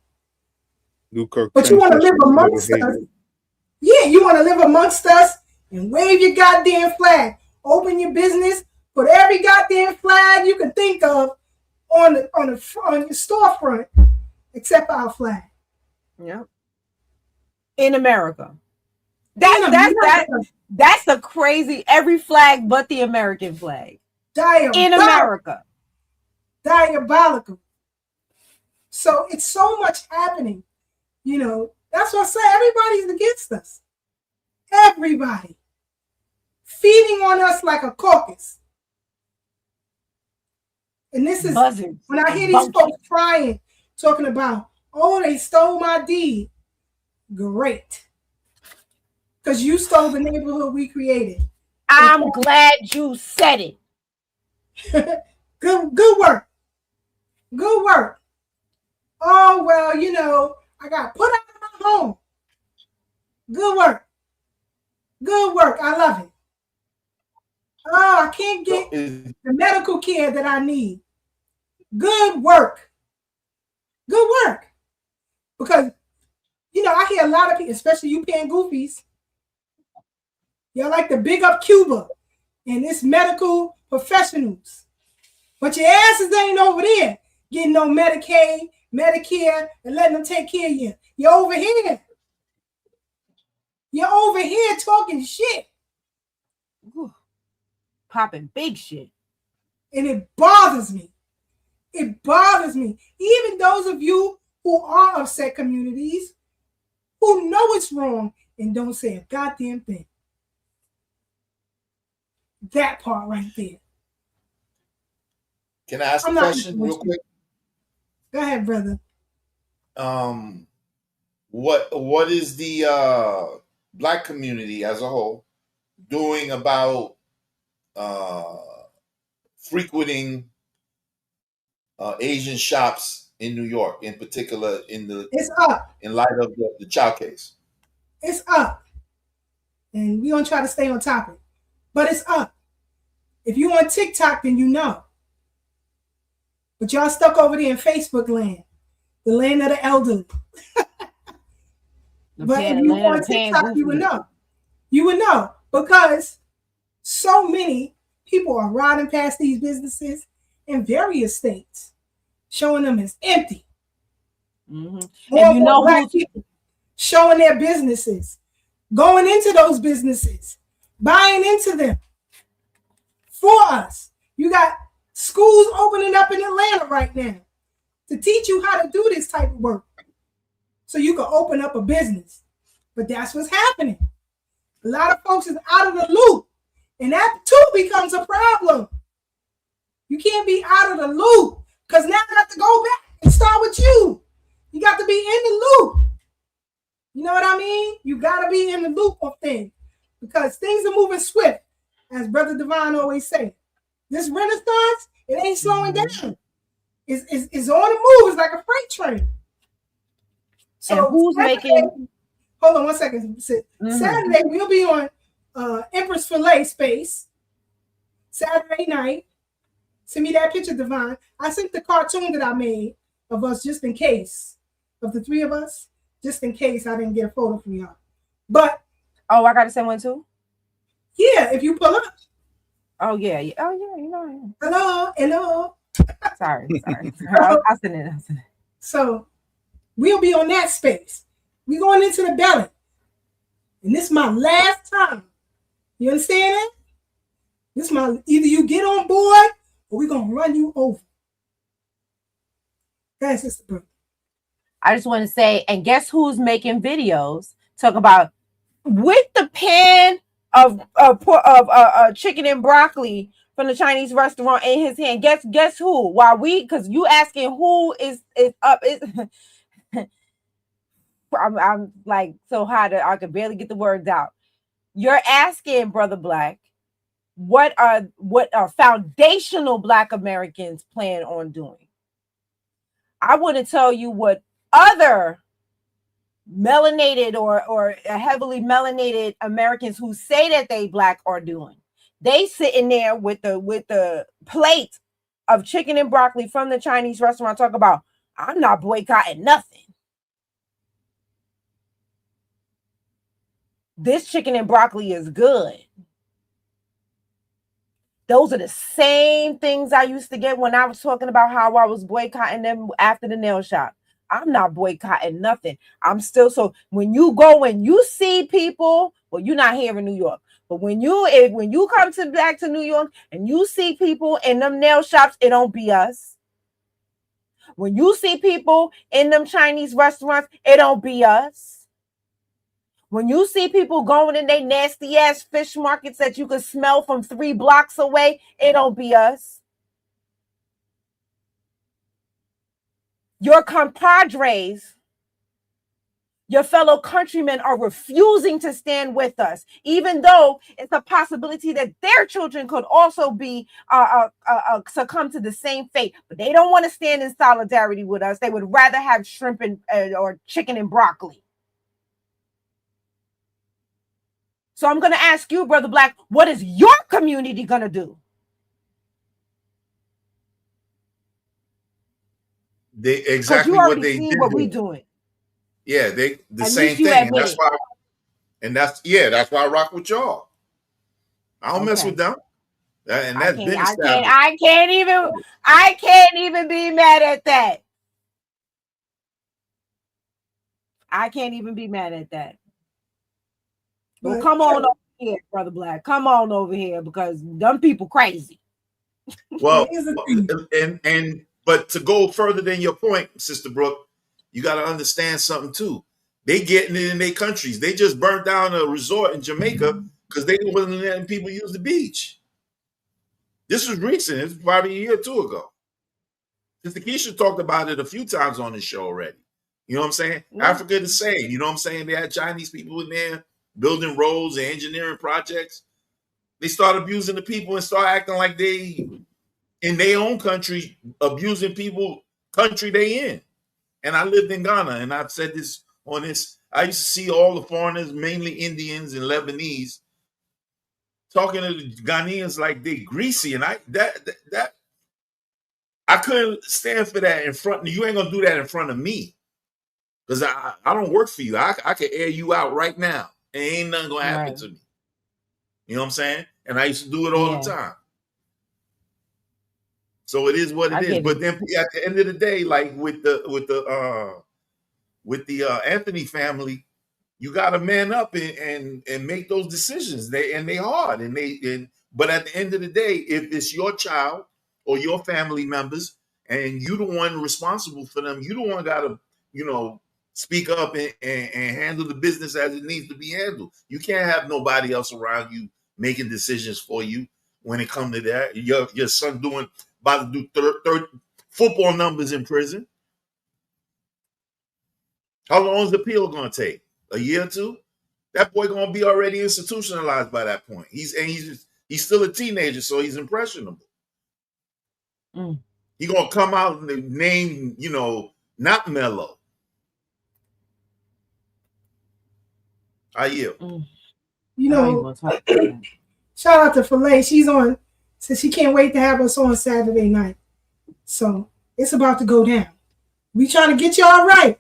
But you want to live amongst us. Yeah, you want to live amongst us and wave your goddamn flag. Open your business, put every goddamn flag you can think of on your storefront, except our flag. Yeah. In America. That's a crazy every flag but the American flag. In America. Diabolical. So it's so much happening. That's what I say. Everybody's against us. Everybody. Feeding on us like a caucus. And this is buzzards. When I hear these folks crying, talking about, they stole my deed. Great. Because you stole the neighborhood we created. I'm glad you said it. Good work. Good work. Oh, well, I got put out of my home. Good work. Good work. I love it. Oh, I can't get the medical care that I need. Good work. Good work. Because, I hear a lot of people, especially you paying goofies, y'all like to big up Cuba and its medical professionals. But your asses ain't over there getting no Medicaid, Medicare, and letting them take care of you. You're over here. You're over here talking shit. Popping big shit. And it bothers me. It bothers me. Even those of you who are upset communities, who know it's wrong and don't say a goddamn thing. That part right there. Can I ask a I'm not question real quick? Go ahead, brother. What is the Black community as a whole doing about frequenting Asian shops in New York, in particular, It's up. in light of the child case? It's up. And we're going to try to stay on topic. But it's up. If you on TikTok, then you know. But y'all stuck over there in Facebook land, the land of the elderly. But if you on TikTok, you would know. You would know, because so many people are riding past these businesses in various states, showing them as empty. And you know Black people showing their businesses, going into those businesses, buying into them for us. You got schools opening up in Atlanta right now to teach you how to do this type of work, so you can open up a business. But that's what's happening. A lot of folks is out of the loop, and that too becomes a problem. You can't be out of the loop, because now I got to go back and start with you. You got to be in the loop. You know what I mean? You got to be in the loop of things, because things are moving swift, as Brother Devine always say. This Renaissance, it ain't slowing down. It's on the move. It's like a freight train. So and who's making? Hold on one second. Saturday we'll be on Empress Filet Space. Saturday night. Send me that picture, Devine. I sent the cartoon that I made of us just in case, of the three of us, just in case I didn't get a photo from y'all. But I gotta send one too. Yeah, if you pull up. Oh yeah. Oh yeah. You know. Hello. Sorry. I'll send it. So we'll be on that space. We going into the belly. And this is my last time. You understand that? This is my, either you get on board or we're going to run you over. That's Sister Breuck. I just want to say, and guess who's making videos? Talk about with the pan of chicken and broccoli from the Chinese restaurant in his hand. Guess who? Because you asking who is up. I'm like so hot that I could barely get the words out. You're asking, Brother Black, what are foundational Black Americans plan on doing? I want to tell you what other melanated or heavily melanated Americans who say that they Black are doing. They sitting there with the plate of chicken and broccoli from the Chinese restaurant, talk about, I'm not boycotting nothing. This chicken and broccoli is good. Those are the same things I used to get when I was talking about how I was boycotting them after the nail shop. I'm not boycotting nothing. I'm still, so when you go and you see people, well, you're not here in New York, but when you come back to New York and you see people in them nail shops, it don't be us. When you see people in them Chinese restaurants, it don't be us. When you see people going in they nasty ass fish markets that you can smell from 3 blocks away, it don't be us. Your compadres, your fellow countrymen are refusing to stand with us, even though it's a possibility that their children could also be succumb to the same fate. But they don't want to stand in solidarity with us. They would rather have shrimp or chicken and broccoli. So I'm going to ask you, Brother Black, what is your community going to do? Exactly what they did. What we doing. Yeah, the same thing. And that's why, that's why I rock with y'all. I don't mess with them. And that's been established. I can't even be mad at that. I can't even be mad at that. Well, come on over here, Brother Black. Come on over here, because them people crazy. Well, but to go further than your point, Sister Breuck, you got to understand something too. They getting it in their countries. They just burnt down a resort in Jamaica because they wasn't letting people use the beach. This was recent. It's probably a year or two ago. Sister Keisha talked about it a few times on this show already. You know what I'm saying? Yeah. Africa the same. You know what I'm saying? They had Chinese people in there building roads and engineering projects. They start abusing the people and start acting like they in their own country abusing people country they in. And I lived in Ghana, and I've said this on this. I used to see all the foreigners, mainly Indians and Lebanese, talking to the Ghanaians like they greasy, and I couldn't stand for that in front. You ain't gonna do that in front of me, because I don't work for you. I can air you out right now, and ain't nothing gonna happen to me. You know what I'm saying? And I used to do it all the time. So it is what it is. But then at the end of the day, like with the Anthony family, you got to man up and make those decisions. They hard but at the end of the day, if it's your child or your family members and you the one responsible for them, you the one got to speak up and handle the business as it needs to be handled. You can't have nobody else around you making decisions for you when it comes to that. Your son about to do third football numbers in prison. How long is the appeal going to take? A year or two? That boy going to be already institutionalized by that point. He's still a teenager, so he's impressionable. He going to come out and name, not Mellow. I yield. Shout out to Filet. She's on, says she can't wait to have us on Saturday night. So it's about to go down. We trying to get y'all right.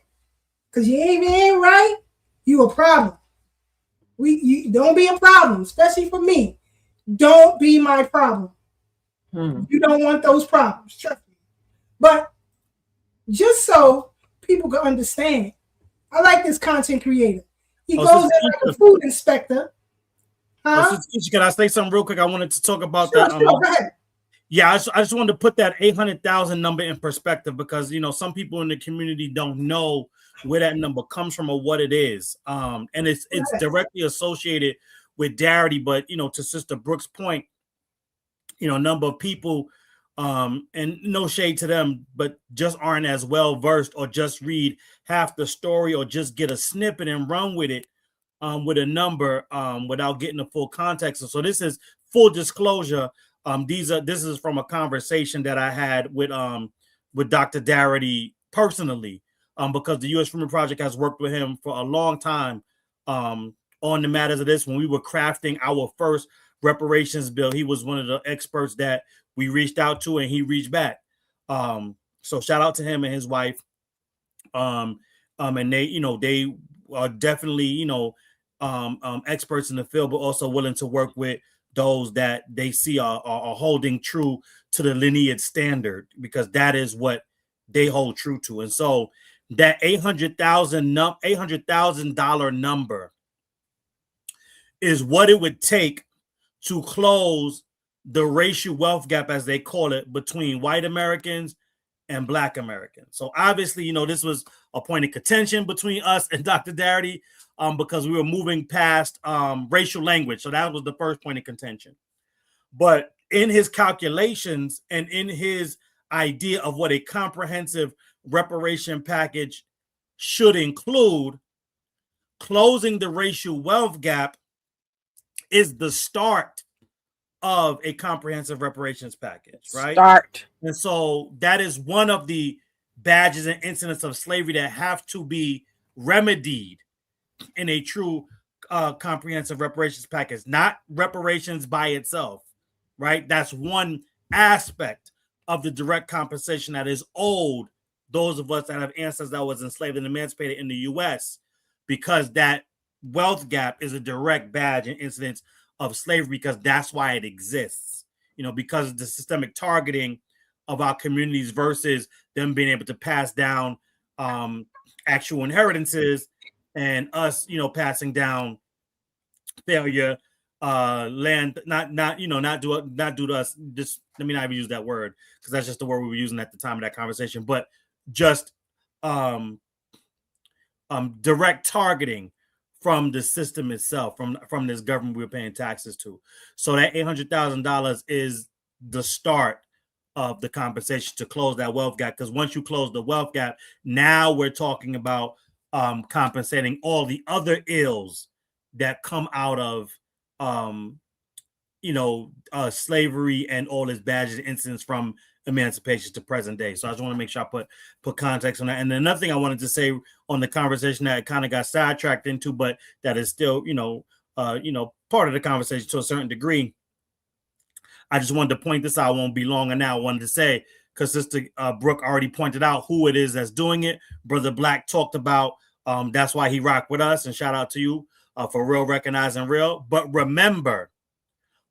Because you ain't right, you a problem. You don't be a problem, especially for me. Don't be my problem. You don't want those problems, trust me. But just so people can understand, I like this content creator. He goes in like a food inspector. Can I say something real quick? I wanted to talk about that. Go ahead. Yeah, I just wanted to put that 800,000 number in perspective because some people in the community don't know where that number comes from or what it is. And it's directly associated with Darity, but to Sister Brooks' point, a number of people, and no shade to them, but just aren't as well versed or just read half the story or just get a snippet and run with it with a number without getting the full context. So this is full disclosure. This is from a conversation that I had with Dr. Darity personally, because the U.S. Freedmen Project has worked with him for a long time on the matters of this. When we were crafting our first reparations bill, he was one of the experts that we reached out to, and he reached back. So shout out to him and his wife. And they are definitely experts in the field, but also willing to work with those that they see are holding true to the lineage standard, because that is what they hold true to. And so that $800,000 number is what it would take to close the racial wealth gap, as they call it, between white Americans and Black Americans. So obviously, this was a point of contention between us and Dr. Darity, because we were moving past racial language. So that was the first point of contention. But in his calculations and in his idea of what a comprehensive reparation package should include, closing the racial wealth gap is the start of a comprehensive reparations package, right? And so that is one of the badges and incidents of slavery that have to be remedied in a true comprehensive reparations package, not reparations by itself, right? That's one aspect of the direct compensation that is owed those of us that have ancestors that was enslaved and emancipated in the U.S., because that wealth gap is a direct badge and incidence of slavery, because that's why it exists, because of the systemic targeting of our communities versus them being able to pass down actual inheritances, and us, passing down failure, land, not due to us. Just let me not even use that word, because that's just the word we were using at the time of that conversation, but just direct targeting from the system itself, from this government we were paying taxes to. So that $800,000 is the start of the conversation to close that wealth gap. Because once you close the wealth gap, now we're talking about compensating all the other ills that come out of slavery and all its bad incidents from emancipation to present day. So I just want to make sure I put context on that. And another thing I wanted to say on the conversation that kind of got sidetracked into, but that is still, part of the conversation to a certain degree. I just wanted to point this out. I won't be longer now. I wanted to say, because Sister Breuck already pointed out who it is that's doing it. Brother Blak talked about that's why he rocked with us, and shout out to you for real, recognizing real. But remember,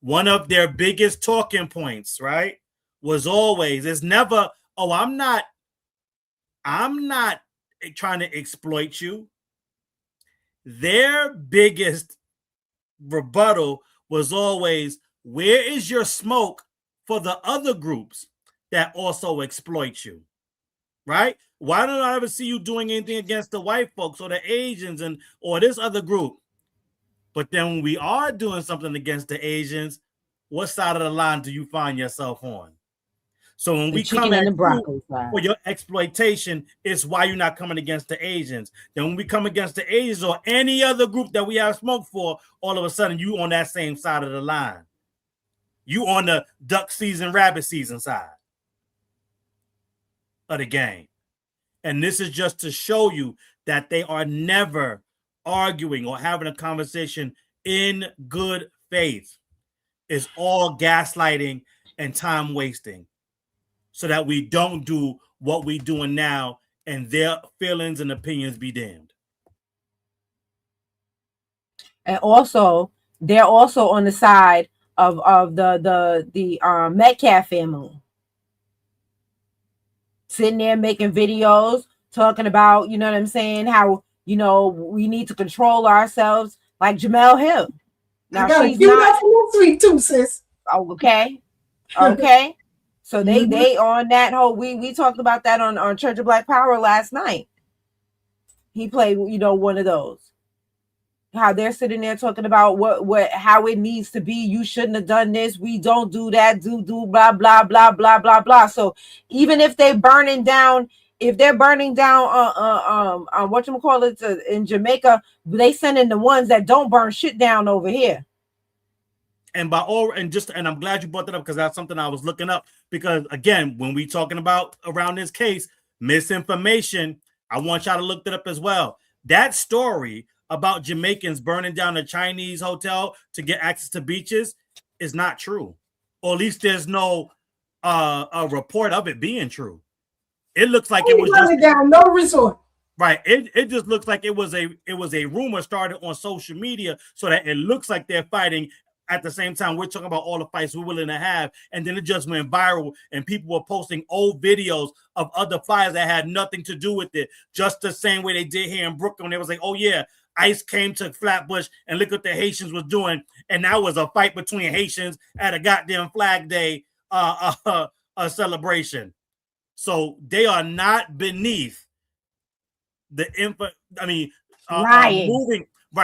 one of their biggest talking points, right, was always, it's never, oh, I'm not trying to exploit you. Their biggest rebuttal was always, where is your smoke for the other groups that also exploit you, right? Why don't I ever see you doing anything against the white folks or the Asians or this other group? But then when we are doing something against the Asians, what side of the line do you find yourself on? So when we come at you for your exploitation, it's why you're not coming against the Asians. Then when we come against the Asians or any other group that we have smoke for, all of a sudden you on that same side of the line. You on the duck season, rabbit season side of the game. And this is just to show you that they are never arguing or having a conversation in good faith. It's all gaslighting and time wasting so that we don't do what we're doing now and their feelings and opinions be damned. And also, they're also on the side of the Metcalf family, sitting there making videos talking about, you know what I'm saying, how, we need to control ourselves, like Jamel Hill. Now she's not sweet too, sis. Okay. So they on that whole, we talked about that on Church of Black Power last night. He played, one of those. How they're sitting there talking about how it needs to be. You shouldn't have done this. We don't do that. Do blah blah blah blah blah blah. So even if they're burning down, whatchamacallit in Jamaica, they sending the ones that don't burn shit down over here. And I'm glad you brought that up, because that's something I was looking up. Because again, when we talking about around this case, misinformation, I want y'all to look that up as well. That story about Jamaicans burning down a Chinese hotel to get access to beaches is not true. Or at least there's no a report of it being true. It looks like it was just down no resort. Right. It just looks like it was a rumor started on social media so that it looks like they're fighting. At the same time, we're talking about all the fights we're willing to have. And then it just went viral and people were posting old videos of other fires that had nothing to do with it. Just the same way they did here in Brooklyn. They was like, oh yeah, ICE came to Flatbush and look what the Haitians was doing. And that was a fight between Haitians at a goddamn Flag Day a celebration. So they are not beneath the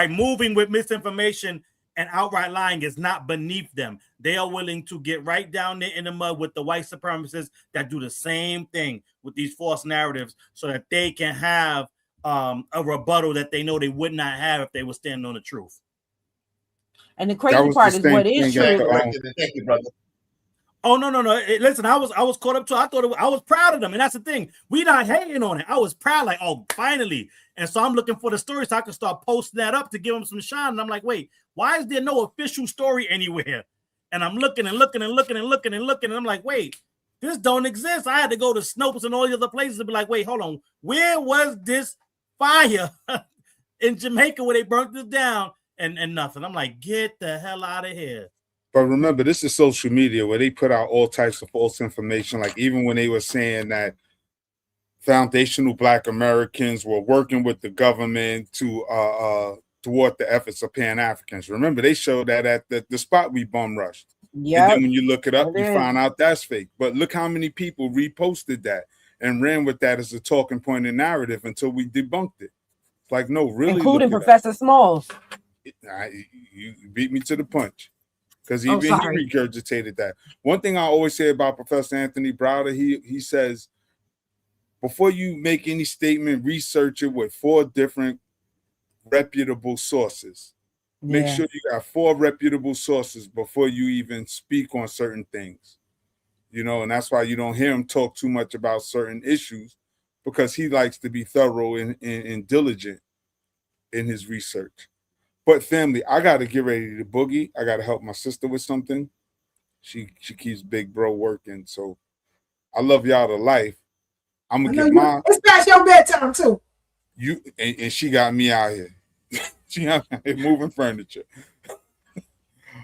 moving with misinformation and outright lying is not beneath them. They are willing to get right down there in the mud with the white supremacists that do the same thing with these false narratives so that they can have a rebuttal that they know they would not have if they were standing on the truth. And the crazy part is what is true. Thank you, brother. Oh, no. Listen, I was caught up too. I was proud of them. And that's the thing. We not hating on it. I was proud, like, oh, finally. And so I'm looking for the story so I can start posting that up to give them some shine. And I'm like, wait, why is there no official story anywhere? And I'm looking. And I'm like, wait, this don't exist. I had to go to Snopes and all the other places to be like, wait, hold on. Where was this fire in Jamaica where they burnt this down and nothing? I'm like, get the hell out of here. But remember, this is social media where they put out all types of false information. Like even when they were saying that foundational Black Americans were working with the government to thwart the efforts of Pan-Africans. Remember, they showed that at the spot we bum rushed. Yeah. And then when you look it up, you find out that's fake. But look how many people reposted that and ran with that as a talking point and narrative until we debunked it. Like, no, really. Including Professor Smalls. You beat me to the punch. because Oh, even he sorry. regurgitated that. One thing I always say about Professor Anthony Browder, he says, before you make any statement, research it with 4 different reputable sources. Make Yeah. sure you got 4 reputable sources before you even speak on certain things. You know, and that's why you don't hear him talk too much about certain issues, because he likes to be thorough and diligent in his research. But family, I got to get ready to boogie. I got to help my sister with something. She keeps big bro working. So I love y'all to life. I'm going to get mine. It's past your bedtime too. You and she got me out here. She got me out here moving furniture.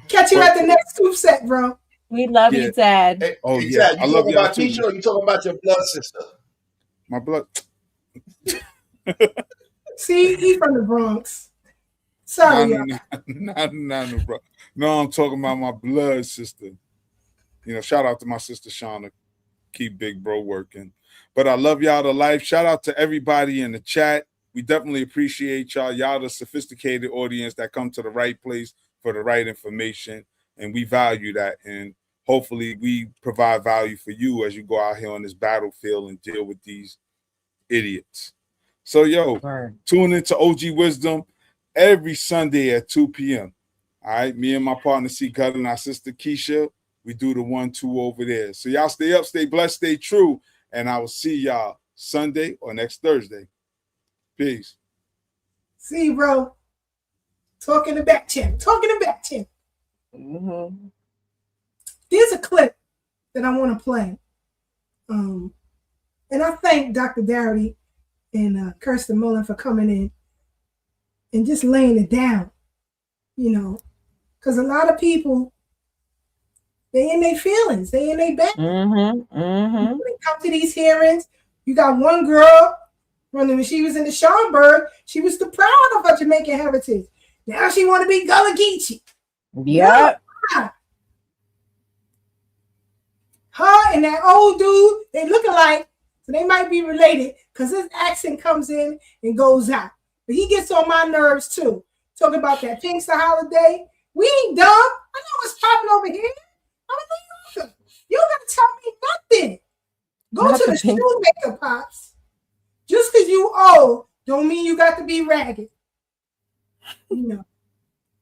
Catch you at the next swoop set, bro. We love Yeah. you, Tad. Hey, Oh, hey, yeah. Tad, I you love talking y'all about too. Keisha, or you talking about your blood sister? My blood. See, he from the Bronx. Sorry, y'all. No, bro. No, I'm talking about my blood sister. You know, shout out to my sister Shauna. Keep big bro working. But I love y'all to life. Shout out to everybody in the chat. We definitely appreciate y'all. Y'all the sophisticated audience that come to the right place for the right information. And we value that. And hopefully we provide value for you as you go out here on this battlefield and deal with these idiots. So, tune into OG Wisdom every Sunday at 2 p.m. All right, me and my partner C Cut and our sister Keisha, we do the 1-2 over there. So y'all stay up, stay blessed, stay true, and I will see y'all Sunday or next Thursday. Peace. See, bro. Talking to back channel. Mm-hmm. There's a clip that I want to play. And I thank Dr. Darity and Kirsten Mullen for coming in and just laying it down, you know, because a lot of people, they in their feelings, they in their back. When they come to these hearings, you got one girl, when she was in the Schaumburg, she was the proud of her Jamaican heritage. Now she want to be Gullah Geechee. Yep. No. Her and that old dude, they look alike, so they might be related because his accent comes in and goes out. But he gets on my nerves too. Talking about that Pinkster holiday. We ain't dumb. I know what's popping over here. I'm a New Yorker. You don't gotta tell me nothing. Go Not to the the Pink- shoemaker, Pops. Just because you old don't mean you got to be ragged. You know,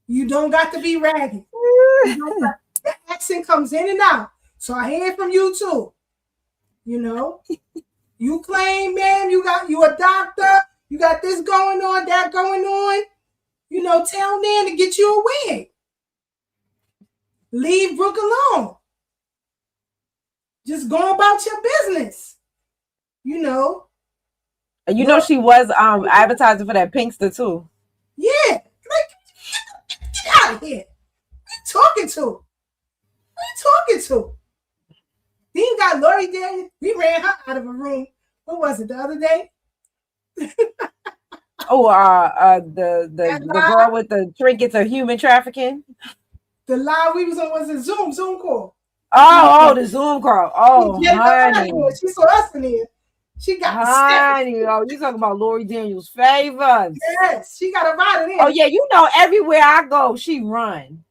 you don't got to be ragged. The accent comes in and out. So I hear from you too. You know, you claim, man, you a doctor, you got this going on, that going on. You know, tell man to get you a wig. Leave Brooke alone. Just go about your business. You know. And you know she was advertising for that Pinkster too. Yeah. Like, get out of here. Who you talking to? Then you got Lori Daniels. We ran her out of a room. What was it, the other day? The girl with the trinkets of human trafficking. The live we was on was a Zoom call. The Zoom call. Oh, honey. She saw us in here. She got honey. Oh, you talking about Lori Daniels' favors? Yes, she got a out of there. Oh yeah, you know everywhere I go, she run.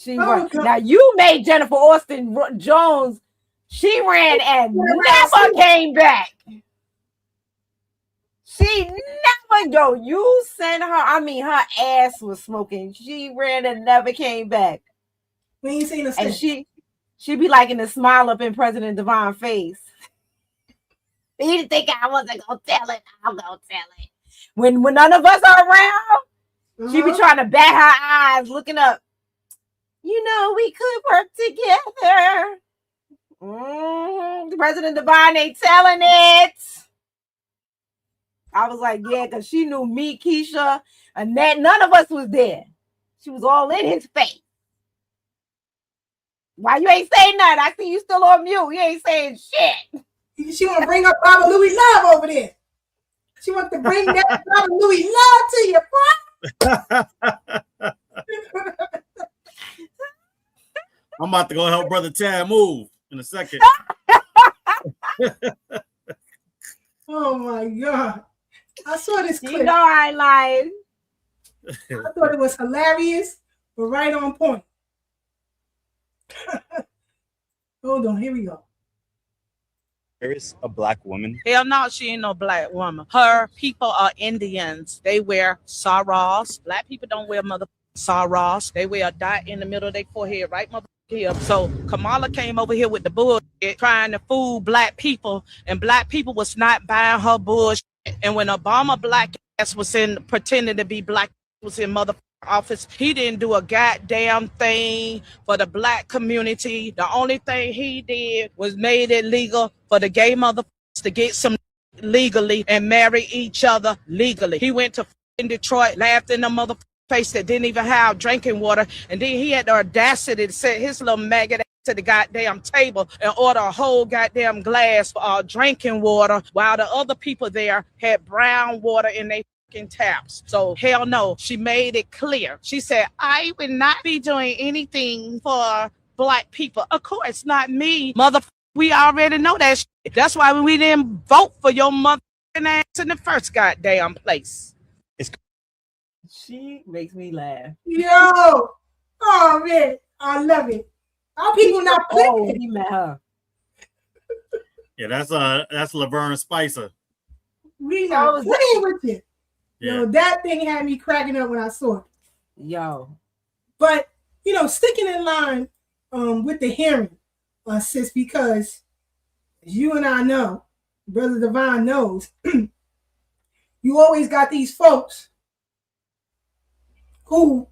Run. Now you made Jennifer Austin Jones. She ran and never came back. She never you sent her. I mean, her ass was smoking. She ran and never came back. We ain't seen her and she be like in the smile up in President Devine's face. You didn't think I wasn't gonna tell it? I'm gonna tell it. When none of us are around, she be trying to bat her eyes, looking up. You know, we could work together. President Devine ain't telling it. I was like, yeah, because she knew me, Keisha, and that none of us was there. She was all in his face. Why you ain't saying nothing? I see you still on mute. You ain't saying shit. She want to bring up Baba Louie Love over there. She wants to bring that Baba Louie Love to you, bro. I'm about to go help Brother Tad move in a second. Oh my God. I saw this clip. You know I lied. I thought it was hilarious but right on point. Hold on, here we go. There is a black woman. Hell no, she ain't no black woman. Her people are Indians. They wear saras. Black people don't wear saras. They wear a dot in the middle of their forehead, right here. So Kamala came over here with the bullshit, trying to fool black people, and black people was not buying her bullshit. And when Obama black ass was pretending to be black, was in office, he didn't do a goddamn thing for the black community. The only thing he did was made it legal for the gay motherfuckers to get some legally and marry each other legally. He went to in Detroit, laughed in the motherfucking face that didn't even have drinking water, and then he had the audacity to set his little maggot ass to the goddamn table and order a whole goddamn glass of drinking water while the other people there had brown water in their taps. So hell no, she made it clear. She said, I would not be doing anything for black people. Of course not me, motherfucker. We already know that shit. That's why we didn't vote for your motherfucking ass in the first goddamn place. She makes me laugh. Yo, oh man, I love it. Our people not playing. He met her. Yeah, that's Laverne Spicer. We not playing with it. Yeah. Yo, that thing had me cracking up when I saw it. Yo. But, sticking in line with the hearing, sis, because as you and I know, Brother Devine knows, you always got these folks who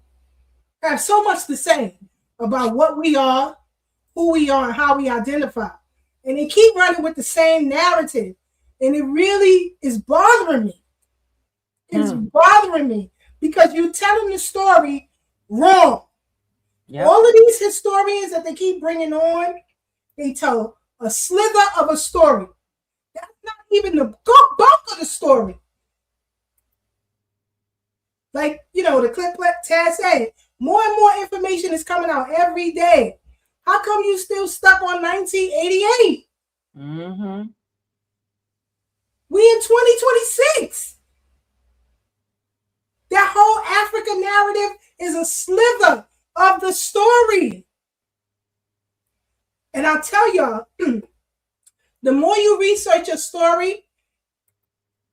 have so much to say about what we are, who we are, and how we identify. And they keep running with the same narrative. And it really is bothering me. It's bothering me because you're telling the story wrong. Yep. All of these historians that they keep bringing on, they tell a slither of a story. That's not even the bulk of the story. Like, the clip Taz said, more and more information is coming out every day. How come you still stuck on 1988? Mm-hmm. We in 2026. That whole Africa narrative is a slither of the story. And I'll tell y'all, the more you research your story,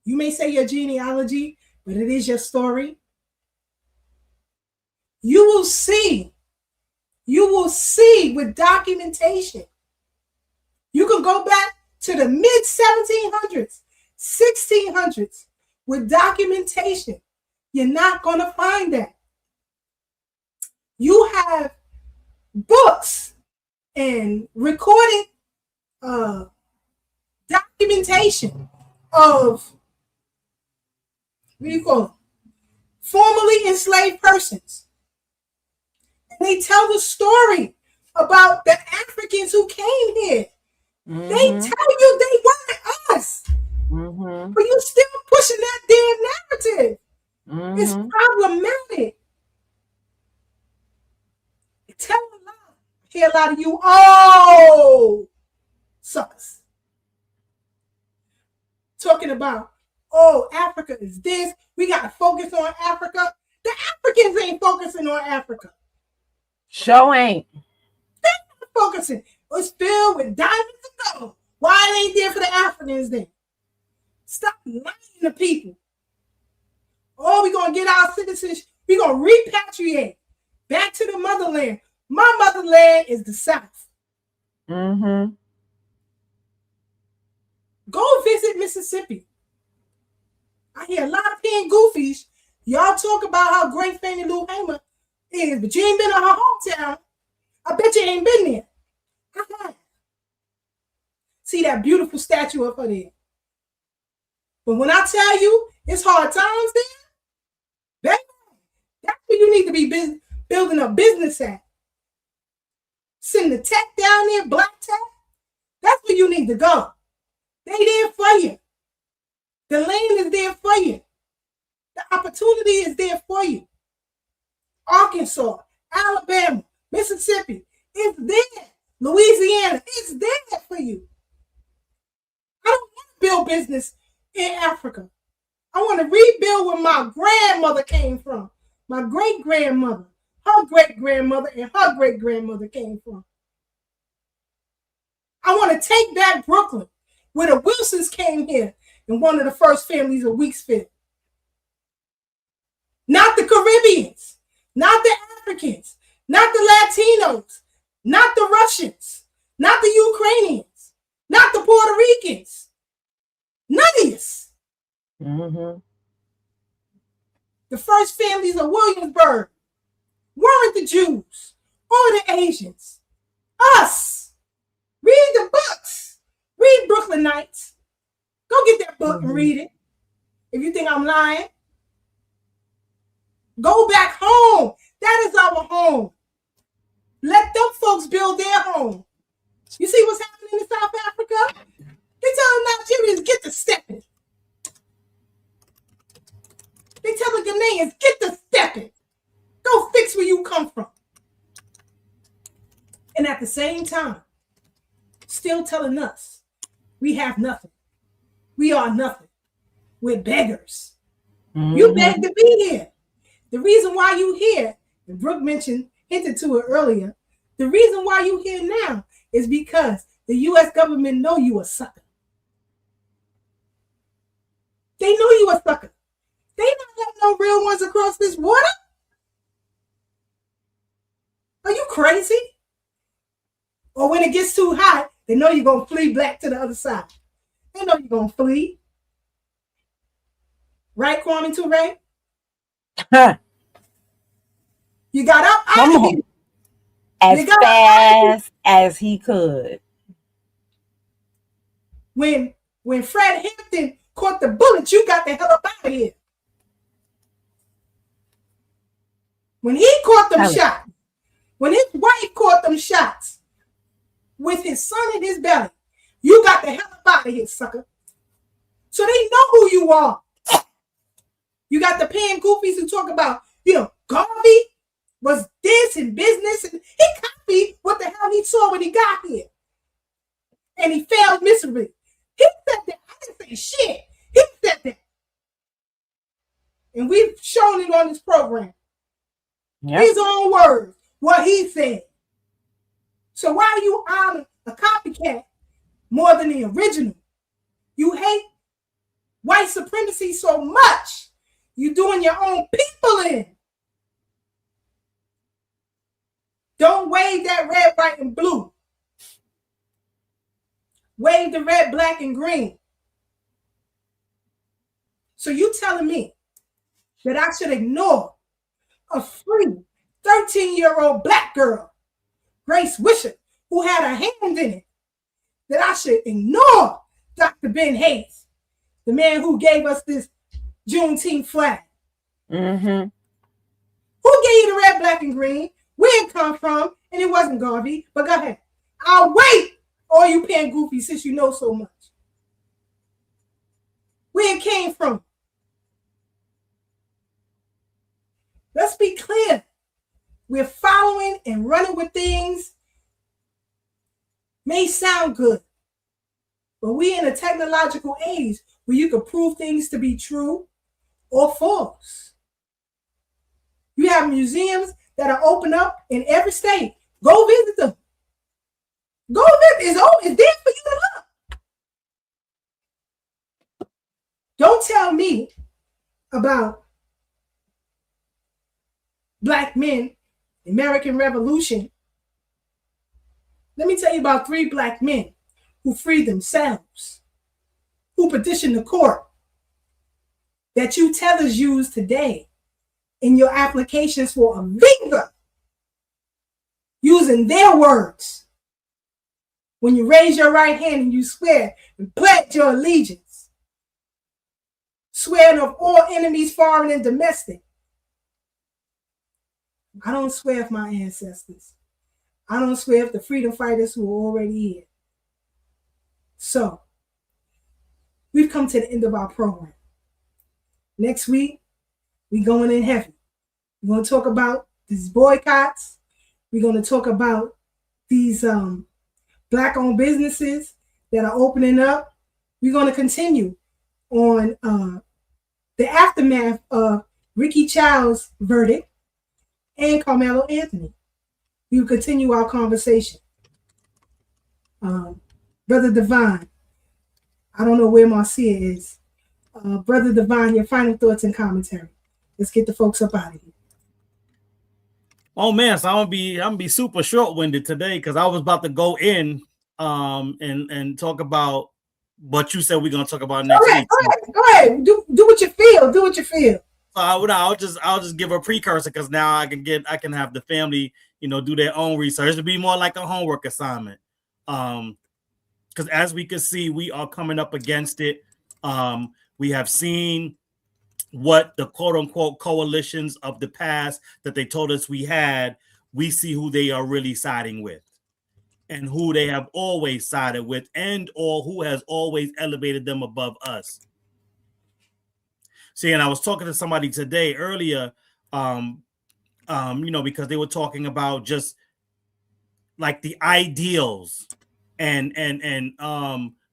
you may say your genealogy, but it is your story. You will see with documentation. You can go back to the mid 1700s, 1600s with documentation. You're not going to find that. You have books and recorded documentation of, formerly enslaved persons. And they tell the story about the Africans who came here. Mm-hmm. They tell you they weren't us. Mm-hmm. But you're still pushing that damn narrative. Mm-hmm. It's problematic. Tell a lie. I hear a lot of you, suckers. Talking about, Africa is this. We got to focus on Africa. The Africans ain't focusing on Africa. Show ain't. They're not focusing. It's filled with diamonds and gold. Why it ain't there for the Africans then? Stop lying to people. We're going to get our citizenship. We're going to repatriate back to the motherland. My motherland is the South. Mm-hmm. Go visit Mississippi. I hear a lot of peeing goofies. Y'all talk about how great Fannie Lou Hamer is, but you ain't been to her hometown. I bet you ain't been there. See that beautiful statue of her there. But when I tell you it's hard times there, that's where you need to be building a business at. Send the tech down there, black tech. That's where you need to go. They there for you. The land is there for you. The opportunity is there for you. Arkansas, Alabama, Mississippi, it's there. Louisiana, it's there for you. I don't want to build business in Africa. I want to rebuild where my grandmother came from. My great-grandmother. her great-grandmother and her great-grandmother came from. I want to take back Brooklyn, where the Wilsons came here and one of the first families of Weeksville. Not the Caribbeans, not the Africans, not the Latinos, not the Russians, not the Ukrainians, not the Puerto Ricans. None of this. The first families of Williamsburg weren't the Jews or the Asians. Us. Read the books. Read Brooklynites. Go get that book and read it. If you think I'm lying. Go back home. That is our home. Let them folks build their home. You see what's happening in South Africa? They telling Nigerians, get to stepping. They telling Ghanaians, get to stepping. Go fix where you come from. And at the same time, still telling us we have nothing. We are nothing. We're beggars. You beg to be here. The reason why you here, and Brooke hinted to it earlier, the reason why you here now is because the U.S. government know you a sucker. They know you a sucker. They not letting no real ones across this water. Are you crazy? Or when it gets too hot, they know you're going to flee back to the other side. They know you're going to flee. Right, Kwame Ture? You got up out of here. As fast as he could. When Fred Hampton caught the bullet, you got the hell up out of here. When he caught them shots, when his wife caught them shots with his son in his belly, you got the hell up out of here, sucker. So they know who you are. You got the pan goofies who talk about, Garvey was this in business, and he copied what the hell he saw when he got here. And he failed miserably. He said that. I didn't say shit. He said that. And we've shown it on this program. Yep. His own words, what he said. So why are you honor a copycat more than the original? You hate white supremacy so much, you doing your own people in. Don't wave that red, white, and blue. Wave the red, black, and green. So you telling me that I should ignore a free 13-year-old black girl, Grace Wisher, who had a hand in it, that I should ignore Dr. Ben Hayes, the man who gave us this Juneteenth flag? Who gave you the red, black, and green? Where it come from? And it wasn't Garvey, but go ahead. I'll wait, all you pan goofies, since you know so much. Where it came from? Let's be clear. We're following and running with things. May sound good, but we're in a technological age where you can prove things to be true or false. You have museums that are open up in every state. Go visit them. Go visit. It's there for you to look. Don't tell me about Black men, the American Revolution. Let me tell you about 3 Black men who freed themselves, who petitioned the court that you tellers use today in your applications for a visa, using their words. When you raise your right hand and you swear and pledge your allegiance, swearing of all enemies, foreign and domestic. I don't swear of my ancestors. I don't swear of the freedom fighters who are already here. So, we've come to the end of our program. Next week, we're going in heavy. We're going to talk about these boycotts. We're going to talk about these Black-owned businesses that are opening up. We're going to continue on the aftermath of Ricky Child's verdict and Karmelo Anthony. We will continue our conversation. Brother Devine, I don't know where Marcia is. Brother Devine, your final thoughts and commentary. Let's get the folks up out of here. Oh man, so I'm gonna be super short-winded today because I was about to go in and talk about what you said we're gonna talk about next week. Go ahead. Do what you feel. Do what you feel. So I'll just give a precursor because now I can have the family, do their own research. It'll be more like a homework assignment. Because as we can see, we are coming up against it. We have seen what the quote unquote coalitions of the past that they told us we had. We see who they are really siding with and who they have always sided with and or who has always elevated them above us. See, and I was talking to somebody today earlier, because they were talking about just like the ideals and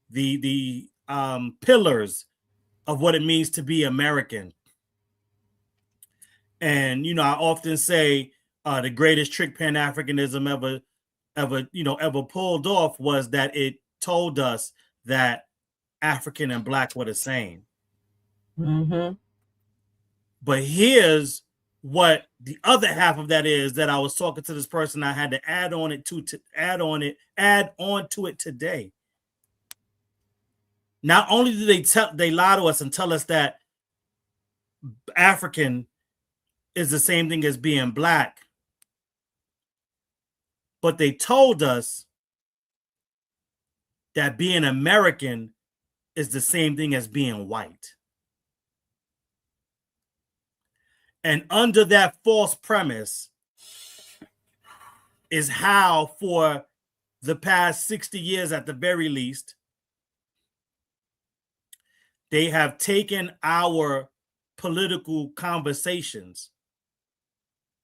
the pillars of what it means to be American. And I often say the greatest trick Pan-Africanism ever pulled off was that it told us that African and Black were the same. Mm-hmm. But here's what the other half of that is that I was talking to this person. I had to add on to it today. Not only do they lie to us and tell us that African is the same thing as being Black, but they told us that being American is the same thing as being white. And under that false premise is how, for the past 60 years at the very least, they have taken our political conversations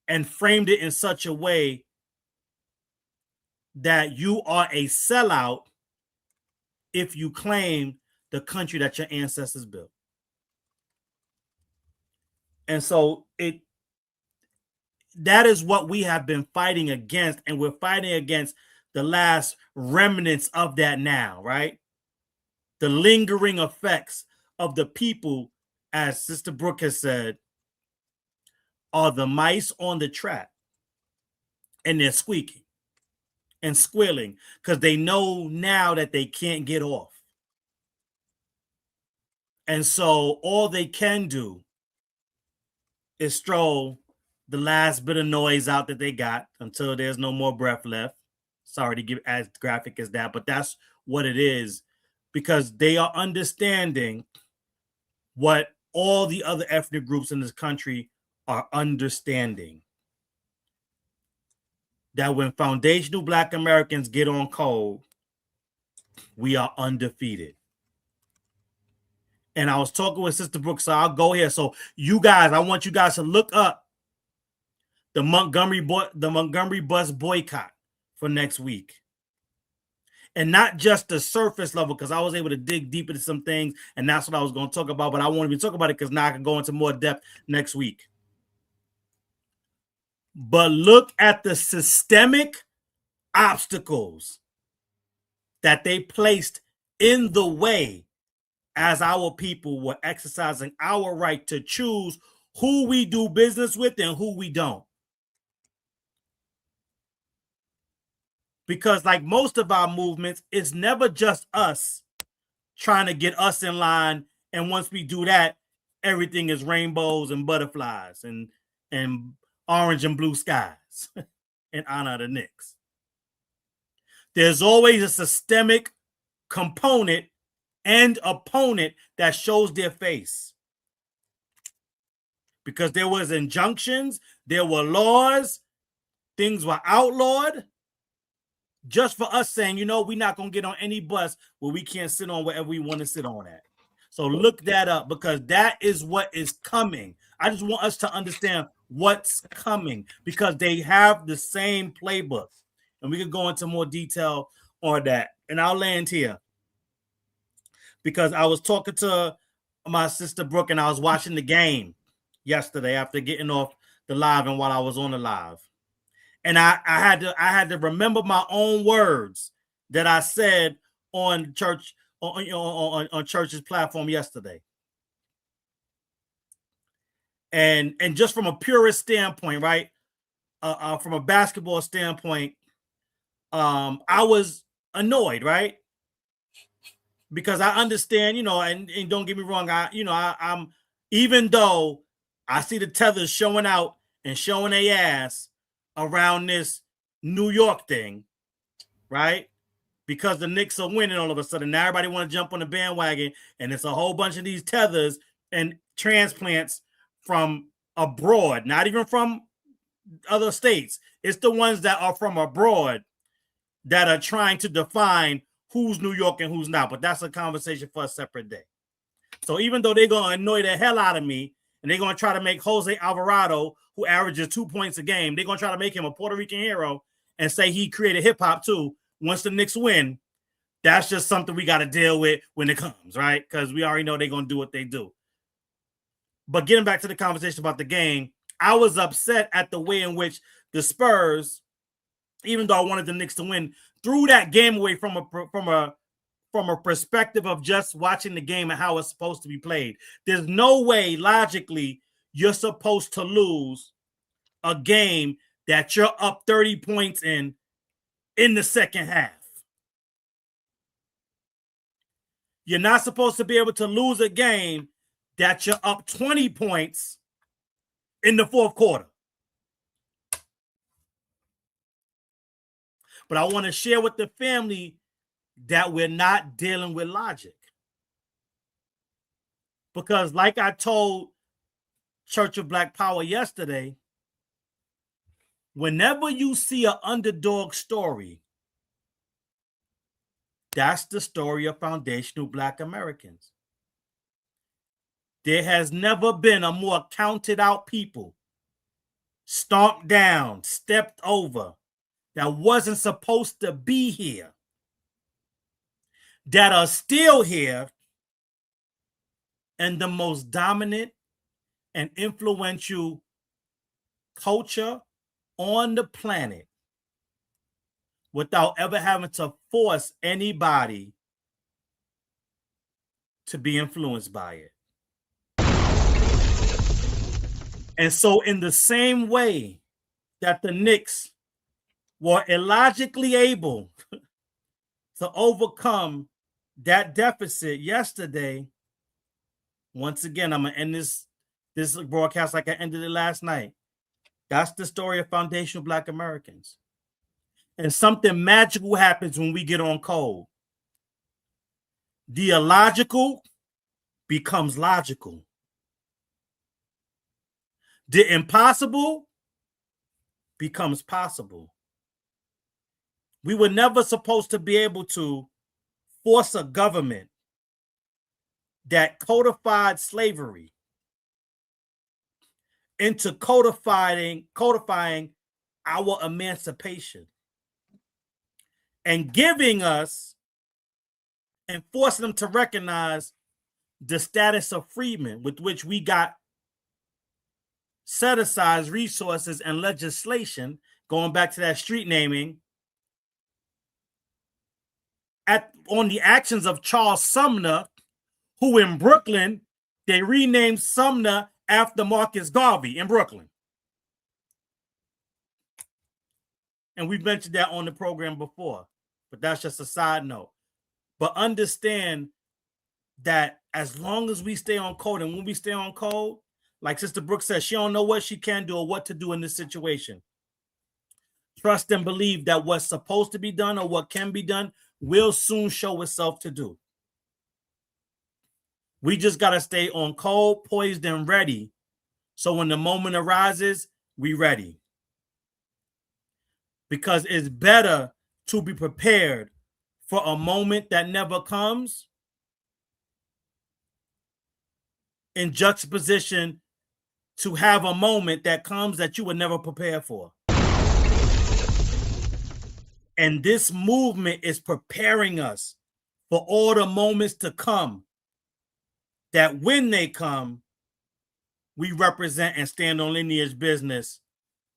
and framed it in such a way that you are a sellout if you claim the country that your ancestors built. And so that is what we have been fighting against, and we're fighting against the last remnants of that now, right? The lingering effects of the people, as Sister Breuck has said, are the mice on the trap, and they're squeaking and squealing because they know now that they can't get off. And so all they can do is throw the last bit of noise out that they got until there's no more breath left. Sorry to give as graphic as that, but that's what it is, because they are understanding what all the other ethnic groups in this country are understanding. That when foundational Black Americans get on code, we are undefeated. And I was talking with Sister Breuck, so I'll go here. So you guys, I want you guys to look up the Montgomery bus boycott for next week. And not just the surface level, because I was able to dig deep into some things, and that's what I was going to talk about, but I won't even talk about it because now I can go into more depth next week. But look at the systemic obstacles that they placed in the way as our people were exercising our right to choose who we do business with and who we don't. Because like most of our movements, it's never just us trying to get us in line. And once we do that, everything is rainbows and butterflies and orange and blue skies in honor of the Knicks. There's always a systemic component and opponent that shows their face. Because there was injunctions, there were laws, things were outlawed, just for us saying, we're not going to get on any bus where we can't sit on wherever we want to sit on at. So look that up, because that is what is coming. I just want us to understand what's coming, because they have the same playbook. And we can go into more detail on that. And I'll land here, because I was talking to my sister Breuck, and I was watching the game yesterday after getting off the live and while I was on the live. And I had to remember my own words that I said on church on church's platform yesterday. And just from a purist standpoint, right? From a basketball standpoint, I was annoyed, right? Because I understand, and don't get me wrong, I'm even though I see the tethers showing out and showing their ass around this New York thing, right? Because the Knicks are winning all of a sudden. Now everybody want to jump on the bandwagon, and it's a whole bunch of these tethers and transplants from abroad, not even from other states. It's the ones that are from abroad that are trying to define who's New York and who's not. But that's a conversation for a separate day. So even though they're going to annoy the hell out of me, and they're going to try to make Jose Alvarado, who averages 2 points a game, they're going to try to make him a Puerto Rican hero and say he created hip-hop too. Once the Knicks win, that's just something we got to deal with when it comes, right? Because we already know they're going to do what they do. But getting back to the conversation about the game, I was upset at the way in which the Spurs, even though I wanted the Knicks to win, threw that game away from a perspective of just watching the game and how it's supposed to be played. There's no way logically you're supposed to lose a game that you're up 30 points in the second half. You're not supposed to be able to lose a game that you're up 20 points in the fourth quarter. But I want to share with the family that we're not dealing with logic. Because like I told Church of Black Power yesterday, whenever you see an underdog story, that's the story of foundational Black Americans. There has never been a more counted out people, stomped down, stepped over, that wasn't supposed to be here, that are still here, and the most dominant and influential culture on the planet without ever having to force anybody to be influenced by it. And so in the same way that the Knicks were illogically able to overcome that deficit yesterday, once again, I'm going to end this broadcast like I ended it last night. That's the story of foundational Black Americans. And something magical happens when we get on code. The illogical becomes logical. The impossible becomes possible. We were never supposed to be able to force a government that codified slavery into codifying our emancipation and giving us and forcing them to recognize the status of freedmen with which we got set aside resources and legislation, going back to that street naming, on the actions of Charles Sumner, who in Brooklyn, they renamed Sumner after Marcus Garvey in Brooklyn. And we've mentioned that on the program before, but that's just a side note. But understand that as long as we stay on code, and when we stay on code, like Sister Brooks says, she don't know what she can do or what to do in this situation. Trust and believe that what's supposed to be done or what can be done will soon show itself to do. We just got to stay on code, poised, and ready. So when the moment arises, we ready. Because it's better to be prepared for a moment that never comes in juxtaposition to have a moment that comes that you would never prepare for. And this movement is preparing us for all the moments to come, that when they come, we represent and stand on lineage business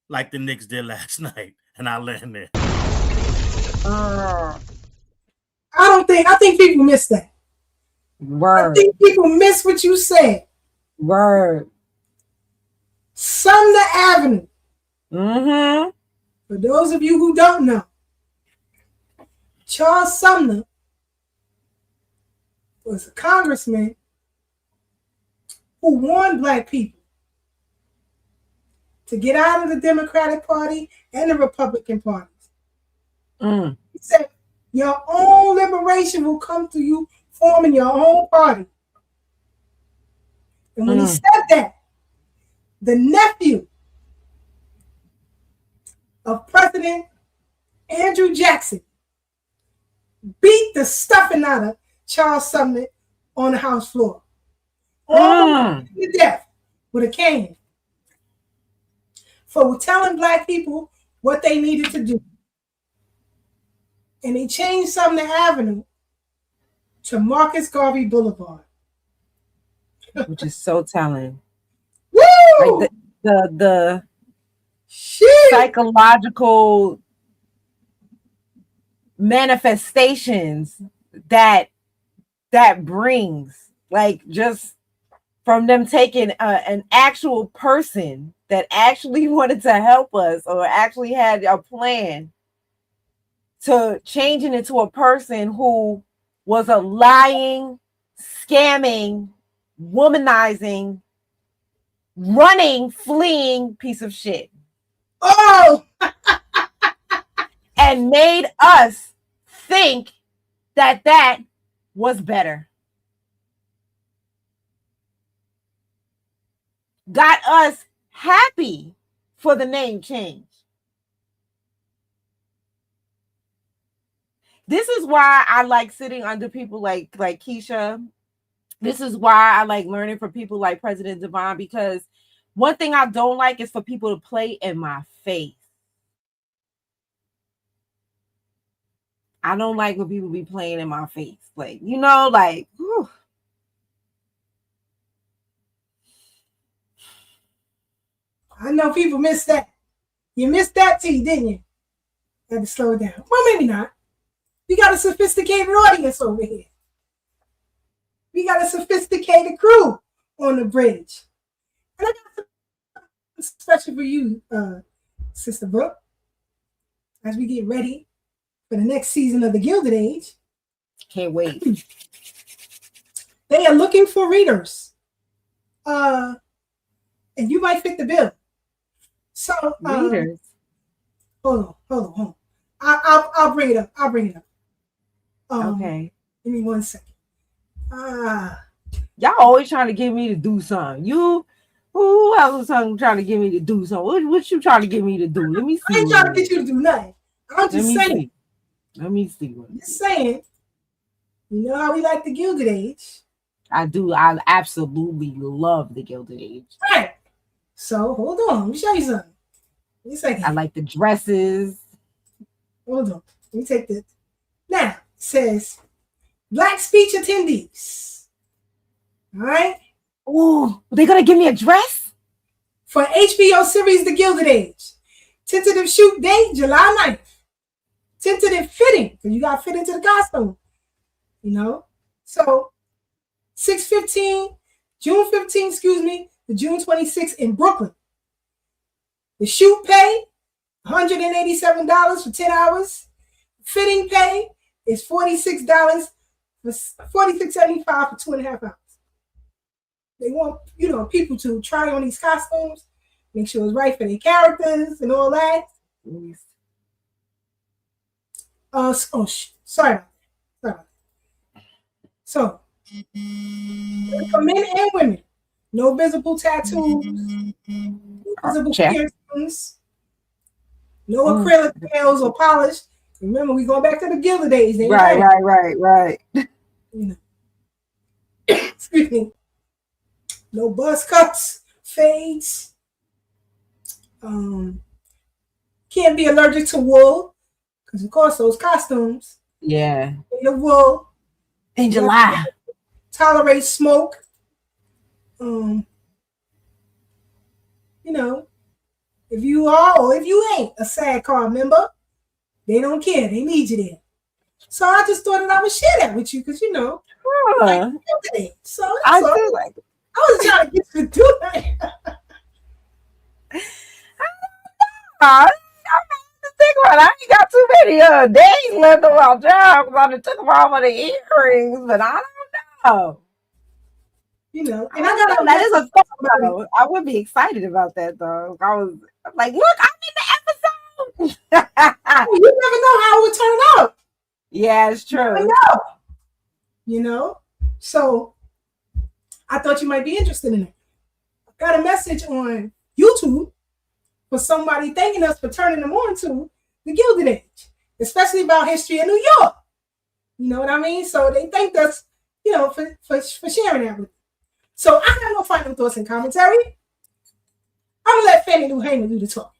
like the Knicks did last night. And I land there. I think people miss that. Word. I think people miss what you said. Word. Sumner Avenue. Mm-hmm. For those of you who don't know, Charles Sumner was a congressman who warned Black people to get out of the Democratic Party and the Republican parties. He said, your own liberation will come to you forming your own party. And when he said that, the nephew of President Andrew Jackson beat the stuffing out of Charles Sumner on the House floor. All to death with a cane for telling Black people what they needed to do. And they changed Sumner Avenue to Marcus Garvey Boulevard. Which is so telling. Woo! Like the psychological manifestations that brings, like, just from them taking an actual person that actually wanted to help us or actually had a plan to changing into a person who was a lying, scamming, womanizing, running, fleeing piece of shit. Oh! And made us think that was better. Got us happy for the name change. This is why I like sitting under people like Keisha. This is why I like learning from people like President Devine, because one thing I don't like is for people to play in my face. I don't like when people be playing in my face. Like, you know, like, whew. I know people miss that. You missed that T, didn't you? Had to slow it down. Well, maybe not. We got a sophisticated audience over here. We got a sophisticated crew on the bridge. And I got something special for you, Sister Breuck, as we get ready for the next season of the Gilded Age. Can't wait. They are looking for readers. And you might fit the bill. So readers. Hold on. I'll bring it up. Okay. Give me 1 second. Y'all always trying to get me to do something. Who else is trying to get me to do something? What you trying to get me to do? Let me see. I ain't trying to get you to do nothing. I'm just saying. Let me see. Just saying. You know how we like the Gilded Age. I do. I absolutely love the Gilded Age. Right. So hold on. Let me show you something. Give me a second. I like the dresses. Hold on. Let me take this. Now, it says Black speech attendees. All right. Oh, they gonna give me a dress? For HBO series The Gilded Age. Tentative shoot date, July 9th. Tentative fitting, because you got to fit into the costume. You know? So, 6/15, June 15, to June 26th in Brooklyn. The shoot pay, $187 for 10 hours. Fitting pay is $46 for $46.75 for 2.5 hours. They want, people to try on these costumes, make sure it's right for their characters and all that. Sorry. So, for men and women, no visible tattoos, no visible piercings, no acrylic nails or polish. Remember, we going back to the Gilded Days. Right. Excuse me. No buzz cuts, fades. Can't be allergic to wool, because of course those costumes. Yeah. Made of wool. In July. Tolerate smoke. you know, if you are or if you ain't a SAG card member, they don't care. They need you there. So I just thought that I would share that with you because, you know, like, so that's all. I was trying to get you to do that. I ain't got too many days left on my job because I done took off of the earrings, but I don't know. You know, and I got that is a thought though. I would be excited about that though. I'm like, look, I'm in the episode. You never know how it would turn out. Yeah, it's true. You know, so I thought you might be interested in it. I got a message on YouTube for somebody thanking us for turning them on to the Gilded Age, especially about history in New York. You know what I mean? So they thanked us, you know, for sharing that with them. So I have no final thoughts and commentary. I'm gonna let Fannie Lou Hamer do the talk.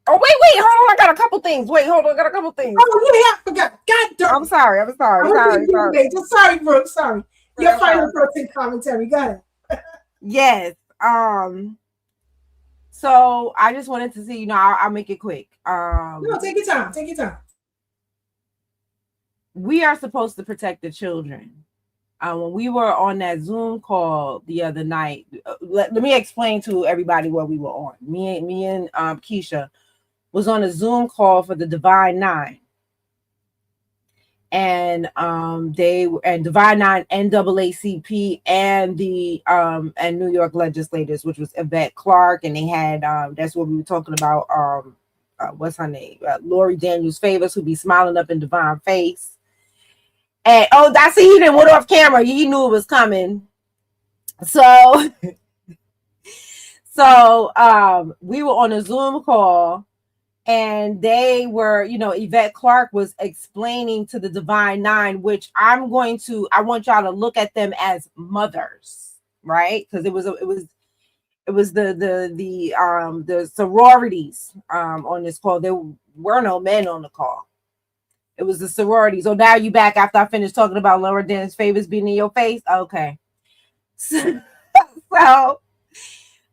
Oh, wait, hold on. I got a couple things. I got a couple things. Oh, yeah, I forgot. God damn. I'm sorry. Sorry, Brooke. Sorry. Your final thoughts and commentary. Go ahead. Yes. So I just wanted to see, you know, I'll make it quick. No, take your time. We are supposed to protect the children. When we were on that Zoom call the other night, let me explain to everybody what we were on. Me and Keisha was on a Zoom call for the Divine Nine. And Divine Nine, NAACP, and the and New York legislators, which was Yvette Clarke, and they had that's what we were talking about. What's her name? Lori Daniels Favors, who be smiling up in Divine face. And I see he didn't went off camera. He knew it was coming. So we were on a Zoom call. And they were, you know, Yvette Clarke was explaining to the Divine Nine, which I want y'all to look at them as mothers, right? Because it was the sororities on this call. There were no men on the call. It was the sororities. So now you back after I finished talking about Laura Dennis Favors being in your face. Okay. So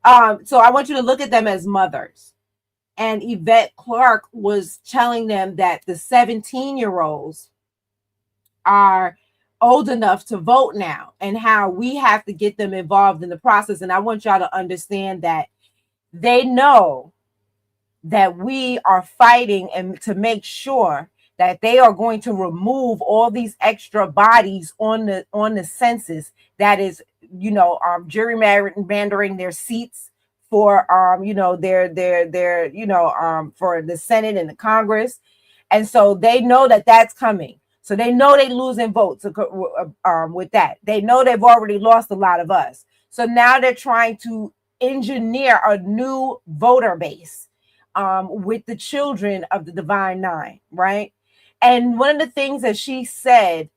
I want you to look at them as mothers. And Yvette Clarke was telling them that the 17-year-olds are old enough to vote now and how we have to get them involved in the process. And I want y'all to understand that they know that we are fighting and to make sure that they are going to remove all these extra bodies on the census that is, you know, gerrymandering their seats for their for the Senate and the Congress. And so they know that that's coming. So they know they losing votes with that. They know they've already lost a lot of us. So now they're trying to engineer a new voter base with the children of the Divine Nine, right? And one of the things that she said,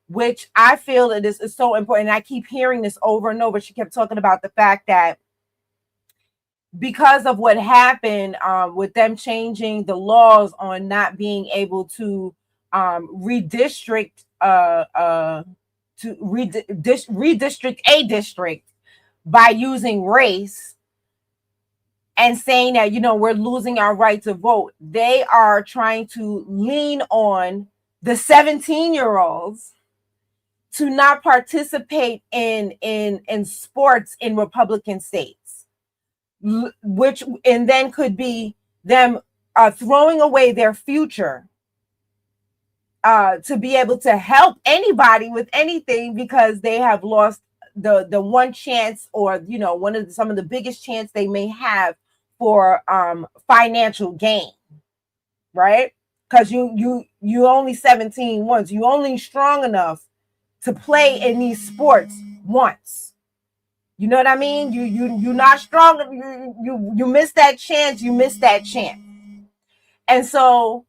which I feel that is so important, and I keep hearing this over and over, she kept talking about the fact that because of what happened with them changing the laws on not being able to redistrict a district by using race and saying that, you know, we're losing our right to vote, they are trying to lean on the 17-year-olds to not participate in sports in Republican states. Which and then could be them throwing away their future to be able to help anybody with anything because they have lost the one chance, or you know, some of the biggest chance they may have for financial gain, right? Because you only 17 once, you only strong enough to play in these sports once. You know what I mean? You're not strong. You miss that chance. And so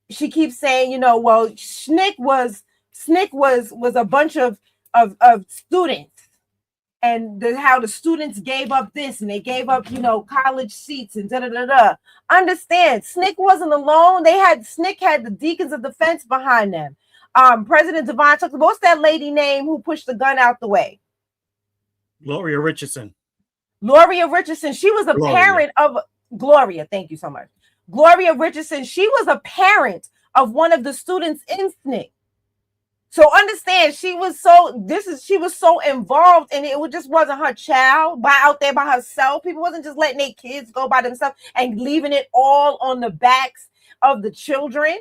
she keeps saying, you know, well, SNCC was a bunch of students, and how the students gave up this and they gave up, you know, college seats and da-da-da-da. Understand, SNCC wasn't alone. SNCC had the Deacons of Defense behind them. President Devine took, what's that lady name who pushed the gun out the way? Gloria Richardson. Gloria Richardson, she was a parent of Gloria. Thank you so much. Gloria Richardson, she was a parent of one of the students in SNCC. So understand, she was so involved, and it just wasn't her child out there by herself. People wasn't just letting their kids go by themselves and leaving it all on the backs of the children.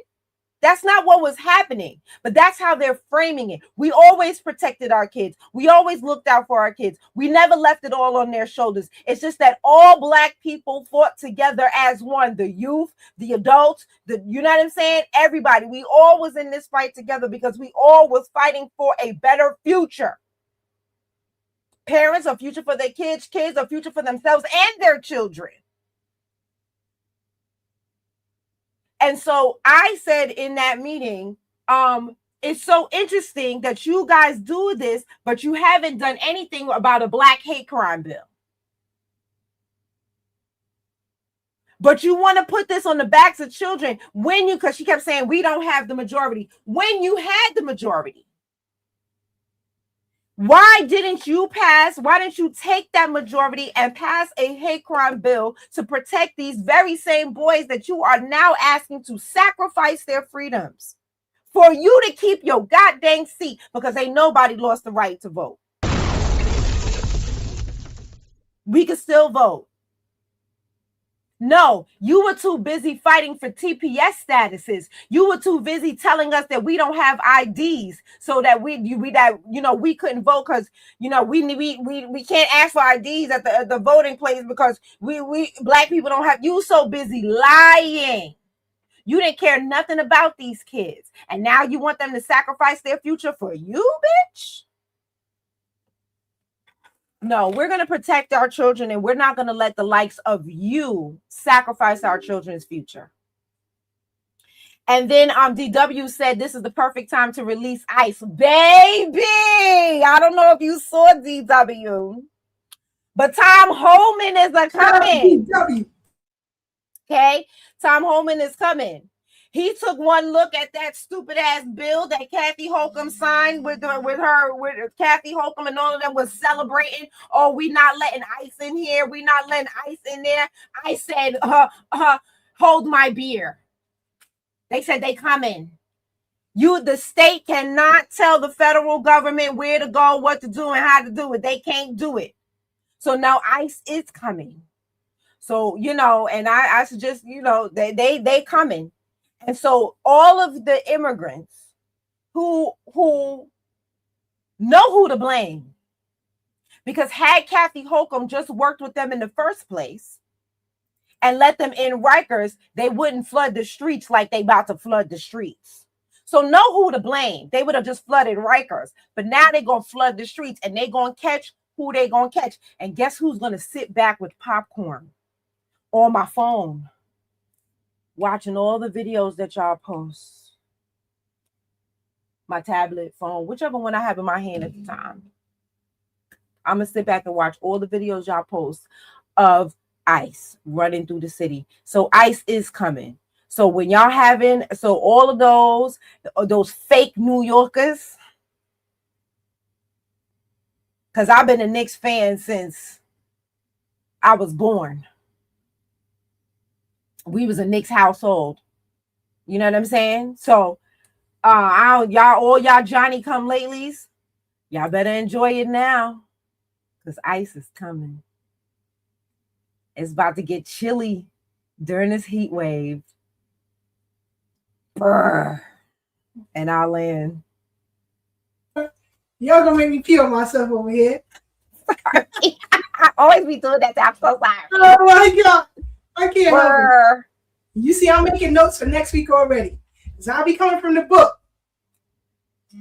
That's not what was happening, but that's how they're framing it. We always protected our kids. We always looked out for our kids. We never left it all on their shoulders. It's just that all Black people fought together as one, the youth, the adults, you know what I'm saying? Everybody, we all was in this fight together because we all was fighting for a better future. Parents, a future for their kids, kids, a future for themselves and their children. And so I said in that meeting, it's so interesting that you guys do this, but you haven't done anything about a Black hate crime bill. But you want to put this on the backs of children because she kept saying, we don't have the majority. When you had the majority, why didn't you take that majority and pass a hate crime bill to protect these very same boys that you are now asking to sacrifice their freedoms for you to keep your goddamn seat because ain't nobody lost the right to vote? We can still vote. No, you were too busy fighting for TPS statuses. You were too busy telling us that we don't have IDs, so that we couldn't vote because we can't ask for IDs at the voting place because we Black people don't have. You so busy lying. You didn't care nothing about these kids, and now you want them to sacrifice their future for you, bitch. No, we're going to protect our children, and we're not going to let the likes of you sacrifice our children's future. And then DW said this is the perfect time to release ICE. Baby, I don't know if you saw DW, but Tom Holman is coming. Okay, Tom Holman is coming. He took one look at that stupid ass bill that Kathy Holcomb signed with Kathy Holcomb, and all of them was celebrating. Oh, we not letting ICE in here. We not letting ICE in there. I said, hold my beer. They said they coming. The state cannot tell the federal government where to go, what to do, and how to do it. They can't do it. So now ICE is coming. So, and I suggest, they coming. And so all of the immigrants who know who to blame, because had Kathy Holcomb just worked with them in the first place and let them in Rikers, they wouldn't flood the streets like they about to flood the streets. So know who to blame. They would have just flooded Rikers, but now they're going to flood the streets, and they're going to catch who they're going to catch. And guess who's going to sit back with popcorn on my phone, watching all the videos that y'all post, my tablet, phone, whichever one I have in my hand at the time. I'm going to sit back and watch all the videos y'all post of ICE running through the city. So ICE is coming. So when y'all all of those fake New Yorkers, because I've been a Knicks fan since I was born. We was a Knicks household. You know what I'm saying? So all y'all Johnny come latelys, y'all better enjoy it now, because ICE is coming. It's about to get chilly during this heat wave. Brr. And I'll land. Y'all gonna make me peel myself over here. I always be doing that. I'm so sorry. Oh my God. I can't help it. You see, I'm making notes for next week already. So I'll be coming from the book,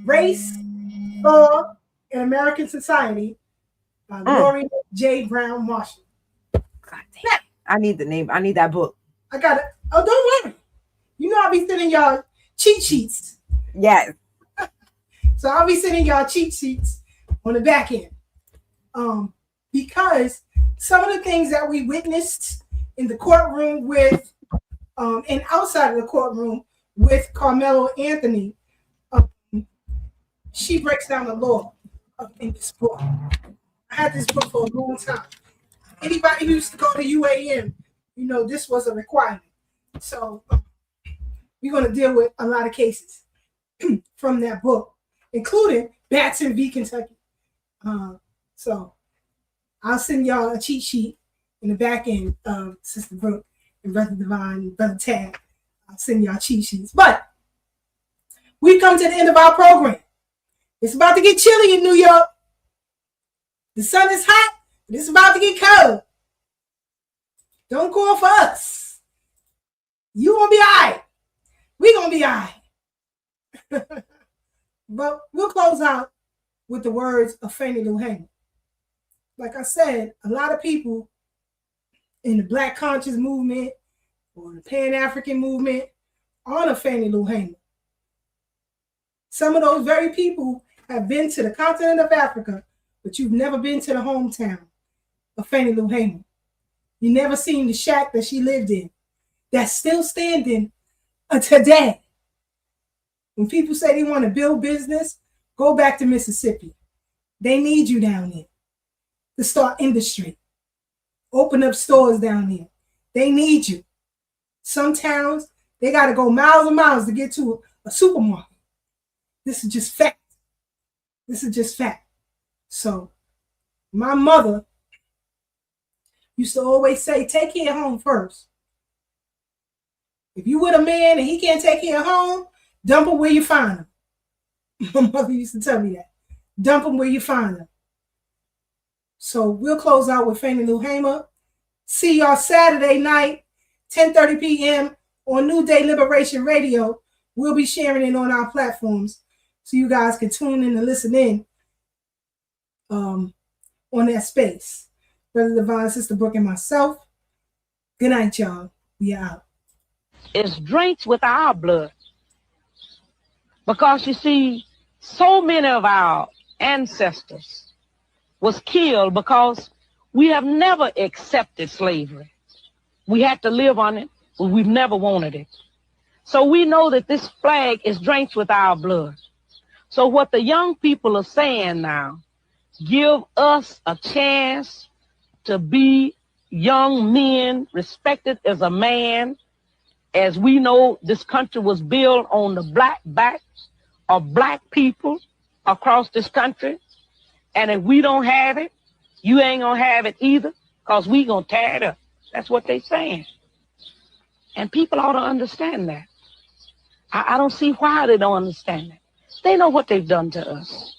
Race, Law, and American Society by Gloria J. Brown Marshall. God damn. I need the name. I need that book. I got it. Oh, don't worry. You know I'll be sending y'all cheat sheets. Yes. So I'll be sending y'all cheat sheets on the back end. Because some of the things that we witnessed in the courtroom with and outside of the courtroom with Karmelo Anthony, she breaks down the law in this book. I had this book for a long time. Anybody who used to go to UAM, you know this was a requirement. So we're going to deal with a lot of cases from that book, including Batson v. Kentucky. So I'll send y'all a cheat sheet in the back end of Sister Breuck and Brother Devine and Brother Tad. I'll send y'all cheat sheets. But we've come to the end of our program. It's about to get chilly in New York. The sun is hot, but it's about to get cold. Don't call for us. You gonna be all right. We gonna be all right. But we'll close out with the words of Fannie Lou Hamer. Like I said, a lot of people in the Black conscious movement or the Pan-African movement honor Fannie Lou Hamer. Some of those very people have been to the continent of Africa, but you've never been to the hometown of Fannie Lou Hamer. You never seen the shack that she lived in that's still standing today. When people say they want to build business, go back to Mississippi. They need you down there to start industry. Open up stores down there. They need you. Some towns, they got to go miles and miles to get to a supermarket. This is just fact. This is just fact. So my mother used to always say, take care of home first. If you with a man and he can't take care of home, dump him where you find him. My mother used to tell me that. Dump him where you find him. So we'll close out with Fannie Lou Hamer. See y'all Saturday night, 10:30 p.m. on New Day Liberation Radio. We'll be sharing it on our platforms so you guys can tune in and listen in on that space. Brother Devine, Sister Breuck, and myself. Good night, y'all. We out. It's drinks with our blood. Because you see, so many of our ancestors was killed because we have never accepted slavery. We had to live on it, but we've never wanted it. So we know that this flag is drenched with our blood. So what the young people are saying now, give us a chance to be young men, respected as a man. As we know, this country was built on the black backs of black people across this country. And if we don't have it, you ain't gonna have it either, because we gonna tear it up. That's what they saying. And people ought to understand that. I don't see why they don't understand that. They know what they've done to us.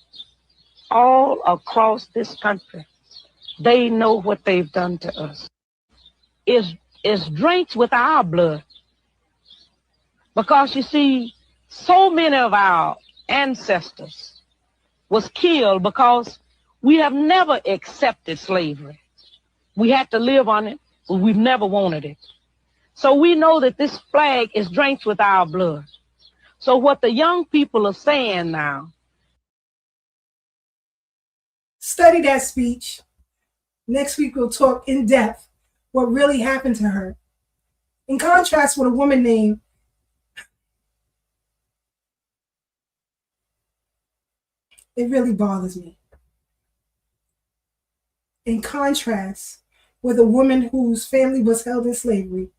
All across this country, they know what they've done to us. It's drenched with our blood. Because you see, so many of our ancestors was killed because we have never accepted slavery. We had to live on it, but we've never wanted it. So we know that this flag is drenched with our blood. So what the young people are saying now. Study that speech. Next week we'll talk in depth what really happened to her. In contrast with a woman named it really bothers me. In contrast with a woman whose family was held in slavery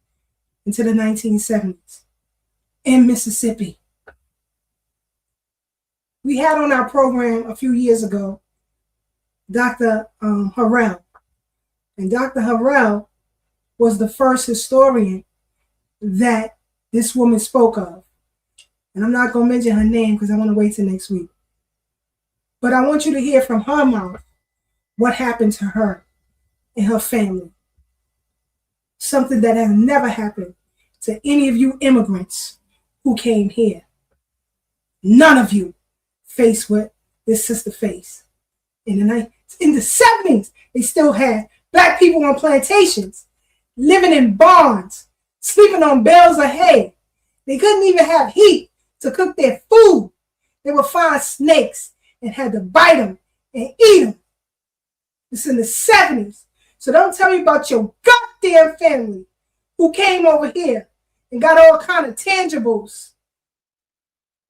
into the 1970s in Mississippi. We had on our program a few years ago, Dr. Harrell. And Dr. Harrell was the first historian that this woman spoke of. And I'm not going to mention her name because I want to wait till next week. But I want you to hear from her mouth what happened to her and her family. Something that has never happened to any of you immigrants who came here. None of you faced what this sister faced. In the 70s, they still had black people on plantations, living in barns, sleeping on bales of hay. They couldn't even have heat to cook their food. They would find snakes and had to bite them and eat them. It's in the 70s. So don't tell me about your goddamn family who came over here and got all kind of tangibles,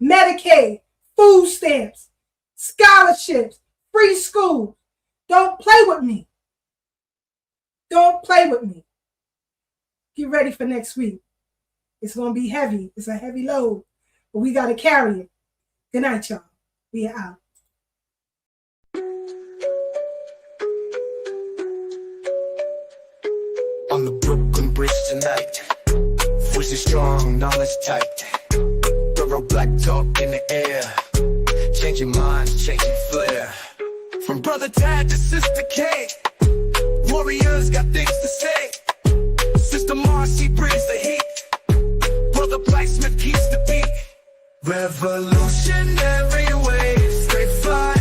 Medicaid, food stamps, scholarships, free school. Don't play with me. Don't play with me. Get ready for next week. It's going to be heavy. It's a heavy load, but we got to carry it. Good night, y'all. We are out. On the Brooklyn Bridge tonight, voices strong, knowledge tight. Thorough Black Talk in the air, changing minds, changing flair. From brother Tad to sister K, warriors got things to say. Sister Marcia brings the heat, brother Blak Smith keeps the beat. Revolutionary waves, they fly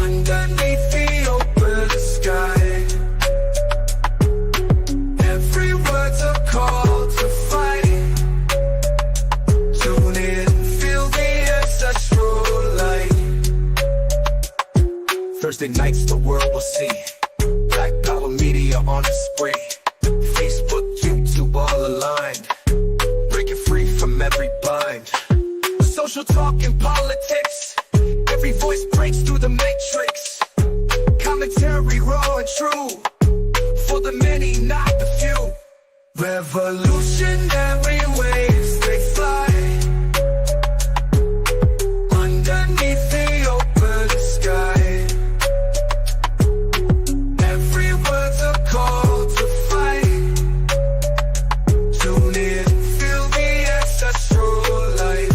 underneath the open sky. Every word's a call to fight. Tune in, feel the ancestral light. Thursday nights the world will see Black Power media on a spree. Facebook, YouTube all aligned, breaking free from every bind. Social talk and politics, every voice breaks through the matrix. Commentary raw and true, for the many, not the few. Revolutionary waves, they fly underneath the open sky. Every word's a call to fight. Tune in, feel the ancestral light.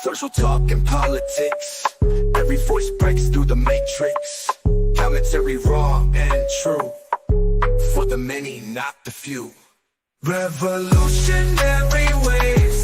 Social talk and politics, every voice breaks through the matrix. Commentary raw and true, for the many, not the few. Revolutionary waves,